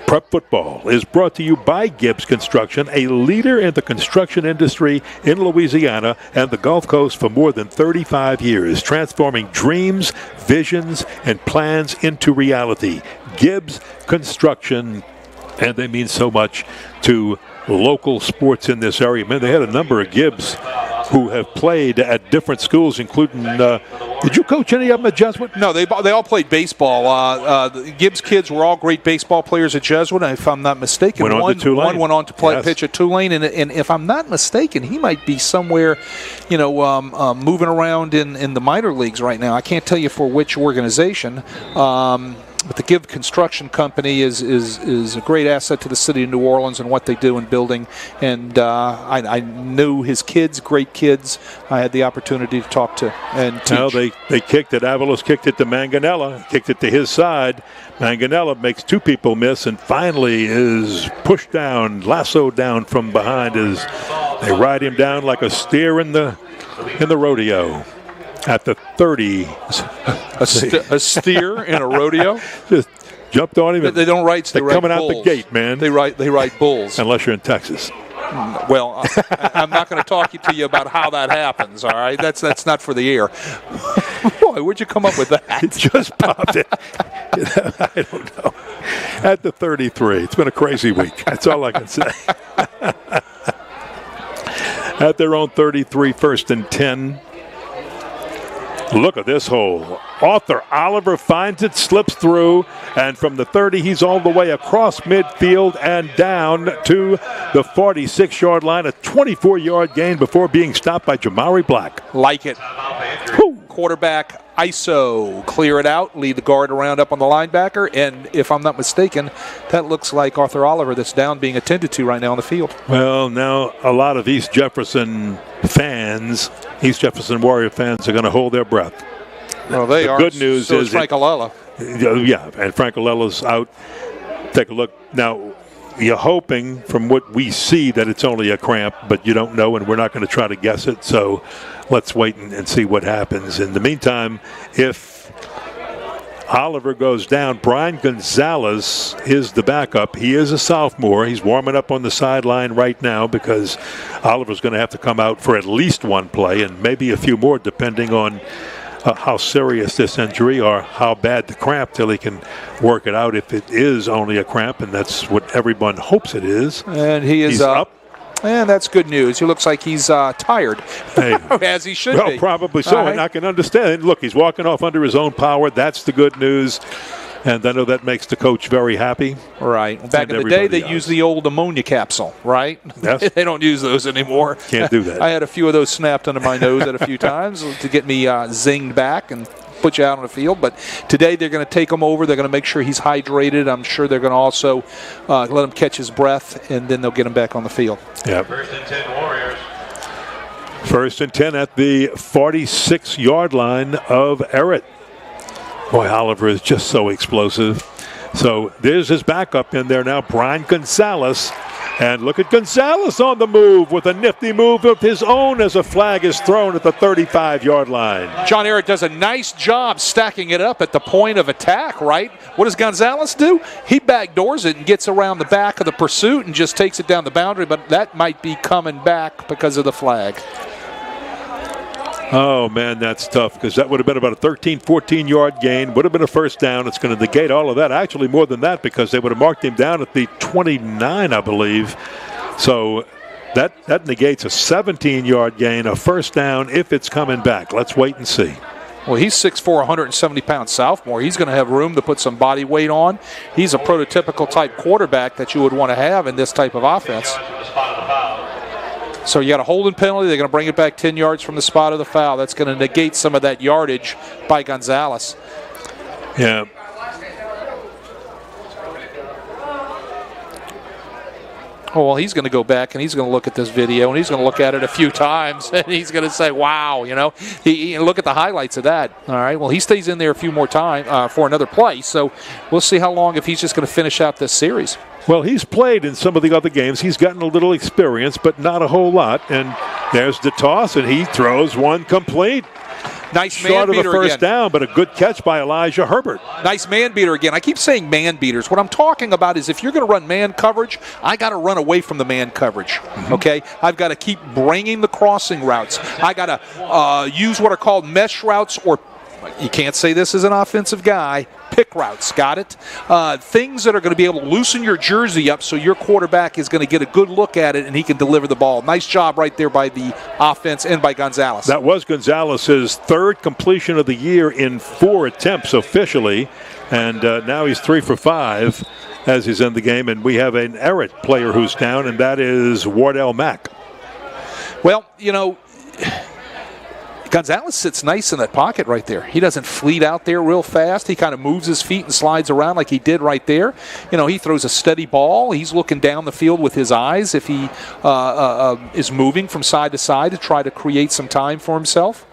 Prep Football is brought to you by Gibbs Construction, a leader in the construction industry in Louisiana and the Gulf Coast for more than 35 years, transforming dreams, visions, and plans into reality. Gibbs Construction, and they mean so much to local sports in this area. Man, they had a number of Gibbs who have played at different schools, including, did you coach any of them at Jesuit? No, they all played baseball. The Gibbs kids were all great baseball players at Jesuit, if I'm not mistaken. Went on to Tulane. One went on to play pitch at Tulane, and if I'm not mistaken, he might be somewhere, moving around in the minor leagues right now. I can't tell you for which organization. But the Gibb Construction Company is a great asset to the city of New Orleans and what they do in building. And I knew his kids, great kids. I had the opportunity to talk to and teach. Well, they kicked it. Avalos kicked it to Manganella, kicked it to his side. Manganella makes two people miss and finally is pushed down, lassoed down from behind as they ride him down like a steer in the rodeo. At the 30. A steer in a rodeo? Just jumped on him. They don't ride. They're coming out the gate, man. They ride bulls. Unless you're in Texas. Well, I'm not going to talk to you about how that happens, all right? That's not for the air. Boy, where'd you come up with that? It just popped it. I don't know. At the 33. It's been a crazy week. That's all I can say. At their own 33, 1st and 10. Look at this hole. Arthur Oliver finds it, slips through, and from the 30, he's all the way across midfield and down to the 46-yard line, a 24-yard gain before being stopped by Jamari Black. Like it. Woo. Quarterback ISO, clear it out, lead the guard around up on the linebacker, and if I'm not mistaken, that looks like Arthur Oliver that's down being attended to right now on the field. Well, now a lot of East Jefferson Warrior fans are going to hold their breath. Well, they are. Good news so is Frank Alella. Yeah, and Frank Alella's out. Take a look. Now, you're hoping from what we see that it's only a cramp, but you don't know, and we're not going to try to guess it. So let's wait and see what happens. In the meantime, if Oliver goes down, Brian Gonzalez is the backup. He is a sophomore. He's warming up on the sideline right now because Oliver's going to have to come out for at least one play and maybe a few more depending on how serious this injury or how bad the cramp till he can work it out if it is only a cramp, and that's what everyone hopes it is. And he's up. And that's good news. He looks like he's tired, hey, as he should be. Well, probably so, and I can understand. Look, he's walking off under his own power. That's the good news. And I know that makes the coach very happy. Right. Back in the day, they used the old ammonia capsule, right? Yes. They don't use those anymore. Can't do that. I had a few of those snapped under my nose at a few times to get me zinged back and put you out on the field. But today they're going to take him over. They're going to make sure he's hydrated. I'm sure they're going to also let him catch his breath, and then they'll get him back on the field. Yeah. 1st and 10 Warriors. 1st and 10 at the 46-yard line of Ehret. Boy, Oliver is just so explosive. So there's his backup in there now, Brian Gonzalez. And look at Gonzalez on the move with a nifty move of his own as a flag is thrown at the 35-yard line. John Ehret does a nice job stacking it up at the point of attack, right? What does Gonzalez do? He backdoors it and gets around the back of the pursuit and just takes it down the boundary, but that might be coming back because of the flag. Oh, man, that's tough because that would have been about a 13, 14-yard gain. Would have been a first down. It's going to negate all of that. Actually, more than that because they would have marked him down at the 29, I believe. So that negates a 17-yard gain, a first down if it's coming back. Let's wait and see. Well, he's 6'4", 170-pound sophomore. He's going to have room to put some body weight on. He's a prototypical type quarterback that you would want to have in this type of offense. So you got a holding penalty. They're going to bring it back 10 yards from the spot of the foul. That's going to negate some of that yardage by Gonzalez. Yeah. Oh, well, he's going to go back and he's going to look at this video and he's going to look at it a few times and he's going to say, wow, you know. He look at the highlights of that. All right, well, he stays in there a few more times for another play. So we'll see how long if he's just going to finish out this series. Well, he's played in some of the other games. He's gotten a little experience, but not a whole lot. And there's the toss, and he throws one complete. Nice man short of beater a first again. down, but a good catch by Elijah Herbert. Nice man beater again. I keep saying man beaters. What I'm talking about is if you're going to run man coverage, I got to run away from the man coverage, okay? I've got to keep bringing the crossing routes. I got to use what are called mesh routes, or you can't say this as an offensive guy, pick routes, got it? Things that are going to be able to loosen your jersey up so your quarterback is going to get a good look at it and he can deliver the ball. Nice job right there by the offense and by Gonzalez. That was Gonzalez's third completion of the year in 4 attempts officially, and now he's 3 for 5 as he's in the game. And we have an Ehret player who's down, and that is Wardell Mack. Well, Gonzalez sits nice in that pocket right there. He doesn't fleet out there real fast. He kind of moves his feet and slides around like he did right there. He throws a steady ball. He's looking down the field with his eyes if he is moving from side to side to try to create some time for himself.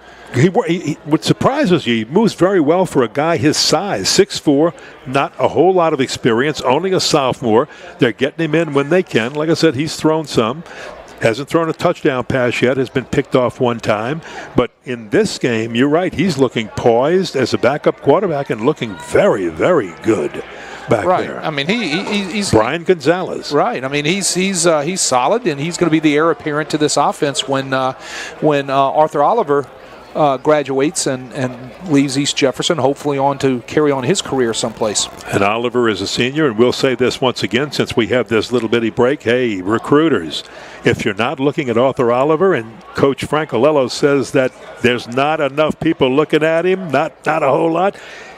What surprises you, he moves very well for a guy his size, 6'4", not a whole lot of experience, only a sophomore. They're getting him in when they can. Like I said, he's thrown some. Hasn't thrown a touchdown pass yet, has been picked off one time. But in this game, you're right, he's looking poised as a backup quarterback and looking very, very good back there. Right. I mean, he's Brian Gonzalez. Right. I mean, he's solid, and he's going to be the heir apparent to this offense when Arthur Oliver graduates and leaves East Jefferson, hopefully on to carry on his career someplace. And Oliver is a senior, and we'll say this once again since we have this little bitty break. Hey, recruiters, if you're not looking at Arthur Oliver, and Coach Francolello says that there's not enough people looking at him, not a whole lot,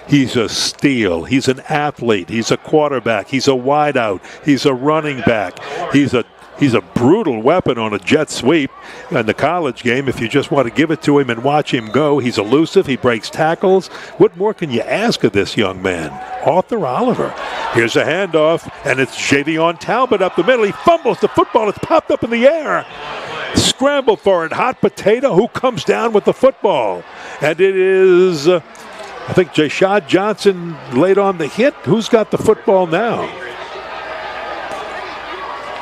he's a steal. He's an athlete. He's a quarterback. He's a wideout. He's a running back. He's a brutal weapon on a jet sweep in the college game. If you just want to give it to him and watch him go, he's elusive. He breaks tackles. What more can you ask of this young man? Arthur Oliver. Here's a handoff, and it's Javion Talbot up the middle. He fumbles the football. It's popped up in the air. Scramble for it. Hot potato. Who comes down with the football? And it is, I think, Jashad Johnson laid on the hit. Who's got the football now?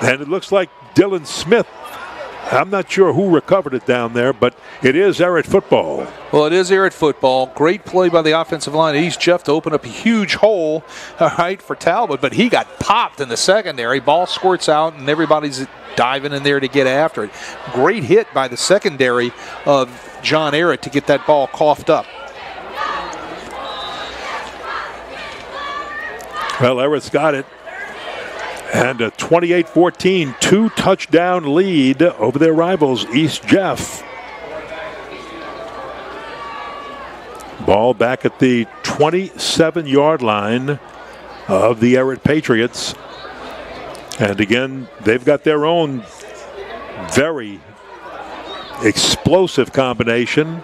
And it looks like Dylan Smith. I'm not sure who recovered it down there, but it is Ehret football. Well, it is Ehret football. Great play by the offensive line at East Jeff to open up a huge hole, all right, for Talbot, but he got popped in the secondary. Ball squirts out, and everybody's diving in there to get after it. Great hit by the secondary of John Ehret to get that ball coughed up. Well, Ehret's got it. And a 28-14 two-touchdown lead over their rivals, East Jeff. Ball back at the 27-yard line of the Ehret Patriots. And again, they've got their own very explosive combination.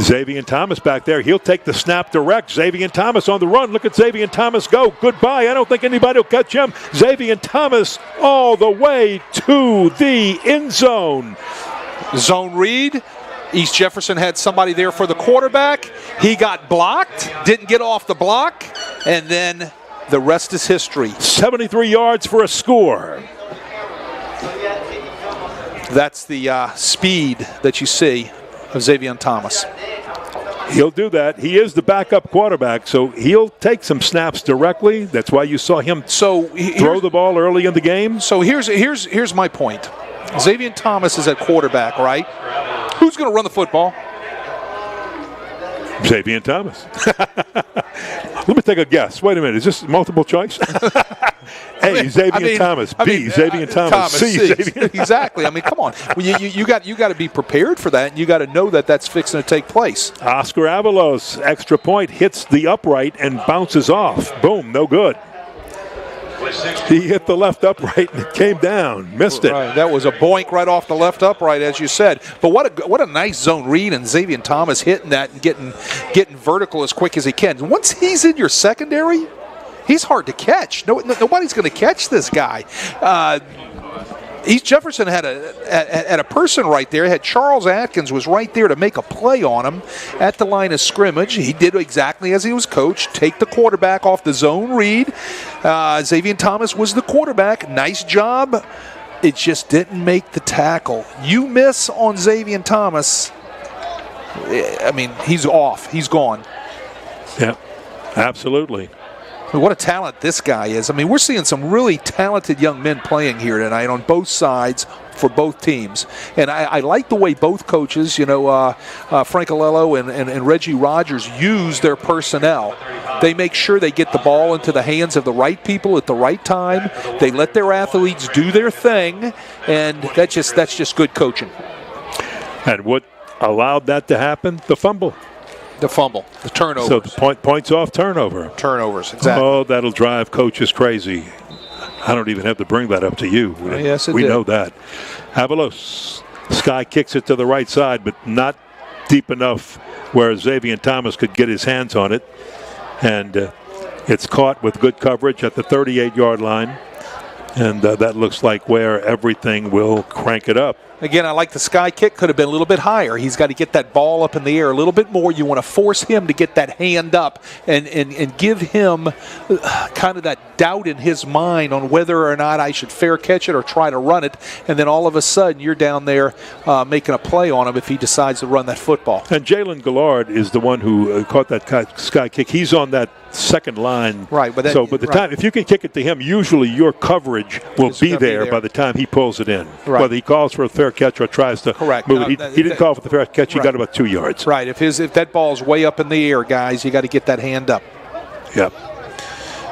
Xavier Thomas back there. He'll take the snap direct. Xavier Thomas on the run. Look at Xavier Thomas go. Goodbye. I don't think anybody will catch him. Xavier Thomas all the way to the end zone. Zone read. East Jefferson had somebody there for the quarterback. He got blocked. Didn't get off the block. And then the rest is history. 73 yards for a score. That's the speed that you see of Xavier Thomas. He'll do that. He is the backup quarterback, so he'll take some snaps directly. That's why you saw him throw the ball early in the game. So here's my point. Xavier Thomas is at quarterback, right? Who's going to run the football? Xavier Thomas. Let me take a guess. Wait a minute. Is this multiple choice? A, Xavier Thomas. B, Xavier Thomas. C, Xavier. Exactly. I mean, come on. You got to be prepared for that, and you got to know that that's fixing to take place. Oscar Avalos, extra point, hits the upright and bounces off. Boom, no good. He hit the left upright and it came down. Missed it. Right. That was a boink right off the left upright, as you said. But what a nice zone read, and Xavier Thomas hitting that and getting vertical as quick as he can. Once he's in your secondary, he's hard to catch. Nobody's going to catch this guy. East Jefferson had a person right there. Had Charles Atkins was right there to make a play on him at the line of scrimmage. He did exactly as he was coached. Take the quarterback off the zone read. Xavier Thomas was the quarterback. Nice job. It just didn't make the tackle. You miss on Xavier Thomas, I mean, he's off. He's gone. Yeah, absolutely. What a talent this guy is. I mean, we're seeing some really talented young men playing here tonight on both sides, for both teams. And I like the way both coaches, Frank Alello and Reggie Rogers, use their personnel. They make sure they get the ball into the hands of the right people at the right time. They let their athletes do their thing, and that's just good coaching. And what allowed that to happen? The fumble. The fumble, the turnovers. So the points off turnover. Turnovers, exactly. Oh, that'll drive coaches crazy. I don't even have to bring that up to you. Yes, we know that. Avalos. Sky kicks it to the right side, but not deep enough where Xavier Thomas could get his hands on it. And it's caught with good coverage at the 38-yard line. And that looks like where everything will crank it up. Again, I like the sky kick. Could have been a little bit higher. He's got to get that ball up in the air a little bit more. You want to force him to get that hand up and give him kind of that doubt in his mind on whether or not I should fair catch it or try to run it. And then all of a sudden, you're down there making a play on him if he decides to run that football. And Jalen Gillard is the one who caught that sky kick. He's on that second line. Right. But the time, if you can kick it to him, usually your coverage will be there by the time he pulls it in. Right. Whether he calls for a fair catch or tries to move it. He didn't call for the fair catch. He got about 2 yards. Right. If that ball's way up in the air, guys, you got to get that hand up. Yep.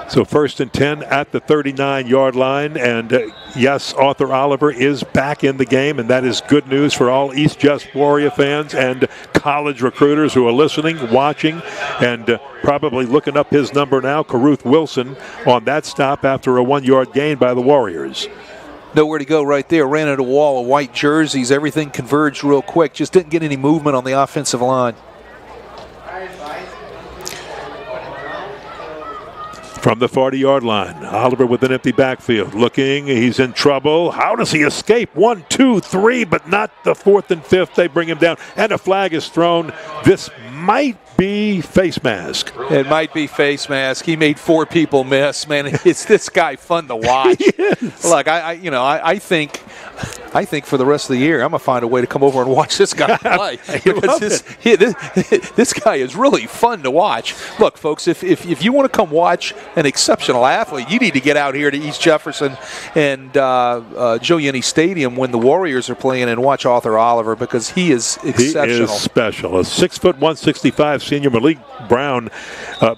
So 1st and 10 at the 39-yard line. And yes, Arthur Oliver is back in the game, and that is good news for all East Just Warrior fans and college recruiters who are listening, watching, and probably looking up his number now, Caruth Wilson, on that stop after a 1-yard gain by the Warriors. Nowhere to go right there. Ran into a wall of white jerseys. Everything converged real quick. Just didn't get any movement on the offensive line. From the 40-yard line, Oliver with an empty backfield. Looking, he's in trouble. How does he escape? 1, 2, 3, but not the 4th and 5th. They bring him down, and a flag is thrown. This might be face mask. It might be face mask. He made 4 people miss. Man, is this guy fun to watch? Yes. Look, I think for the rest of the year, I'm gonna find a way to come over and watch this guy play because this guy is really fun to watch. Look, folks, if you want to come watch an exceptional athlete, you need to get out here to East Jefferson and Joe Yenny Stadium when the Warriors are playing and watch Arthur Oliver because he is exceptional. He is special. A 6'1", 165 senior Malik Brown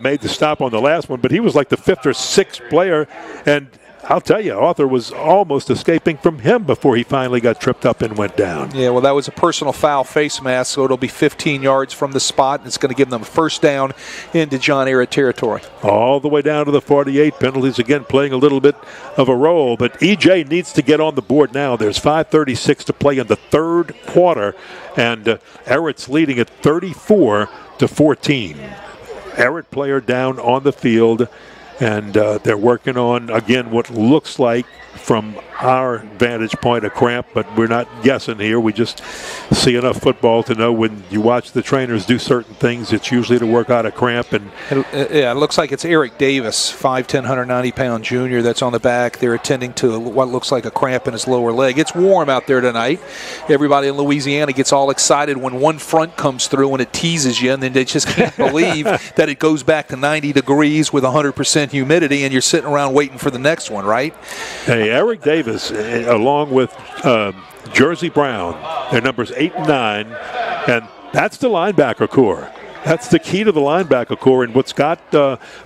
made the stop on the last one, but he was like the 5th or 6th player, and I'll tell you, Arthur was almost escaping from him before he finally got tripped up and went down. Yeah, well, that was a personal foul face mask, so it'll be 15 yards from the spot, and it's going to give them a first down into John Ehret territory. All the way down to the 48. Penalties again playing a little bit of a role, but EJ needs to get on the board now. There's 5:36 to play in the 3rd quarter, and Ehret's leading at 34-14. Ehret player down on the field. And they're working on, again, what looks like, from our vantage point, a cramp, but we're not guessing here. We just see enough football to know when you watch the trainers do certain things, it's usually to work out a cramp. And it looks like it's Eric Davis, 5'10", 190-pound junior that's on the back. They're attending to what looks like a cramp in his lower leg. It's warm out there tonight. Everybody in Louisiana gets all excited when one front comes through and it teases you, and then they just can't believe that it goes back to 90 degrees with 100% humidity, and you're sitting around waiting for the next one, right? Hey, Eric Davis, along with Jersey Brown, their numbers 8 and 9, and that's the linebacker core. That's the key to the linebacker core, and what's got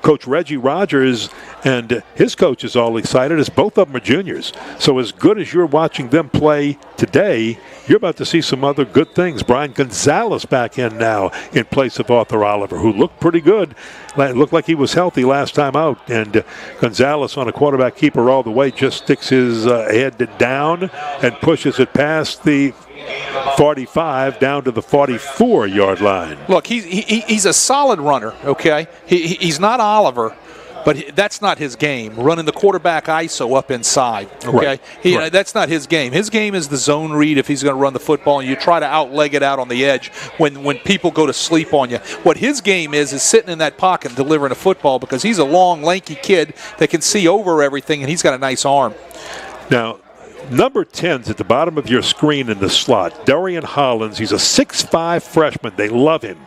Coach Reggie Rogers and his coaches all excited is both of them are juniors. So as good as you're watching them play today, you're about to see some other good things. Brian Gonzalez back in now in place of Arthur Oliver, who looked pretty good. Looked like he was healthy last time out. And Gonzalez on a quarterback keeper all the way just sticks his head down and pushes it past the 45 down to the 44-yard line. Look, he's a solid runner, okay? He's not Oliver, but that's not his game, running the quarterback ISO up inside, okay? Right. That's not his game. His game is the zone read if he's going to run the football, and you try to outleg it out on the edge when people go to sleep on you. What his game is sitting in that pocket and delivering a football because he's a long, lanky kid that can see over everything, and he's got a nice arm. Now, Number 10's at the bottom of your screen in the slot. Darian Hollins. He's a 6'5 freshman. They love him.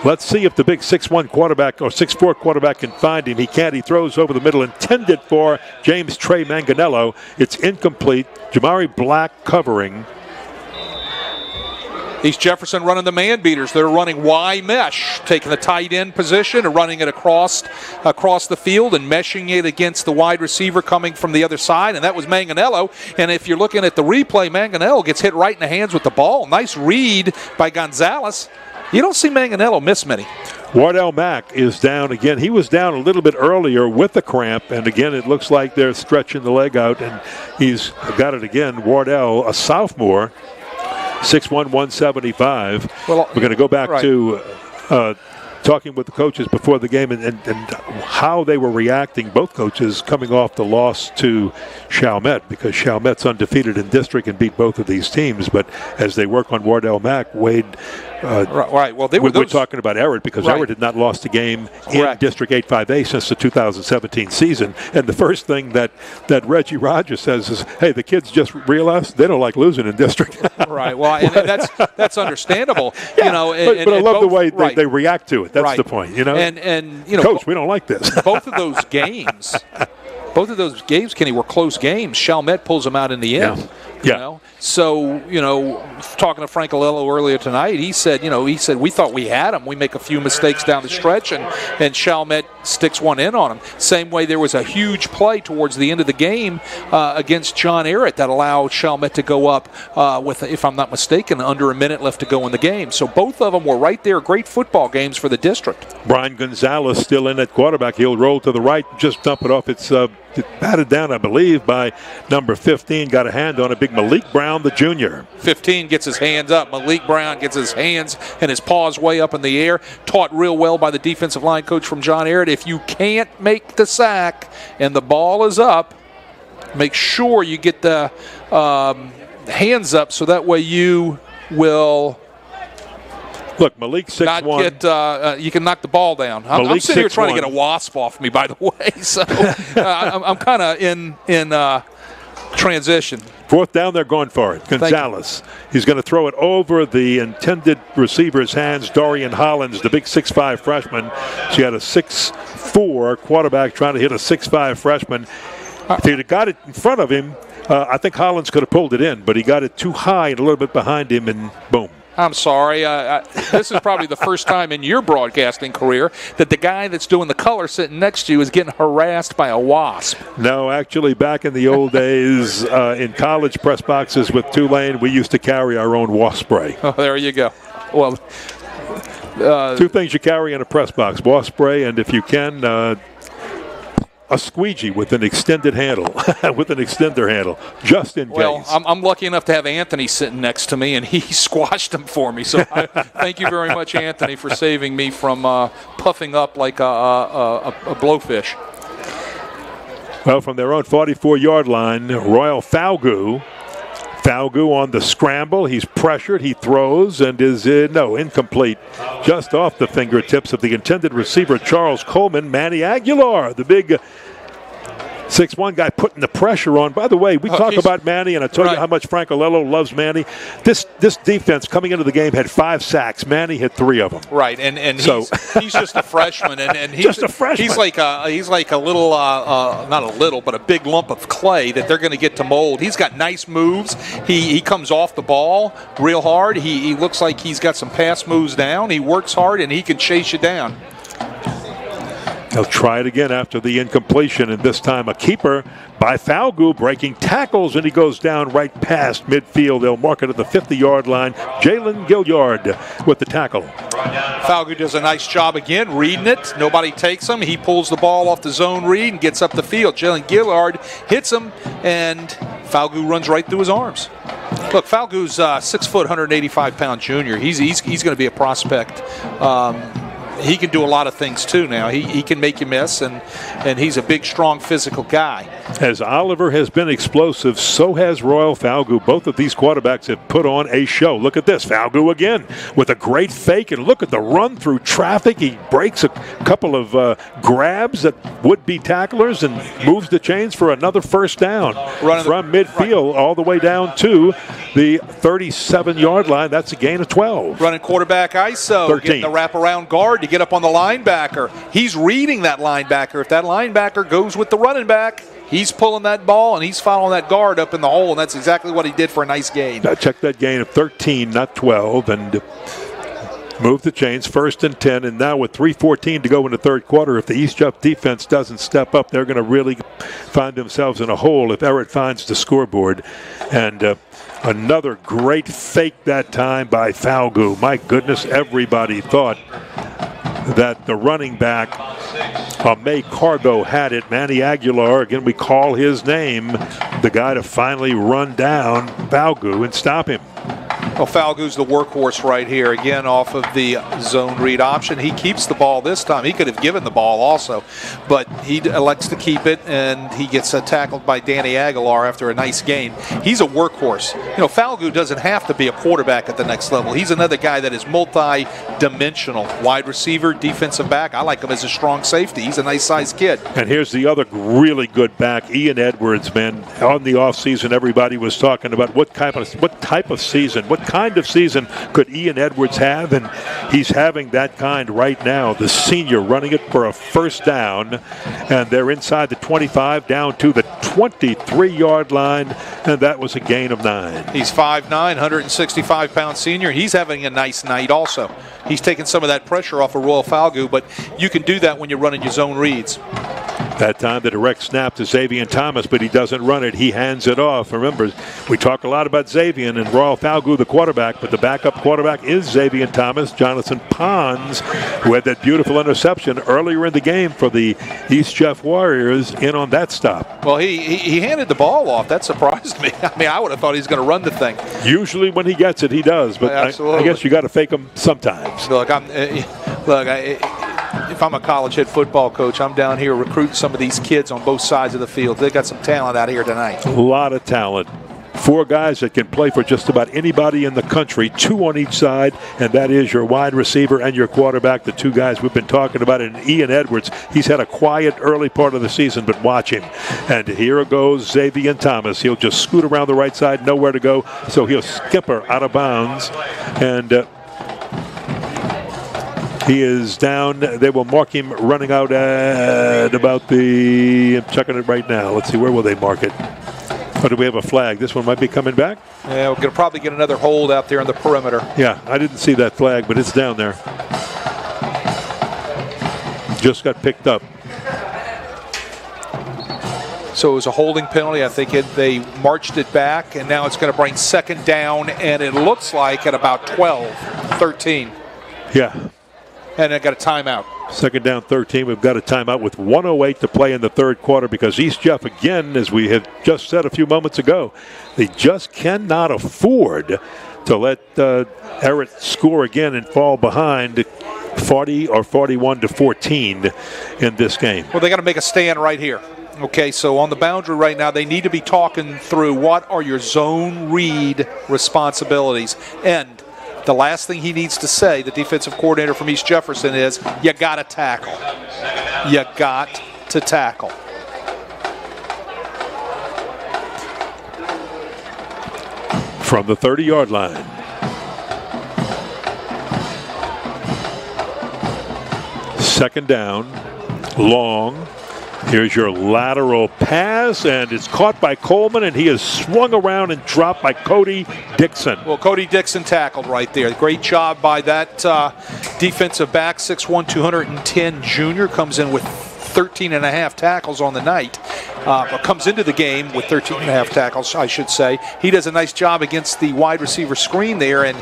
Let's see if the big 6'1 quarterback or 6'4 quarterback can find him. He can't. He throws over the middle, intended for James Trey Manganello. It's incomplete. Jamari Black covering. East Jefferson running the man beaters. They're running Y mesh, taking the tight end position and running it across the field and meshing it against the wide receiver coming from the other side, and that was Manganello. And if you're looking at the replay, Manganello gets hit right in the hands with the ball. Nice read by Gonzalez. You don't see Manganello miss many. Wardell Mack is down again. He was down a little bit earlier with the cramp, and again it looks like they're stretching the leg out, and he's got it again. Wardell, a sophomore, 6'1", 175. Well, we're going to go back to talking with the coaches before the game and how they were reacting, both coaches coming off the loss to Chalmette, because Chalmette's undefeated in district and beat both of these teams. But as they work on Wardell Mack, Wade, right. Well, we're talking about Ehret, because Ehret had not lost a game in District 8-5A since the 2017 season. And the first thing that Reggie Rogers says is, hey, the kids just realized they don't like losing in district. Right. Well, and that's understandable. Yeah, you know, but I love the way they react to it. That's the point, you know. And you know, Coach, we don't like this. both of those games, Kenny, were close games. Chalmette pulls them out in the end. You know? So, talking to Frank Alello earlier tonight, he said we thought we had him. We make a few mistakes down the stretch, and Chalmette sticks one in on him. Same way there was a huge play towards the end of the game against John Ehret that allowed Chalmette to go up with, if I'm not mistaken, under a minute left to go in the game. So both of them were right there. Great football games for the district. Brian Gonzalez still in at quarterback. He'll roll to the right, just dump it off. It's batted down, I believe, by number 15. Got a hand on a big Malik Brown, the junior. 15 gets his hands up. Malik Brown gets his hands and his paws way up in the air. Taught real well by the defensive line coach from John Ehret. If you can't make the sack and the ball is up, make sure you get the hands up so that way you will... Look, Malik 6'1". You can knock the ball down. I'm sitting here trying to get a wasp off me, by the way. So I'm kind of in transition. Fourth down, they're going for it. Gonzalez. He's going to throw it over the intended receiver's hands. Darian Hollins, the big 6'5 freshman. So you had a 6'4 quarterback trying to hit a 6'5 freshman. If he'd have got it in front of him, I think Hollins could have pulled it in, but he got it too high and a little bit behind him, and boom. I'm sorry. This is probably the first time in your broadcasting career that the guy that's doing the color sitting next to you is getting harassed by a wasp. No, actually, back in the old days, in college press boxes with Tulane, we used to carry our own wasp spray. Oh, there you go. Well, two things you carry in a press box: wasp spray, and if you can, a squeegee with an extended handle, with an extender handle, just in case. Well, I'm lucky enough to have Anthony sitting next to me, and he squashed him for me. So thank you very much, Anthony, for saving me from puffing up like a blowfish. Well, from their own 44-yard line, Royal Falgu on the scramble. He's pressured. He throws and is incomplete. Just off the fingertips of the intended receiver, Charles Coleman. Manny Aguilar, the big 6'1 guy putting the pressure on. By the way, we talk about Manny, and I told you how much Frank Alello loves Manny. This defense coming into the game had 5 sacks. Manny hit 3 of them. Right, and so he's just a freshman, and he's just a freshman. He's like a little, not a little, but a big lump of clay that they're going to get to mold. He's got nice moves. He comes off the ball real hard. He looks like he's got some pass moves down. He works hard, and he can chase you down. He'll try it again after the incompletion, and this time a keeper by Falgu breaking tackles, and he goes down right past midfield. They'll mark it at the 50-yard line. Jalen Gilliard with the tackle. Falgu does a nice job again, reading it. Nobody takes him. He pulls the ball off the zone read and gets up the field. Jalen Gilliard hits him, and Falgu runs right through his arms. Look, Falgu's 6 foot, 185-pound junior. He's going to be a prospect. he can do a lot of things too now. He can make you miss, and he's a big, strong, physical guy. As Oliver has been explosive, so has Royal Falgout. Both of these quarterbacks have put on a show. Look at this. Falgout again with a great fake, and look at the run through traffic. He breaks a couple of grabs at would-be tacklers and moves the chains for another first down from midfield all the way down to the 37-yard line. That's a gain of 12. Running quarterback ISO, 13. getting the wraparound guard to get up on the linebacker. He's reading that linebacker. If that linebacker goes with the running back, he's pulling that ball and he's following that guard up in the hole, and that's exactly what he did for a nice gain. Now check that gain of 13, not 12, and move the chains, 1st and 10, and now with 3:14 to go in the third quarter, if the East Jeff defense doesn't step up, they're going to really find themselves in a hole if Ehret finds the scoreboard. And another great fake that time by Falgout. My goodness, everybody thought that the running back, May Cargo, had it. Manny Aguilar, again, we call his name, the guy to finally run down Falgout and stop him. Well, Falgout's the workhorse right here, again, off of the zone read option. He keeps the ball this time. He could have given the ball also, but he elects to keep it, and he gets tackled by Manny Aguilar after a nice gain. He's a workhorse. Falgout doesn't have to be a quarterback at the next level. He's another guy that is multi-dimensional. Wide receiver, defensive back. I like him as a strong safety. He's a nice-sized kid. And here's the other really good back, Ian Edwards, man. On the offseason, everybody was talking about what kind of season could Ian Edwards have, and he's having that kind right now. The senior running it for a first down, and they're inside the 25 down to the 23-yard line, and that was a gain of 9. He's 5'9", 165-pound senior. He's having a nice night also. He's taking some of that pressure off of Royal Falgout, but you can do that when you're running your zone reads. That time the direct snap to Xavier Thomas, but he doesn't run it. He hands it off. Remember, we talk a lot about Xavier and Royal Falgout, the quarterback, but the backup quarterback is Xavier Thomas. Jonathan Pons, who had that beautiful interception earlier in the game for the East Jeff Warriors, in on that stop. Well, he handed the ball off. That surprised me. I mean, I would have thought he was going to run the thing. Usually when he gets it, he does, but I guess you got to fake him sometimes. Look, if I'm a college head football coach, I'm down here recruiting some of these kids on both sides of the field. They got some talent out here tonight. A lot of talent. 4 guys that can play for just about anybody in the country, 2 on each side, and that is your wide receiver and your quarterback, the 2 guys we've been talking about. And Ian Edwards, he's had a quiet early part of the season, but watch him. And here goes Xavier Thomas. He'll just scoot around the right side, nowhere to go, so he'll skip her out of bounds. And he is down. They will mark him running out at about I'm checking it right now. Let's see, where will they mark it? Or do we have a flag? This one might be coming back? Yeah, we're going to probably get another hold out there on the perimeter. Yeah, I didn't see that flag, but it's down there. Just got picked up. So it was a holding penalty. I think they marched it back, and now it's going to bring second down, and it looks like at about 12, 13. Yeah. And I got a timeout. Second down, 13. We've got a timeout with 1:08 to play in the third quarter because East Jeff, again, as we have just said a few moments ago, they just cannot afford to let Ehret score again and fall behind 40 or 41-14 in this game. Well, they got to make a stand right here. Okay, so on the boundary right now, they need to be talking through what are your zone read responsibilities. And the last thing he needs to say, the defensive coordinator from East Jefferson, is you got to tackle. You got to tackle. From the 30-yard line. Second down, long. Here's your lateral pass, and it's caught by Coleman, and he is swung around and dropped by Cody Dixon. Well, Cody Dixon tackled right there. Great job by that defensive back, 6'1", 210 junior, comes in with 13 and a half tackles on the night. Comes into the game with 13 and a half tackles, I should say. He does a nice job against the wide receiver screen there and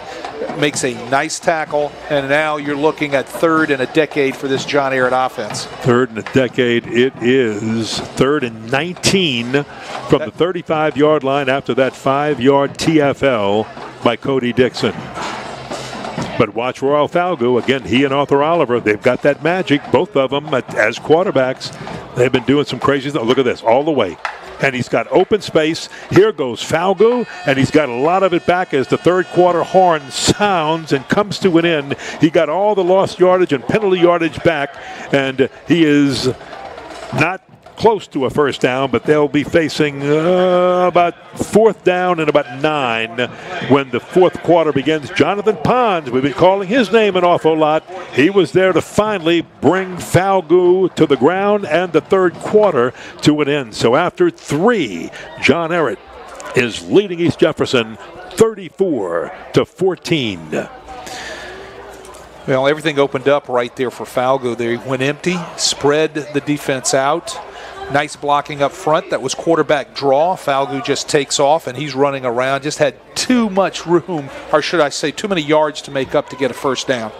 makes a nice tackle. And now you're looking at 3rd and a decade for this John Ehret offense. 3rd and a decade. It is 3rd and 19 from the 35-yard line after that 5-yard TFL by Cody Dixon. But watch Royal Falgo. Again, he and Arthur Oliver, they've got that magic, both of them, as quarterbacks. They've been doing some crazy stuff. Look at this, all the way. And he's got open space. Here goes Falgo, and he's got a lot of it back as the third quarter horn sounds and comes to an end. He got all the lost yardage and penalty yardage back, and he is not close to a first down, but they'll be facing about fourth down and about 9 when the fourth quarter begins. Jonathan Pons, we've been calling his name an awful lot. He was there to finally bring Falgo to the ground and the third quarter to an end. So after 3, John Ehret is leading East Jefferson 34-14. Well, everything opened up right there for Falgo. They went empty, spread the defense out. Nice blocking up front. That was quarterback draw. Falgo just takes off, and he's running around. Just had too much room, or should I say too many yards to make up to get a first down.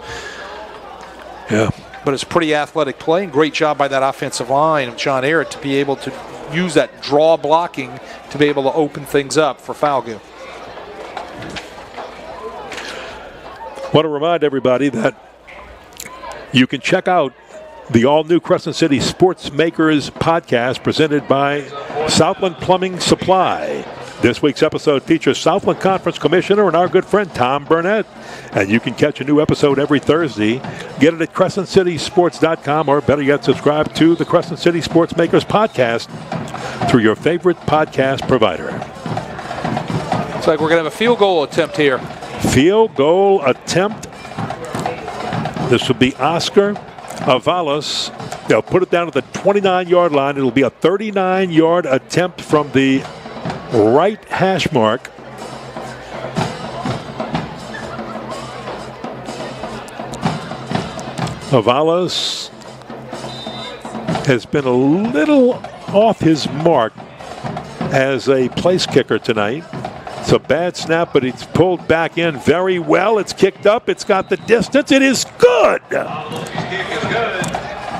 Yeah. But it's a pretty athletic play, and great job by that offensive line of John Ehret to be able to use that draw blocking to be able to open things up for Falgo. Want to remind everybody that you can check out the all-new Crescent City Sports Makers podcast presented by Southland Plumbing Supply. This week's episode features Southland Conference Commissioner and our good friend Tom Burnett. And you can catch a new episode every Thursday. Get it at CrescentCitySports.com, or better yet, subscribe to the Crescent City Sports Makers podcast through your favorite podcast provider. Looks like we're going to have a field goal attempt here. Field goal attempt. This will be Oscar Avalos. They'll put it down to the 29-yard line. It'll be a 39-yard attempt from the right hash mark. Avalos has been a little off his mark as a place kicker tonight. It's a bad snap, but it's pulled back in very well. It's kicked up. It's got the distance. It is good.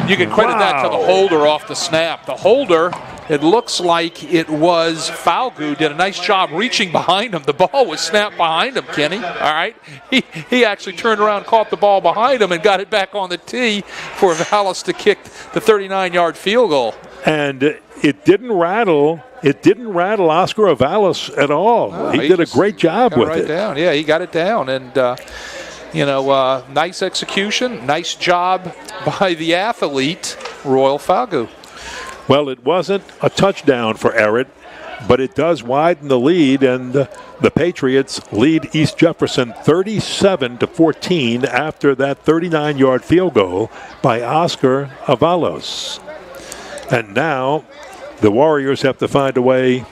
You can credit that to the holder off the snap. The holder, it looks like it was Falgo, did a nice job reaching behind him. The ball was snapped behind him, Kenny. All right. He actually turned around, caught the ball behind him, and got it back on the tee for Avalos to kick the 39-yard field goal. And it didn't rattle. It didn't rattle Oscar Avalos at all. No, he did a great job with it. Down. Yeah, he got it down. And, nice execution. Nice job by the athlete, Royal Falgo. Well, it wasn't a touchdown for Ehret, but it does widen the lead, and the Patriots lead East Jefferson 37-14 after that 39-yard field goal by Oscar Avalos. And now the Warriors have to find a way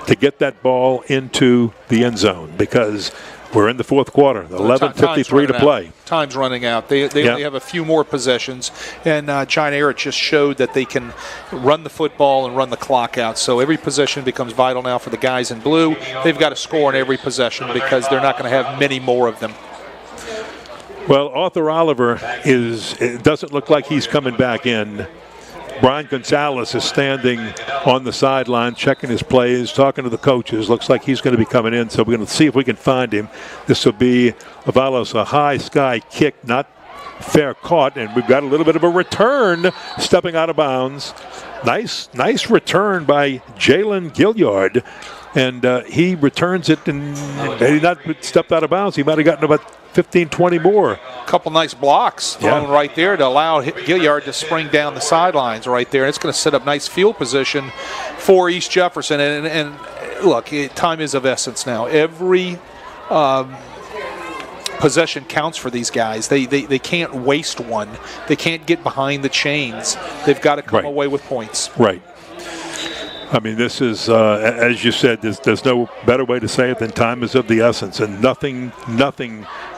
to get that ball into the end zone because we're in the fourth quarter. 11:53 to play. Time's running out. They only have a few more possessions, and John Ehret just showed that they can run the football and run the clock out. So every possession becomes vital now for the guys in blue. They've got to score in every possession because they're not going to have many more of them. Well, Arthur Oliver it doesn't look like he's coming back in. Brian Gonzalez is standing on the sideline, checking his plays, talking to the coaches. Looks like he's going to be coming in, so we're going to see if we can find him. This will be Avalos, a high sky kick, not fair caught, and we've got a little bit of a return stepping out of bounds. Nice return by Jalen Gilliard, and he returns it, and had he not stepped out of bounds, he might have gotten about 15, 20 more. A couple nice blocks thrown right there to allow Gilliard to spring down the sidelines right there. And it's going to set up nice field position for East Jefferson. And look, time is of essence now. Every possession counts for these guys. They can't waste one. They can't get behind the chains. They've got to come away with points. Right. I mean, this is, as you said, there's no better way to say it than time is of the essence, and nothing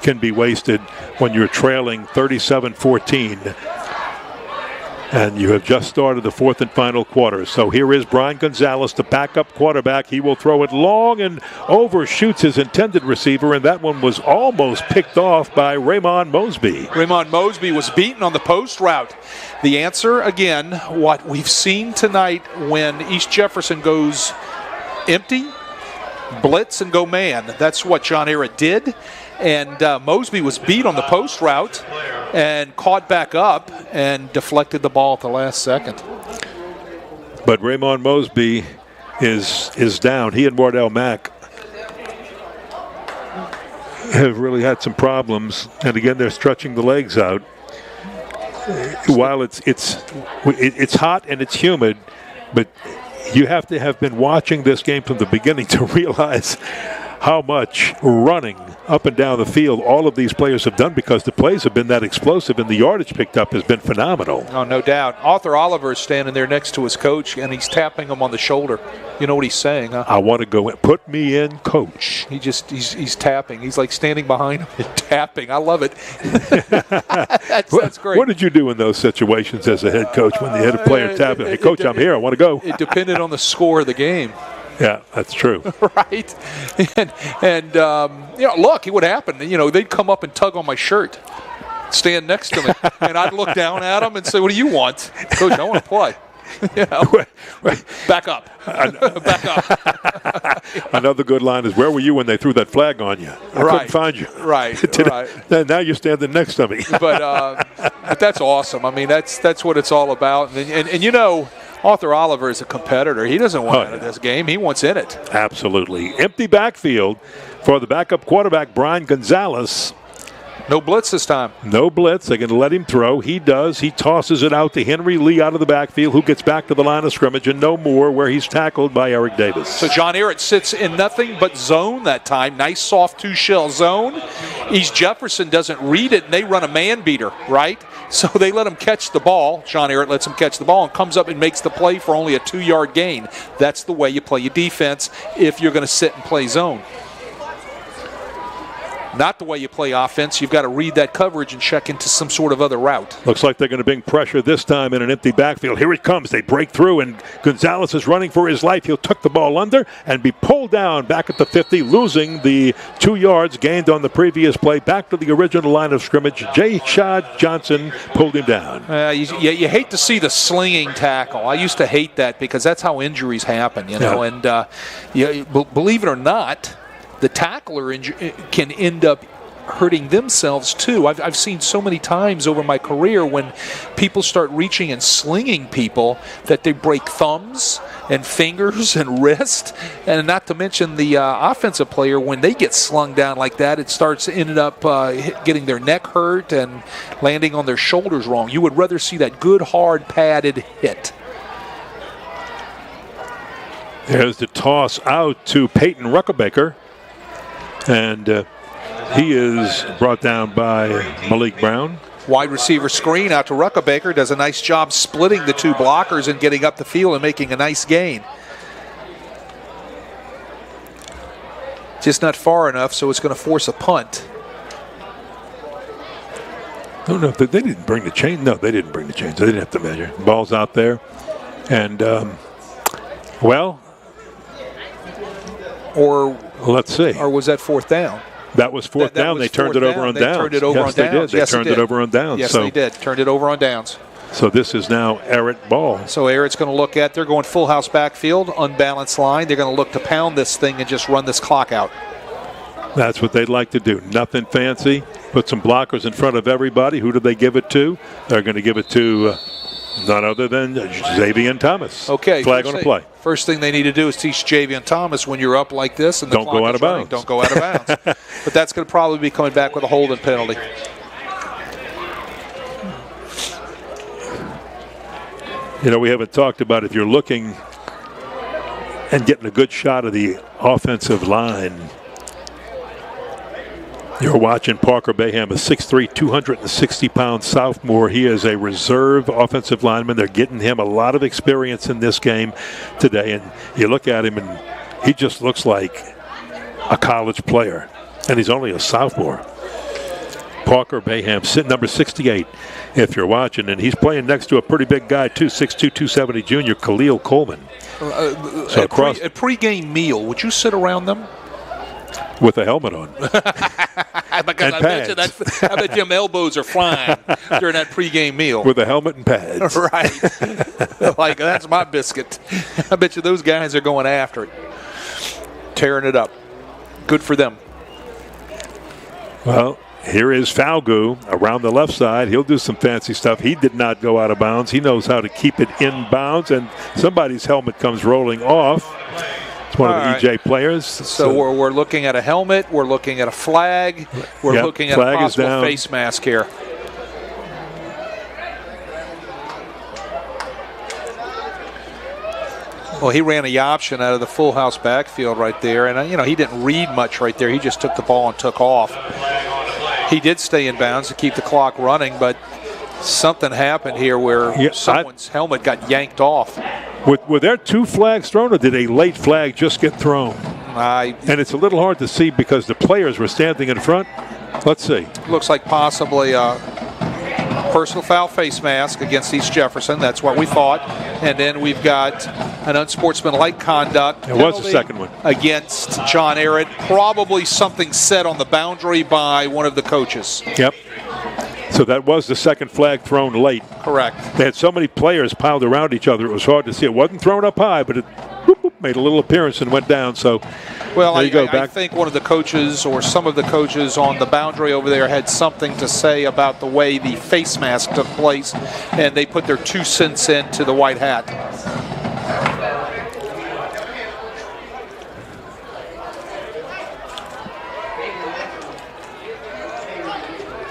can be wasted when you're trailing 37-14. And you have just started the fourth and final quarter. So here is Brian Gonzalez, the backup quarterback. He will throw it long and overshoots his intended receiver, and that one was almost picked off by Raymond Mosby. Raymond Mosby was beaten on the post route. The answer, again, what we've seen tonight when East Jefferson goes empty, blitz, and go man. That's what John Ehret did. And Mosby was beat on the post route and caught back up and deflected the ball at the last second. But Raymond Mosby is down. He and Wardell Mack have really had some problems. And again, they're stretching the legs out. While it's hot and it's humid, but you have to have been watching this game from the beginning to realize how much running up and down the field all of these players have done, because the plays have been that explosive and the yardage picked up has been phenomenal. Oh, no doubt. Arthur Oliver is standing there next to his coach, and he's tapping him on the shoulder. You know what he's saying, huh? I want to go in. Put me in, coach. He's tapping. He's like standing behind him and tapping. I love it. That's great. What did you do in those situations as a head coach when you had a player tapping? Hey, coach, I'm here. I want to go. It depended on the score of the game. Yeah, that's true. Right? And look, what happened? They'd come up and tug on my shirt, stand next to me, and I'd look down at them and say, "What do you want?" Coach, I want to play. Back up. Back up. Another good line is, where were you when they threw that flag on you? I couldn't find you. Right. Now you're standing next to me. But that's awesome. I mean, that's what it's all about. And Arthur Oliver is a competitor. He doesn't want out of this game. He wants in it. Absolutely. Empty backfield for the backup quarterback, Brian Gonzalez. No blitz this time. No blitz. They're going to let him throw. He does. He tosses it out to Henry Lee out of the backfield, who gets back to the line of scrimmage, and no more, where he's tackled by Eric Davis. So John Ehret sits in nothing but zone that time. Nice soft two-shell zone. East Jefferson doesn't read it, and they run a man beater, right? So they let him catch the ball. John Ehret lets him catch the ball and comes up and makes the play for only a 2-yard gain. That's the way you play your defense if you're going to sit and play zone. Not the way you play offense. You've got to read that coverage and check into some sort of other route. Looks like they're going to bring pressure this time in an empty backfield. Here it comes. They break through, and Gonzalez is running for his life. He'll tuck the ball under and be pulled down back at the 50, losing the 2 yards gained on the previous play. Back to the original line of scrimmage. J. Shad Johnson pulled him down. You hate to see the slinging tackle. I used to hate that because that's how injuries happen, And believe it or not, the tackler can end up hurting themselves too. I've seen so many times over my career when people start reaching and slinging people that they break thumbs and fingers and wrist, and not to mention the offensive player, when they get slung down like that, it starts ended up getting their neck hurt and landing on their shoulders wrong. You would rather see that good, hard, padded hit. There's the toss out to Peyton Ruckelbaker. And he is brought down by Malik Brown. Wide receiver screen out to Ruckelbaker. Does a nice job splitting the two blockers and getting up the field and making a nice gain. Just not far enough, so it's going to force a punt. I don't know if they didn't bring the chain. No, they didn't bring the chains. They didn't have to measure. Ball's out there. And, let's see. Or was that fourth down? That was fourth down. They turned it over on downs. Turned it over on downs. They turned it over on downs. Yes, they did. Turned it over on downs. So this is now Ehret ball. So Ehret's going to look at, they're going full house backfield, unbalanced line. They're going to look to pound this thing and just run this clock out. That's what they'd like to do. Nothing fancy. Put some blockers in front of everybody. Who do they give it to? They're going to give it to none other than Xavier Thomas. Okay. Flag on the play. First thing they need to do is teach Xavier Thomas, when you're up like this and the don't clock go out is of running, bounds. don't go out of bounds. But that's going to probably be coming back with a holding penalty. We haven't talked about, if you're looking and getting a good shot of the offensive line, you're watching Parker Bayham, a 6'3", 260-pound sophomore. He is a reserve offensive lineman. They're getting him a lot of experience in this game today. And you look at him, and he just looks like a college player. And he's only a sophomore. Parker Bayham, number 68, if you're watching. And he's playing next to a pretty big guy, too, 6'2", 270 junior, Khalil Coleman. A pregame meal, would you sit around them? With a helmet on. Because I bet them elbows are flying during that pregame meal. With a helmet and pads. Right. Like, that's my biscuit. I bet you those guys are going after it. Tearing it up. Good for them. Well, here is Falgu around the left side. He'll do some fancy stuff. He did not go out of bounds. He knows how to keep it in bounds, and somebody's helmet comes rolling off. It's one of the EJ players. So we're looking at a helmet. We're looking at a flag. We're looking at a possible face mask here. Well, he ran a option out of the full house backfield right there, and he didn't read much right there. He just took the ball and took off. He did stay in bounds to keep the clock running, but something happened here where someone's helmet got yanked off. Were there 2 flags thrown, or did a late flag just get thrown? And it's a little hard to see because the players were standing in front. Let's see. Looks like possibly personal foul face mask against East Jefferson. That's what we thought. And then we've got an unsportsmanlike conduct. There was a second one. Against John Ehret. Probably something said on the boundary by one of the coaches. Yep. So that was the second flag thrown late. Correct. They had so many players piled around each other, it was hard to see. It wasn't thrown up high, but it made a little appearance and went down. So I think one of the coaches or some of the coaches on the boundary over there had something to say about the way the face mask took place, and they put their 2 cents into the white hat.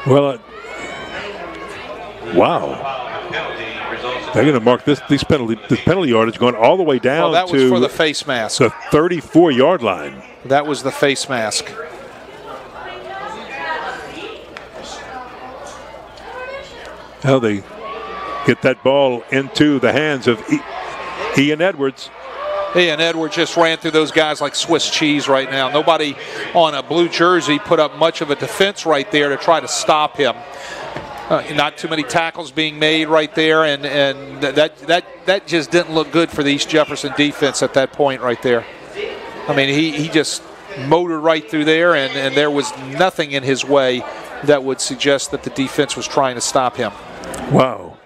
Well, wow. They're going to mark this penalty yardage going all the way down that was for the face mask. The 34-yard line. That was the face mask. Well, they get that ball into the hands of Ian Edwards. Ian Edwards just ran through those guys like Swiss cheese right now. Nobody on a blue jersey put up much of a defense right there to try to stop him. Not too many tackles being made right there, and that just didn't look good for the East Jefferson defense at that point right there. I mean, he just motored right through there, and there was nothing in his way that would suggest that the defense was trying to stop him. Wow.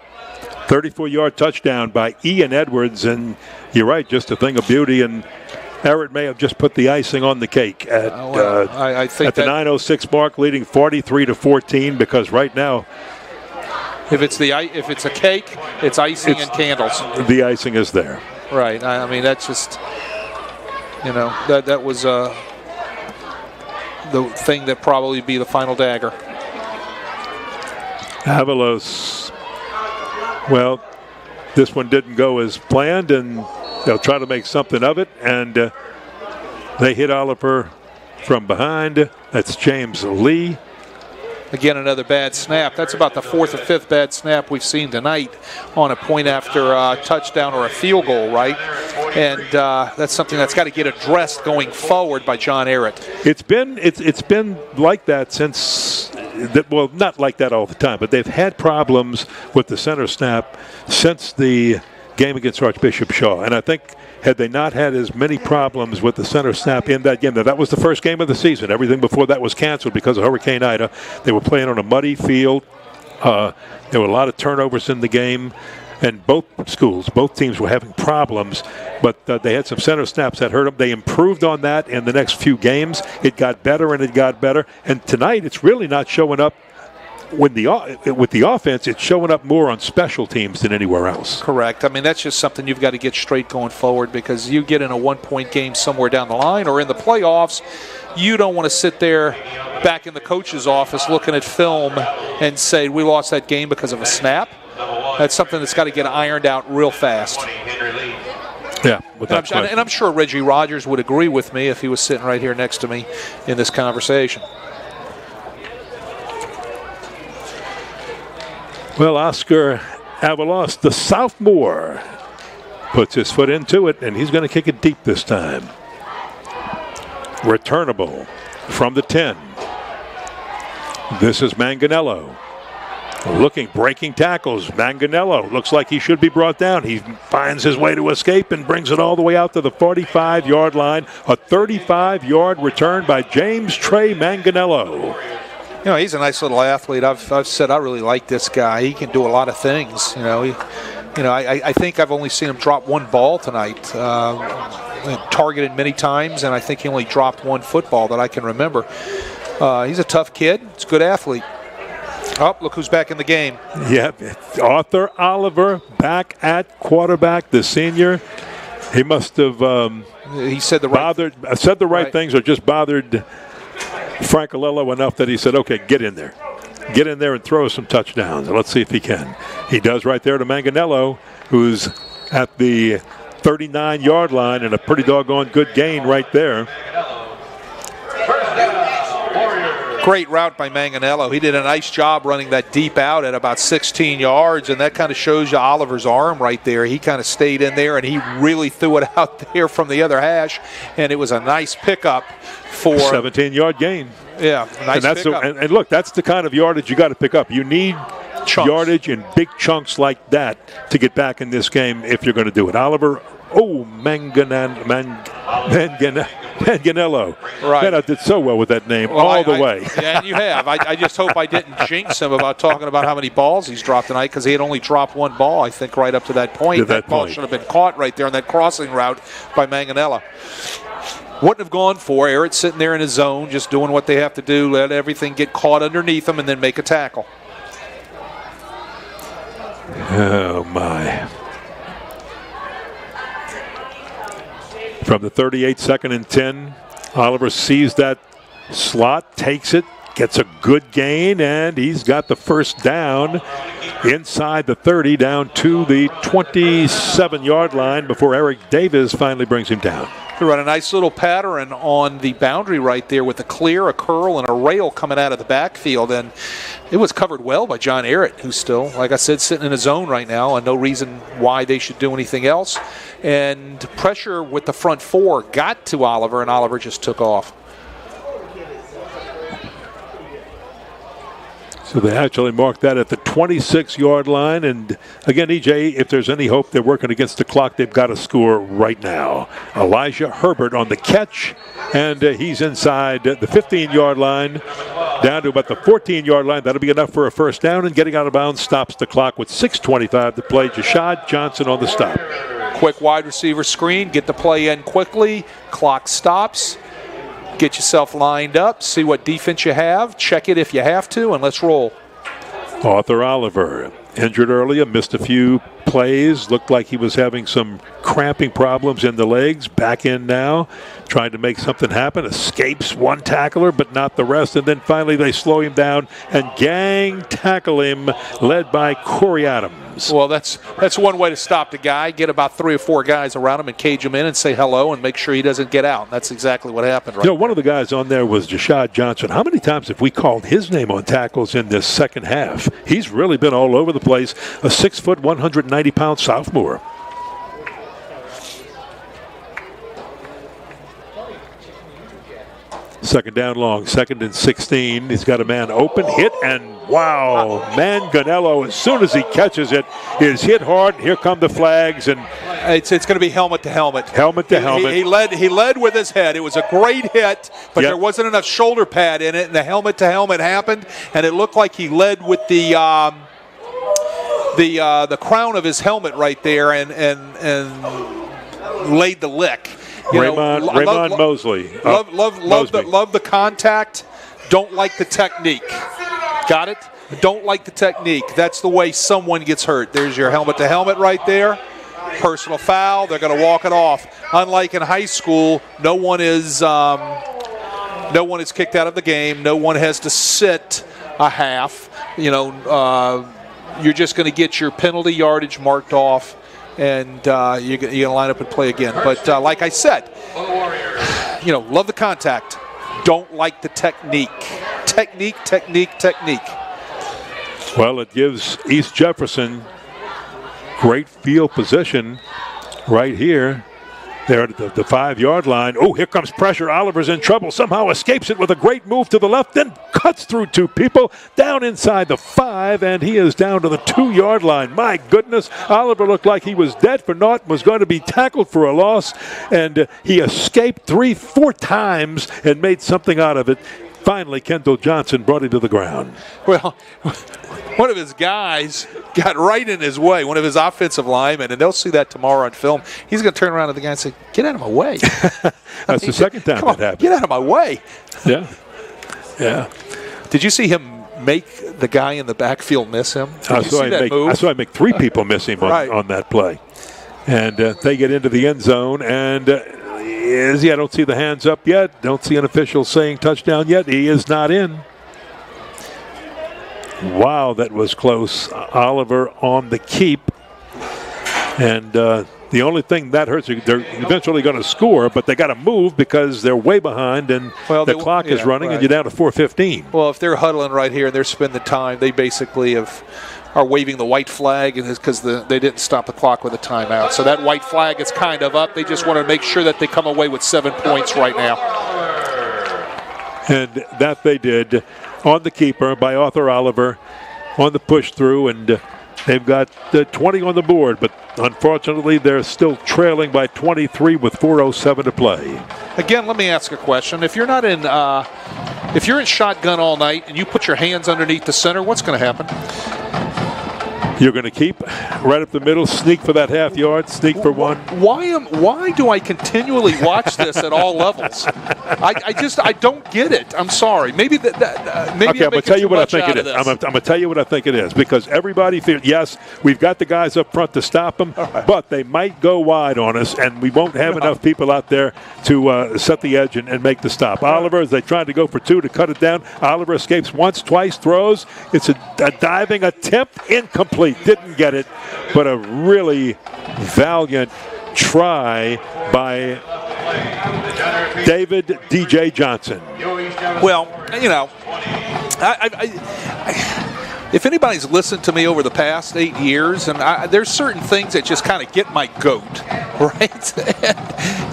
34-yard touchdown by Ian Edwards, and you're right, just a thing of beauty, and Ehret may have just put the icing on the cake at I think at the 9:06 mark, leading 43-14. Because right now, if it's a cake, it's icing and candles. The icing is there. Right. I mean, that's just that was the thing that probably be the final dagger. Avalos. Well, this one didn't go as planned, and they'll try to make something of it, and they hit Oliver from behind. That's James Lee. Again, another bad snap. That's about the 4th or 5th bad snap we've seen tonight on a point after a touchdown or a field goal, right? And that's something that's got to get addressed going forward by John Ehret. It's been like that since, well, not like that all the time, but they've had problems with the center snap since the game against Archbishop Shaw. And I think had they not had as many problems with the center snap in that game, that was the first game of the season. Everything before that was canceled because of Hurricane Ida. They were playing on a muddy field. There were a lot of turnovers in the game. And both teams were having problems, but they had some center snaps that hurt them. They improved on that in the next few games. It got better and it got better. And tonight it's really not showing up with the offense. It's showing up more on special teams than anywhere else. Correct. I mean, that's just something you've got to get straight going forward, because you get in a one-point game somewhere down the line or in the playoffs, you don't want to sit there back in the coach's office looking at film and say we lost that game because of a snap. That's something that's got to get ironed out real fast. Yeah, and I'm sure Reggie Rogers would agree with me if he was sitting right here next to me in this conversation. Well, Oscar Avalos, the sophomore, puts his foot into it, and he's going to kick it deep this time. Returnable from the 10. This is Manganello. Breaking tackles. Manganello looks like he should be brought down. He finds his way to escape and brings it all the way out to the 45-yard line. A 35-yard return by James Trey Manganello. He's a nice little athlete. I've said I really like this guy. He can do a lot of things. I think I've only seen him drop one ball tonight. Targeted many times, and I think he only dropped one football that I can remember. He's a tough kid. He's a good athlete. Oh, look who's back in the game. Yep, Arthur Oliver back at quarterback, the senior. He must have he said the right things, or just bothered Frank Alello enough that he said, okay, get in there. Get in there and throw some touchdowns. Let's see if he can. He does right there to Manganello, who's at the 39-yard line, and a pretty doggone good gain right there. Great route by Manganello. He did a nice job running that deep out at about 16 yards, and that kind of shows you Oliver's arm right there. He kind of stayed in there, and he really threw it out there from the other hash, and it was a nice pickup for 17-yard gain. Yeah, nice pickup. And look, that's the kind of yardage you got to pick up. You need chunks. Yardage in big chunks like that to get back in this game if you're going to do it. Oliver, Manganello. Right. Man, I did so well with that name all the way. And you have. I just hope I didn't jinx him about talking about how many balls he's dropped tonight, because he had only dropped one ball, I think, right up to that point. That ball should have been caught right there on that crossing route by Manganello. Wouldn't have gone for Ehret sitting there in his zone, just doing what they have to do, let everything get caught underneath him, and then make a tackle. Oh, my. From the 38, 2nd and 10, Oliver sees that slot, takes it, gets a good gain, and he's got the first down inside the 30, down to the 27-yard line before Eric Davis finally brings him down. They run a nice little pattern on the boundary right there with a clear, a curl, and a rail coming out of the backfield, and it was covered well by John Ehret, who's still, like I said, sitting in his zone right now, and no reason why they should do anything else. And pressure with the front four got to Oliver, and Oliver just took off. So they actually marked that at the 26-yard line. And again, EJ, if there's any hope they're working against the clock, they've got to score right now. Elijah Herbert on the catch, and he's inside the 15-yard line, down to about the 14-yard line. That'll be enough for a first down, and getting out of bounds stops the clock with 6:25 to play. Jashad Johnson on the stop. Quick wide receiver screen, get the play in quickly, clock stops. Get yourself lined up, see what defense you have, check it if you have to, and let's roll. Arthur Oliver, injured earlier, missed a few plays, looked like he was having some cramping problems in the legs, back in now, trying to make something happen, escapes one tackler but not the rest, and then finally they slow him down and gang tackle him, led by Corey Adams. Well, that's one way to stop the guy, get about 3 or 4 guys around him and cage him in and say hello and make sure he doesn't get out. That's exactly what happened right one of the guys on there was Jashad Johnson. How many times have we called his name on tackles in this second half? He's really been all over the place. A 6-foot, 190-pound sophomore. Second down long, 2nd and 16. He's got a man open, hit, and wow, Manganello, as soon as he catches it, is hit hard. Here come the flags, and it's going to be helmet to helmet. Helmet to helmet. He led with his head. It was a great hit, but there wasn't enough shoulder pad in it, and the helmet to helmet happened, and it looked like he led with the crown of his helmet right there, and laid the lick. Raymond Mosley. Love the contact. Don't like the technique. Got it? Don't like the technique. That's the way someone gets hurt. There's your helmet to helmet right there. Personal foul. They're going to walk it off. Unlike in high school, no one is kicked out of the game. No one has to sit a half. You're just going to get your penalty yardage marked off. And you're going to line up and play again. But like I said, love the contact. Don't like the technique. Technique. Well, it gives East Jefferson great field position right here. There at the 5-yard line. Oh, here comes pressure. Oliver's in trouble. Somehow escapes it with a great move to the left, then cuts through 2 people, down inside the 5, and he is down to the 2-yard line. My goodness, Oliver looked like he was dead for naught, was going to be tackled for a loss, and he escaped 3-4 times and made something out of it. Finally, Kendall Johnson brought him to the ground. Well, one of his guys got right in his way, one of his offensive linemen, and they'll see that tomorrow on film. He's going to turn around to the guy and say, get out of my way. That's the second time that happened. Get out of my way. Yeah. Yeah. Did you see him make the guy in the backfield miss him? I saw him make 3 people miss him on that play. And they get into the end zone, and I don't see the hands up yet. Don't see an official saying touchdown yet. He is not in. Wow, that was close. Oliver on the keep. And the only thing that hurts, they're eventually going to score, but they got to move because they're way behind, and the clock is running, and you're down to 4:15. Well, if they're huddling right here and they're spending time, they basically are waving the white flag because they didn't stop the clock with a timeout. So that white flag is kind of up. They just want to make sure that they come away with 7 points right now. And that they did on the keeper by Arthur Oliver on the push through, and they've got 20 on the board, but unfortunately they're still trailing by 23 with 4:07 to play. Again, let me ask a question. If you're not in, if you're in shotgun all night and you put your hands underneath the center, what's going to happen? You're going to keep right up the middle, sneak for that half yard, sneak for one. Why do I continually watch this at all levels? I don't get it. I'm sorry. Maybe maybe okay, I'm going to tell you what I think it is. I'm going to tell you what I think it is, because everybody feels, yes, we've got the guys up front to stop them, but they might go wide on us, and we won't have enough people out there to set the edge and make the stop. Oliver, as they tried to go for 2 to cut it down, Oliver escapes once, twice, throws. It's a diving attempt, incomplete. Didn't get it, but a really valiant try by David D.J. Johnson. Well, if anybody's listened to me over the past 8 years, and there's certain things that just kind of get my goat, right?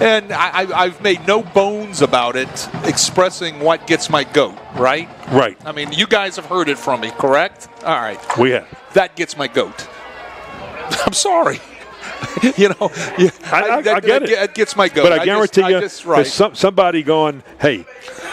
and I've made no bones about it, expressing what gets my goat, right? Right. I mean, you guys have heard it from me, correct? All right. We have. That gets my goat. I'm sorry. I get it. It gets my goat. But I guarantee you, there's somebody going, hey,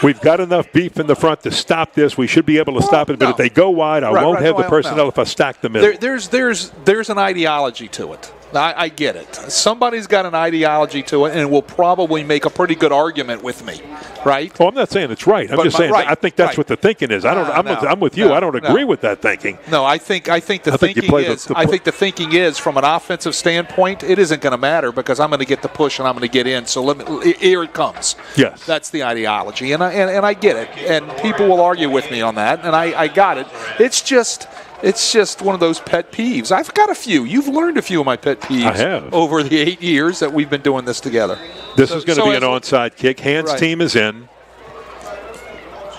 we've got enough beef in the front to stop this. We should be able to stop it. But if they go wide, I won't have the personnel if I stack the middle. There's an ideology to it. I get it. Somebody's got an ideology to it and will probably make a pretty good argument with me, right? Well, I'm not saying it's right. I'm just saying I think that's what the thinking is. I'm with you. I don't agree with that thinking. No, I think the thinking is from an offensive standpoint, it isn't going to matter because I'm going to get the push and I'm going to get in. So here it comes. Yes, that's the ideology, and I get it. And people will argue with me on that, and I got it. It's just one of those pet peeves. I've got a few. You've learned a few of my pet peeves. I have. Over the 8 years that we've been doing this together. This is going to be an onside kick. Hans' team is in.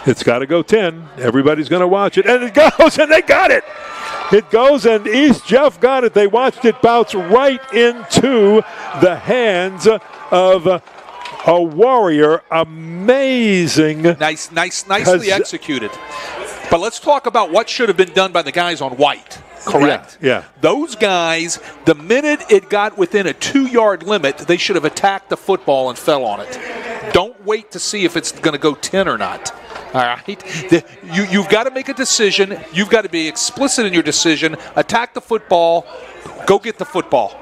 It's got to go 10. Everybody's going to watch it. And it goes, and they got it. It goes, and East Jeff got it. They watched it bounce right into the hands of a Warrior. Amazing. Nicely executed. But let's talk about what should have been done by the guys on white. Correct? Yeah. Those guys, the minute it got within a 2-yard limit, they should have attacked the football and fell on it. Don't wait to see if it's going to go 10 or not. All right? You've got to make a decision. You've got to be explicit in your decision. Attack the football. Go get the football.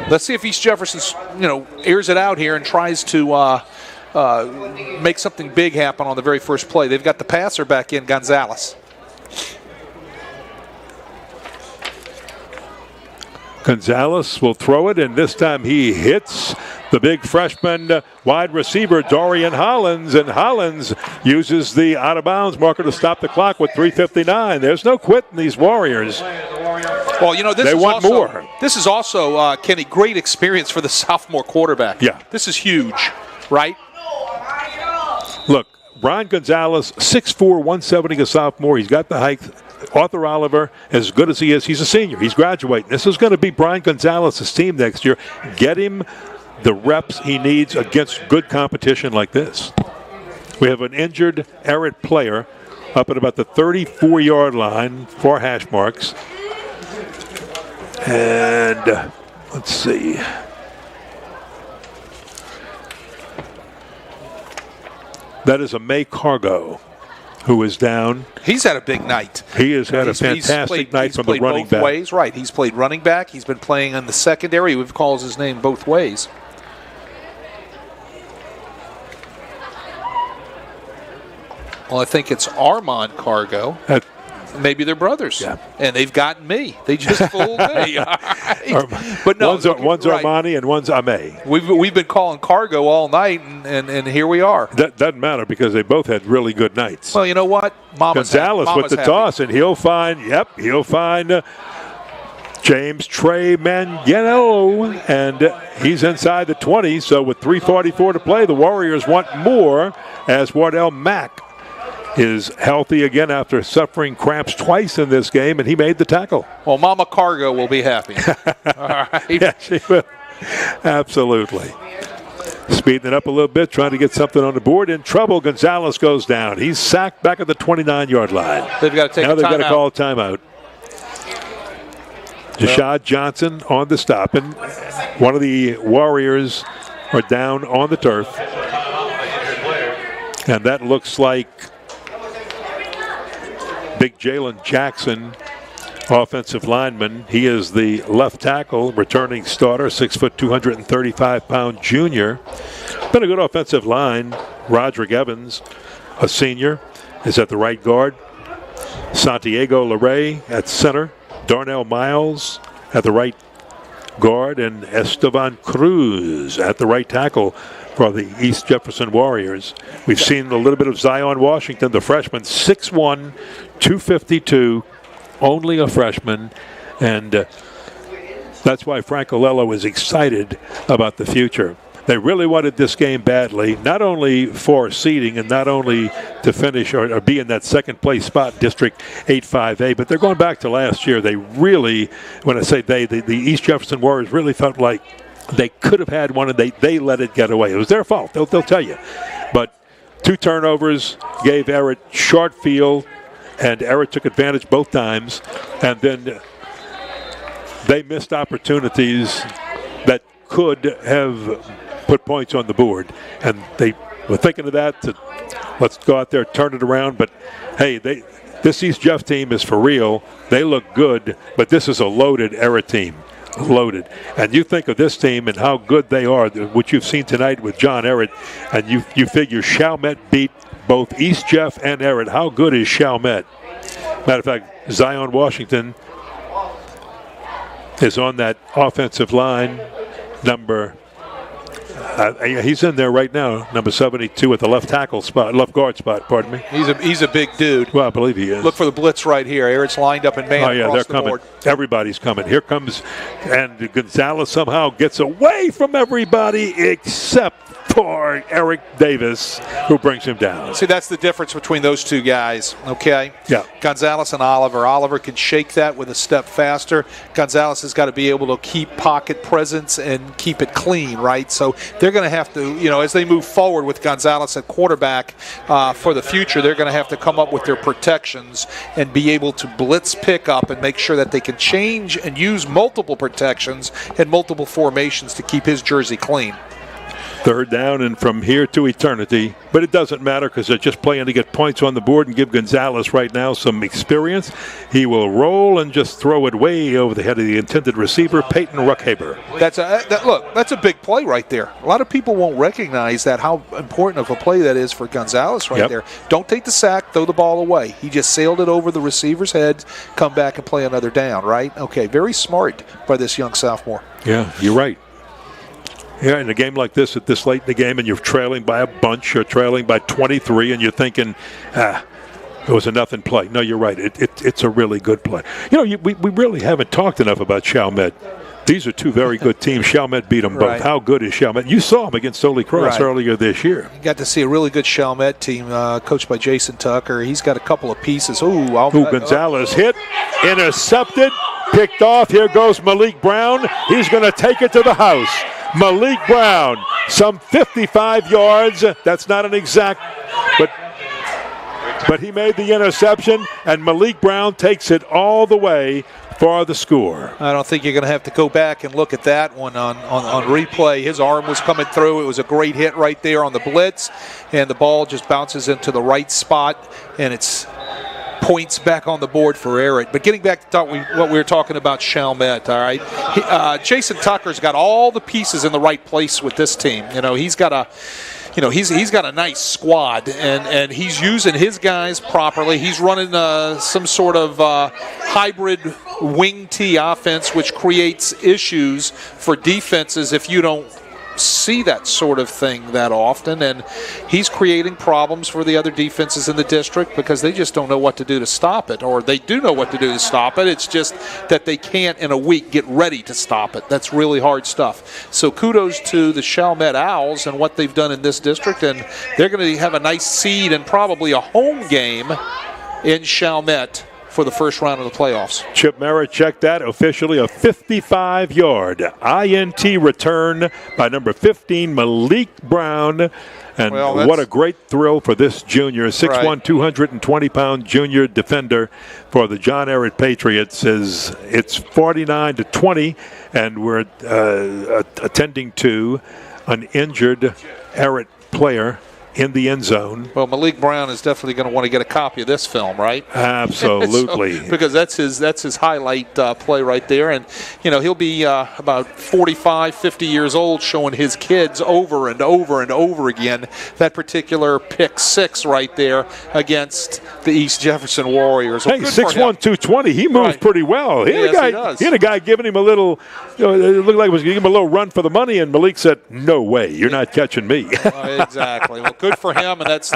Let's see if East Jefferson, airs it out here and tries to make something big happen on the very first play. They've got the passer back in, Gonzalez. Gonzalez will throw it, and this time he hits the big freshman wide receiver, Dorian Hollins, and Hollins uses the out-of-bounds marker to stop the clock with 3:59. There's no quitting these Warriors. Well, they want more. This is also, Kenny, great experience for the sophomore quarterback. Yeah. This is huge, right? Look, Brian Gonzalez, 6'4", 170, a sophomore. He's got the height. Arthur Oliver, as good as he is, he's a senior. He's graduating. This is going to be Brian Gonzalez's team next year. Get him the reps he needs against good competition like this. We have an injured Ehret player up at about the 34-yard line for hash marks. And let's see. That is a May Cargo who is down. He's had a big night. He has had a fantastic night from the running back. Ways, right. He's played running back. He's been playing in the secondary. We've called his name both ways. Well, I think it's Armand Cargo. Maybe they're brothers. Yeah. And they've gotten me. They just fooled me. All right. But no, one's right. Armani and one's Ame. We've been calling Cargo all night, and here we are. That doesn't matter because they both had really good nights. Well, you know what? Gonzalez with the happy. toss, and he'll find James Trey Manganiello, and he's inside the 20. So with 3:44 to play, the Warriors want more as Wardell Mack is healthy again after suffering cramps twice in this game, and he made the tackle. Well, Mama Cargo will be happy. All right. Yeah, she will. Absolutely. Speeding it up a little bit, trying to get something on the board. In trouble, Gonzalez goes down. He's sacked back at the 29-yard line. They've got to take now a they've got to timeout. call a timeout. Jashad Johnson on the stop, and one of the Warriors are down on the turf. And that looks like Big Jalen Jackson, offensive lineman. He is the left tackle, returning starter, 6', 235-pound junior. Been a good offensive line. Roderick Evans, a senior, is at the right guard. Santiago Larray at center. Darnell Miles at the right guard, and Esteban Cruz at the right tackle for the East Jefferson Warriors. We've seen a little bit of Zion Washington, the freshman, 6'1", 252, only a freshman, and that's why Frank Olello is excited about the future. They really wanted this game badly, not only for seeding and not only to finish or be in that second place spot, District 8-5A, but they're going back to last year. They really, when I say the East Jefferson Warriors really felt like they could have had one, and they let it get away. It was their fault. They'll tell you. But 2 turnovers gave Ehret short field, and Ehret took advantage both times. And then they missed opportunities that could have put points on the board. And they were thinking of that, to let's go out there, turn it around. But, hey, this East Jeff team is for real. They look good, but this is a loaded Ehret team. Loaded. And you think of this team and how good they are, what you've seen tonight with John Ehret, and you figure Chalmette beat both East Jeff and Ehret. How good is Chalmette? Matter of fact, Zion Washington is on that offensive line, he's in there right now, number 72 at the left guard spot, pardon me. He's a big dude. Well, I believe he is. Look for the blitz right here. Ehret's lined up in man. Oh, yeah, they're coming. Board. Everybody's coming. Here comes, and Gonzalez somehow gets away from everybody except for Eric Davis, who brings him down. See, that's the difference between those two guys, okay? Yeah. Gonzalez and Oliver. Oliver can shake that with a step faster. Gonzalez has got to be able to keep pocket presence and keep it clean, right? So they're going to have to, as they move forward with Gonzalez at quarterback for the future, they're going to have to come up with their protections and be able to blitz pick up and make sure that they can change and use multiple protections and multiple formations to keep his jersey clean. Third down and from here to eternity. But it doesn't matter because they're just playing to get points on the board and give Gonzalez right now some experience. He will roll and just throw it way over the head of the intended receiver, Peyton Ruckhaber. That's a big play right there. A lot of people won't recognize that, how important of a play that is for Gonzalez right there. Don't take the sack, throw the ball away. He just sailed it over the receiver's head, come back and play another down, right? Okay, very smart by this young sophomore. Yeah, you're right. Yeah, in a game like this, at this late in the game, and you're trailing by a bunch, you're trailing by 23, and you're thinking, it was a nothing play. No, you're right. It's a really good play. We really haven't talked enough about Chalmette. These are two very good teams. Chalmette beat them both. Right. How good is Chalmette? You saw them against Holy Cross earlier this year. You got to see a really good Chalmette team coached by Jason Tucker. He's got a couple of pieces. Gonzalez hit, intercepted, picked off. Here goes Malik Brown. He's going to take it to the house. Malik Brown, some 55 yards. That's not an exact, but he made the interception, and Malik Brown takes it all the way for the score. I don't think you're going to have to go back and look at that one on replay. His arm was coming through. It was a great hit right there on the blitz, and the ball just bounces into the right spot, and it's points back on the board for Ehret. But getting back to what we were talking about Chalmette, all right? Jason Tucker's got all the pieces in the right place with this team. He's got he's got a nice squad, and he's using his guys properly. He's running some sort of hybrid wing T offense, which creates issues for defenses if you don't see that sort of thing that often, and he's creating problems for the other defenses in the district because they just don't know what to do to stop it, or they do know what to do to stop it. It's just that they can't in a week get ready to stop it. That's really hard stuff. So kudos to the Chalmette Owls and what they've done in this district, and they're going to have a nice seed and probably a home game in Chalmette for the first round of the playoffs. Chip Merritt checked that officially, a 55-yard INT return by number 15, Malik Brown. And what a great thrill for this junior, 6'1", Right. 220-pound junior defender for the John Ehret Patriots. It's 49-20, and we're attending to an injured Ehret player in the end zone. Well, Malik Brown is definitely going to want to get a copy of this film, right? Absolutely. Because that's his highlight play right there. And, he'll be about 45, 50 years old showing his kids over and over and over again that particular pick six right there against the East Jefferson Warriors. Well, hey, 6'1", 220. He moves pretty well. He does. He had a guy giving him a little, it looked like it was giving him a little run for the money, and Malik said, "No way, you're not catching me." Exactly. Well, good for him, and that's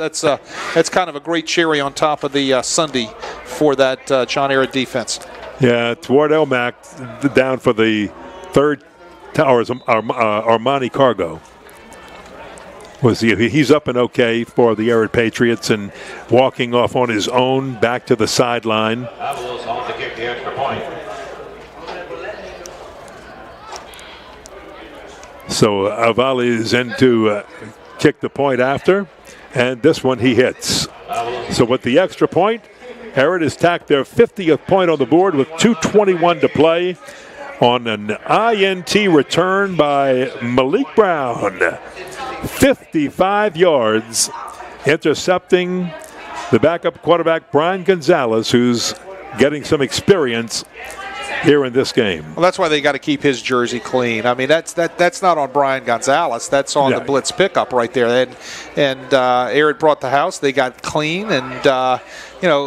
kind of a great cherry on top of the Sunday for that John Ehret defense. Yeah, it's Ward Elmack down for the third tower. Armani Cargo. He's up and okay for the Ehret Patriots and walking off on his own back to the sideline. Avalos on to kick the extra point. So Avali is in to kick the point after, and this one he hits. So with the extra point, Ehret has tacked their 50th point on the board with 2:21 to play on an INT return by Malik Brown. 55 yards, intercepting the backup quarterback Brian Gonzalez, who's getting some experience here in this game. Well, that's why they got to keep his jersey clean. I mean, that's not on Brian Gonzalez. That's on the blitz pickup right there. And Ehret brought the house. They got clean, and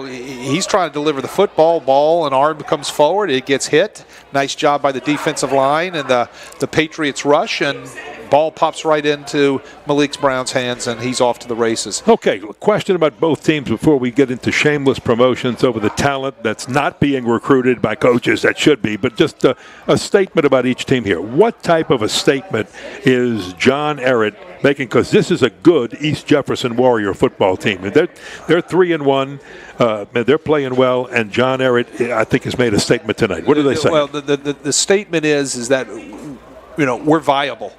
he's trying to deliver the ball, and arm comes forward. It gets hit. Nice job by the defensive line, and the Patriots rush, and ball pops right into Malik Brown's hands, and he's off to the races. Okay, question about both teams before we get into shameless promotions over the talent that's not being recruited by coaches that should be, but just a statement about each team here. What type of a statement is John Ehret making? Because this is a good East Jefferson Warrior football team. They're 3-1. They're playing well, and John Ehret, I think, has made a statement tonight. What do they say? Well, the statement is that we're viable.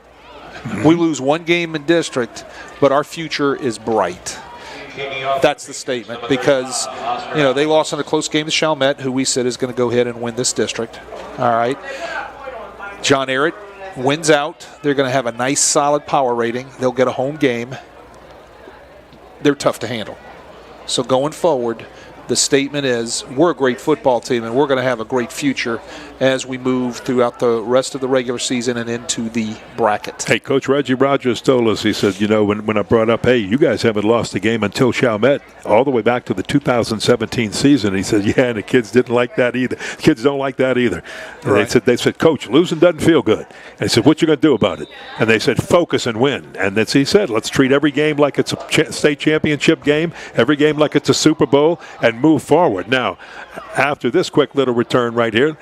We lose one game in district, but our future is bright. That's the statement, because they lost in a close game to Chalmette, who we said is going to go ahead and win this district. All right. John Ehret wins out. They're going to have a nice, solid power rating. They'll get a home game. They're tough to handle. So going forward, the statement is we're a great football team, and we're going to have a great future as we move throughout the rest of the regular season and into the bracket. Hey, Coach Reggie Rogers told us, he said, when I brought up, hey, you guys haven't lost a game until Chalmette, all the way back to the 2017 season. He said, yeah, and the kids didn't like that either. Kids don't like that either. Right. They said, Coach, losing doesn't feel good. And he said, what you going to do about it? And they said, focus and win. And that's he said, let's treat every game like it's a state championship game, every game like it's a Super Bowl, and move forward. Now, after this quick little return right here,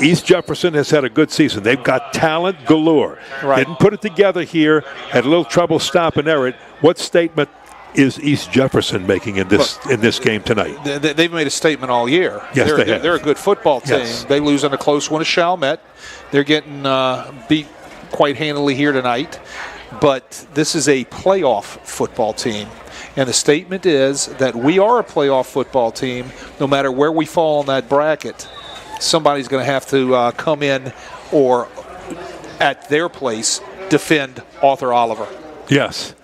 East Jefferson has had a good season. They've got talent galore. Right. Didn't put it together here. Had a little trouble stopping Ehret. What statement is East Jefferson making in this game tonight? They've made a statement all year. Yes, they have. They're a good football team. Yes. They lose in a close one to Chalmette. They're getting beat quite handily here tonight. But this is a playoff football team. And the statement is that we are a playoff football team no matter where we fall in that bracket. Somebody's going to have to come in or, at their place, defend Arthur Oliver. Yes.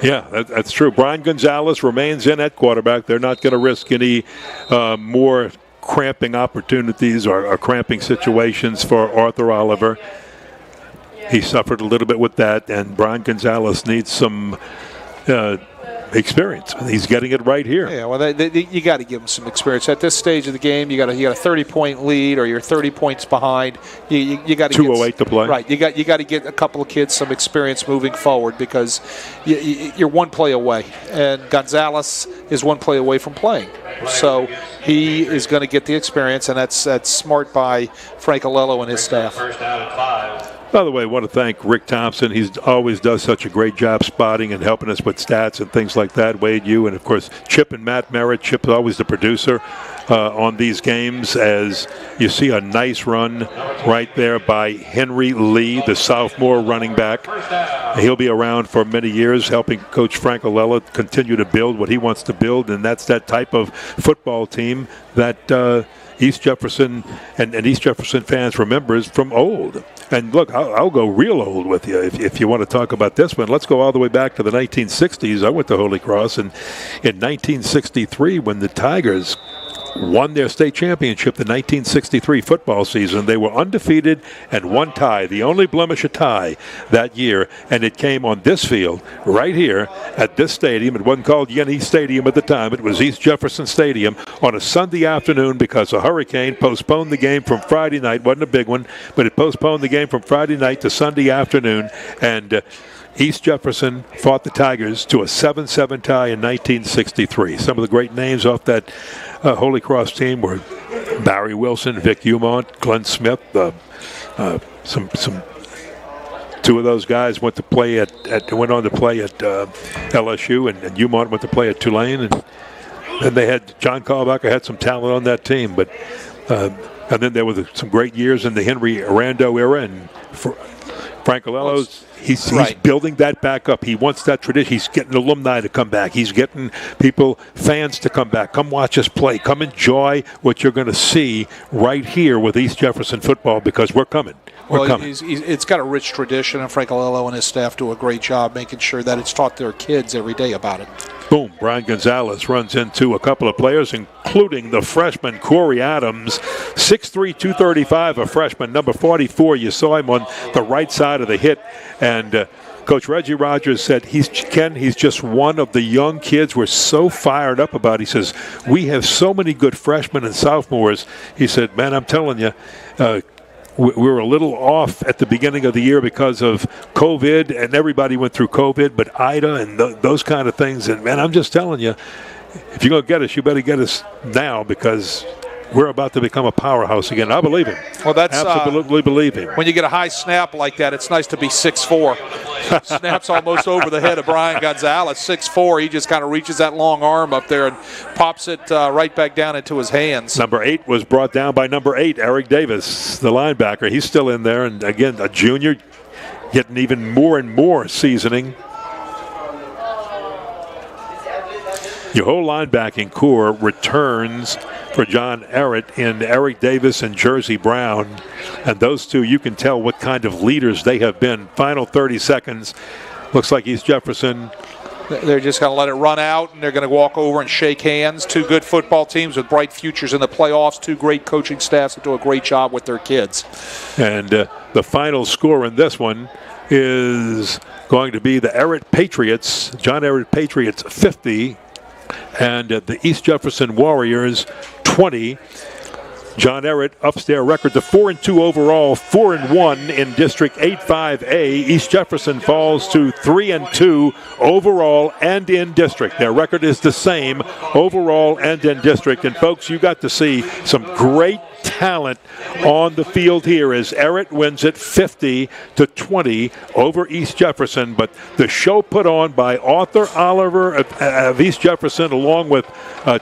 Yeah, that's true. Brian Gonzalez remains in at quarterback. They're not going to risk any more cramping opportunities or cramping situations for Arthur Oliver. he suffered a little bit with that, and Brian Gonzalez needs some experience. He's getting it right here. Yeah, well, you got to give him some experience at this stage of the game. You got a 30-point lead, or you're 30 points behind. You got to 2:08 to play. Right. You got to get a couple of kids some experience moving forward, because you're one play away, and Gonzalez is one play away from playing. So he is going to get the experience, and that's smart by Frank Alello and his staff. First down and 5. By the way, I want to thank Rick Thompson. He always does such a great job spotting and helping us with stats and things like that. Wade, you, and of course Chip and Matt Merritt. Chip is always the producer on these games, as you see a nice run right there by Henry Lee, the sophomore running back. He'll be around for many years, helping Coach Frank Alello continue to build what he wants to build, and that's that type of football team that East Jefferson and East Jefferson fans remembers from old. And look, I'll go real old with you if you want to talk about this one. Let's go all the way back to the 1960s. I went to Holy Cross, and in 1963, when the Tigers won their state championship, the 1963 football season, they were undefeated and one tie, the only blemish a tie that year, and it came on this field right here at this stadium. It wasn't called Yenny Stadium at the time. It was East Jefferson Stadium on a Sunday afternoon, because a hurricane postponed the game from Friday night. Wasn't a big one, but it postponed the game from Friday night to Sunday afternoon, and East Jefferson fought the Tigers to a 7-7 tie in 1963. Some of the great names off that Holy Cross team were Barry Wilson, Vic Umont, Glenn Smith. Some two of those guys went on to play at LSU, and Umont went to play at Tulane, and then they had John Kalbacher had some talent on that team, but and then there were some great years in the Henry Arando era, and Frank Alello's. He's building that back up. He wants that tradition. He's getting alumni to come back. He's getting fans to come back. Come watch us play. Come enjoy what you're going to see right here with East Jefferson football, because we're coming. We're coming. It's got a rich tradition, and Frank Alello and his staff do a great job making sure that it's taught their kids every day about it. Boom. Brian Gonzalez runs into a couple of players, including the freshman Corey Adams, 6'3", 235, a freshman, number 44. You saw him on the right side of the hit, and Coach Reggie Rogers said he's just one of the young kids we're so fired up about. He says, we have so many good freshmen and sophomores. He said, man, I'm telling you, we were a little off at the beginning of the year because of COVID, and everybody went through COVID, but Ida and those kind of things. And, man, I'm just telling you, if you're going to get us, you better get us now, because we're about to become a powerhouse again. I believe him. Well, that's absolutely believe him. When you get a high snap like that, it's nice to be 6'4". Snaps almost over the head of Brian Gonzalez, 6'4". He just kind of reaches that long arm up there and pops it right back down into his hands. Number 8 was brought down by number 8, Eric Davis, the linebacker. He's still in there, and again, a junior, getting even more and more seasoning. Your whole linebacking core returns for John Ehret in Eric Davis and Jersey Brown. And those two, you can tell what kind of leaders they have been. Final 30 seconds. Looks like East Jefferson. They're just going to let it run out, and they're going to walk over and shake hands. Two good football teams with bright futures in the playoffs. Two great coaching staffs that do a great job with their kids. And the final score in this one is going to be the Ehret Patriots, John Ehret Patriots 50, and the East Jefferson Warriors 20. John Ehret ups their record to 4-2 overall, 4-1 in District 8-5A. East Jefferson falls to 3-2 overall and in district. Their record is the same overall and in district. And folks, you got to see some great talent on the field here as Ehret wins it 50-20 over East Jefferson. But the show put on by Arthur Oliver of East Jefferson, along with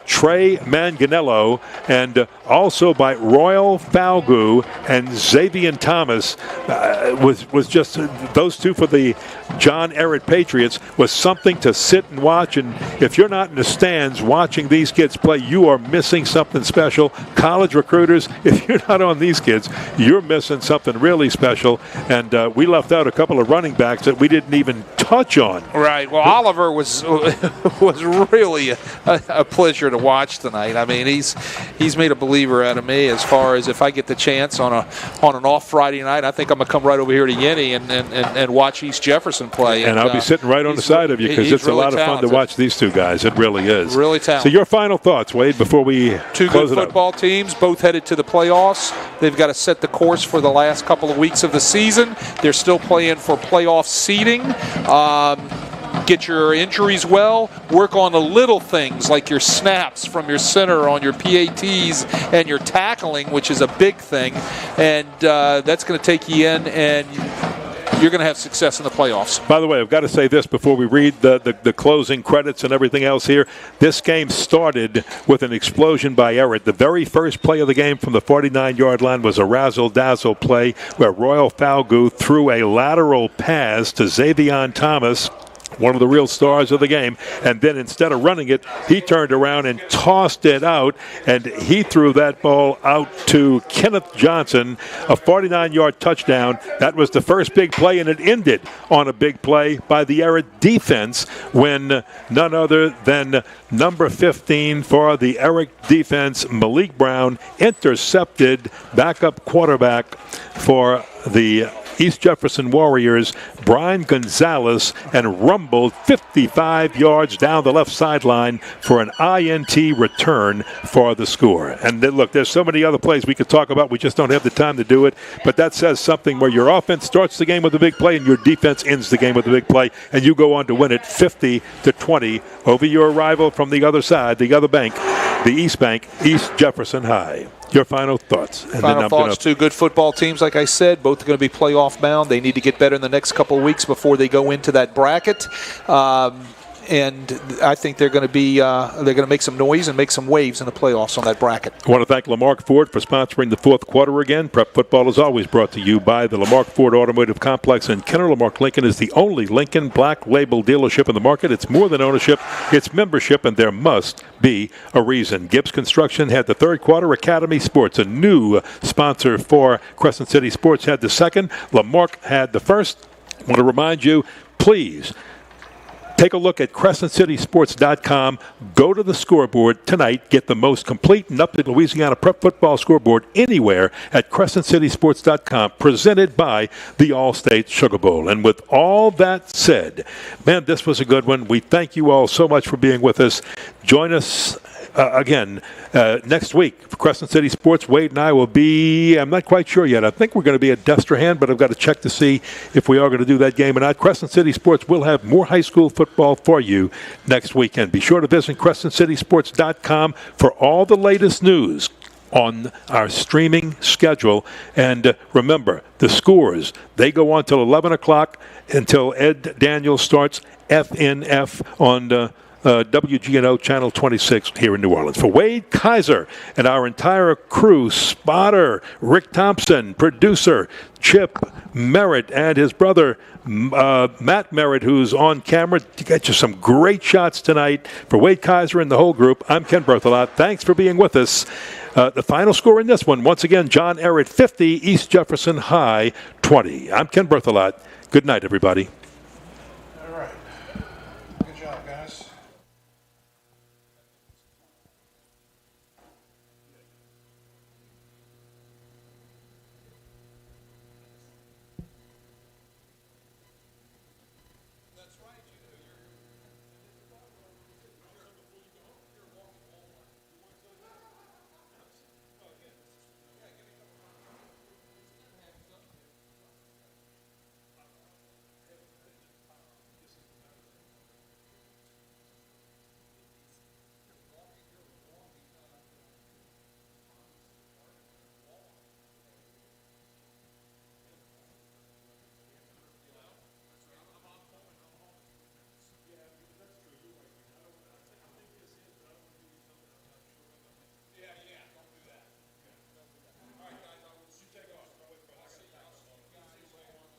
Trey Manganello, and also by Royal Falgu and Xavier Thomas, was just those two for the John Ehret Patriots was something to sit and watch. And if you're not in the stands watching these kids play, you are missing something special. College recruiters, if you're not on these kids, you're missing something really special. And we left out a couple of running backs that we didn't even touch on. Right. Well, Oliver was really a pleasure to watch tonight. I mean, he's made a believer out of me. me as far as if I get the chance on an off Friday night. I think I'm going to come right over here to Yenny and watch East Jefferson play. And I'll be sitting right on the side of you because it's really a lot of fun to watch these two guys. It really is. Really talented. So your final thoughts, Wade, before we Two close good it up. football teams, both headed to the playoffs. They've got to set the course for the last couple of weeks of the season. They're still playing for playoff seeding. Get your injuries well. Work on the little things like your snaps from your center on your PATs and your tackling, which is a big thing. And that's going to take you in, and you're going to have success in the playoffs. By the way, I've got to say this before we read the closing credits and everything else here. This game started with an explosion by Ehret. The very first play of the game from the 49-yard line was a razzle-dazzle play where Royal Falgout threw a lateral pass to Xavier Thomas, one of the real stars of the game, and then instead of running it, he turned around and tossed it out, and he threw that ball out to Kenneth Johnson, a 49-yard touchdown. That was the first big play, and it ended on a big play by the Ehret defense when none other than number 15 for the Ehret defense, Malik Brown, intercepted backup quarterback for the East Jefferson Warriors, Brian Gonzalez, and rumbled 55 yards down the left sideline for an INT return for the score. And then, look, there's so many other plays we could talk about. We just don't have the time to do it. But that says something where your offense starts the game with a big play and your defense ends the game with a big play, and you go on to win it 50-20 over your rival from the other side, the other bank, the East Bank, East Jefferson High. Your final thoughts. And final thoughts, two good football teams, like I said. Both are going to be playoff bound. They need to get better in the next couple of weeks before they go into that bracket. And I think they're going to make some noise and make some waves in the playoffs on that bracket. I want to thank Lamarck Ford for sponsoring the fourth quarter again. Prep Football is always brought to you by the Lamarck Ford Automotive Complex in Kenner. Lamarck Lincoln is the only Lincoln Black Label dealership in the market. It's more than ownership, it's membership, and there must be a reason. Gibbs Construction had the third quarter. Academy Sports, a new sponsor for Crescent City Sports, had the second. Lamarck had the first. I want to remind you, please, take a look at CrescentCitySports.com. Go to the scoreboard tonight. Get the most complete and up-to-date Louisiana prep football scoreboard anywhere at CrescentCitySports.com, presented by the All-State Sugar Bowl. And with all that said, man, this was a good one. We thank you all so much for being with us. Join us again next week for Crescent City Sports. Wade and I will be, I'm not quite sure yet. I think we're going to be at Destrehan, but I've got to check to see if we are going to do that game or not. Crescent City Sports will have more high school football for you next weekend. Be sure to visit CrescentCitySports.com for all the latest news on our streaming schedule. And remember, the scores, they go on till 11 o'clock until Ed Daniels starts FNF on WGNO Channel 26 here in New Orleans. For Wade Kaiser and our entire crew, spotter Rick Thompson, producer Chip Merritt, and his brother Matt Merritt, who's on camera to get you some great shots tonight. For Wade Kaiser and the whole group, I'm Ken Berthelot. Thanks for being with us. The final score in this one, once again, John Ehret 50, East Jefferson High 20. I'm Ken Berthelot. Good night, everybody.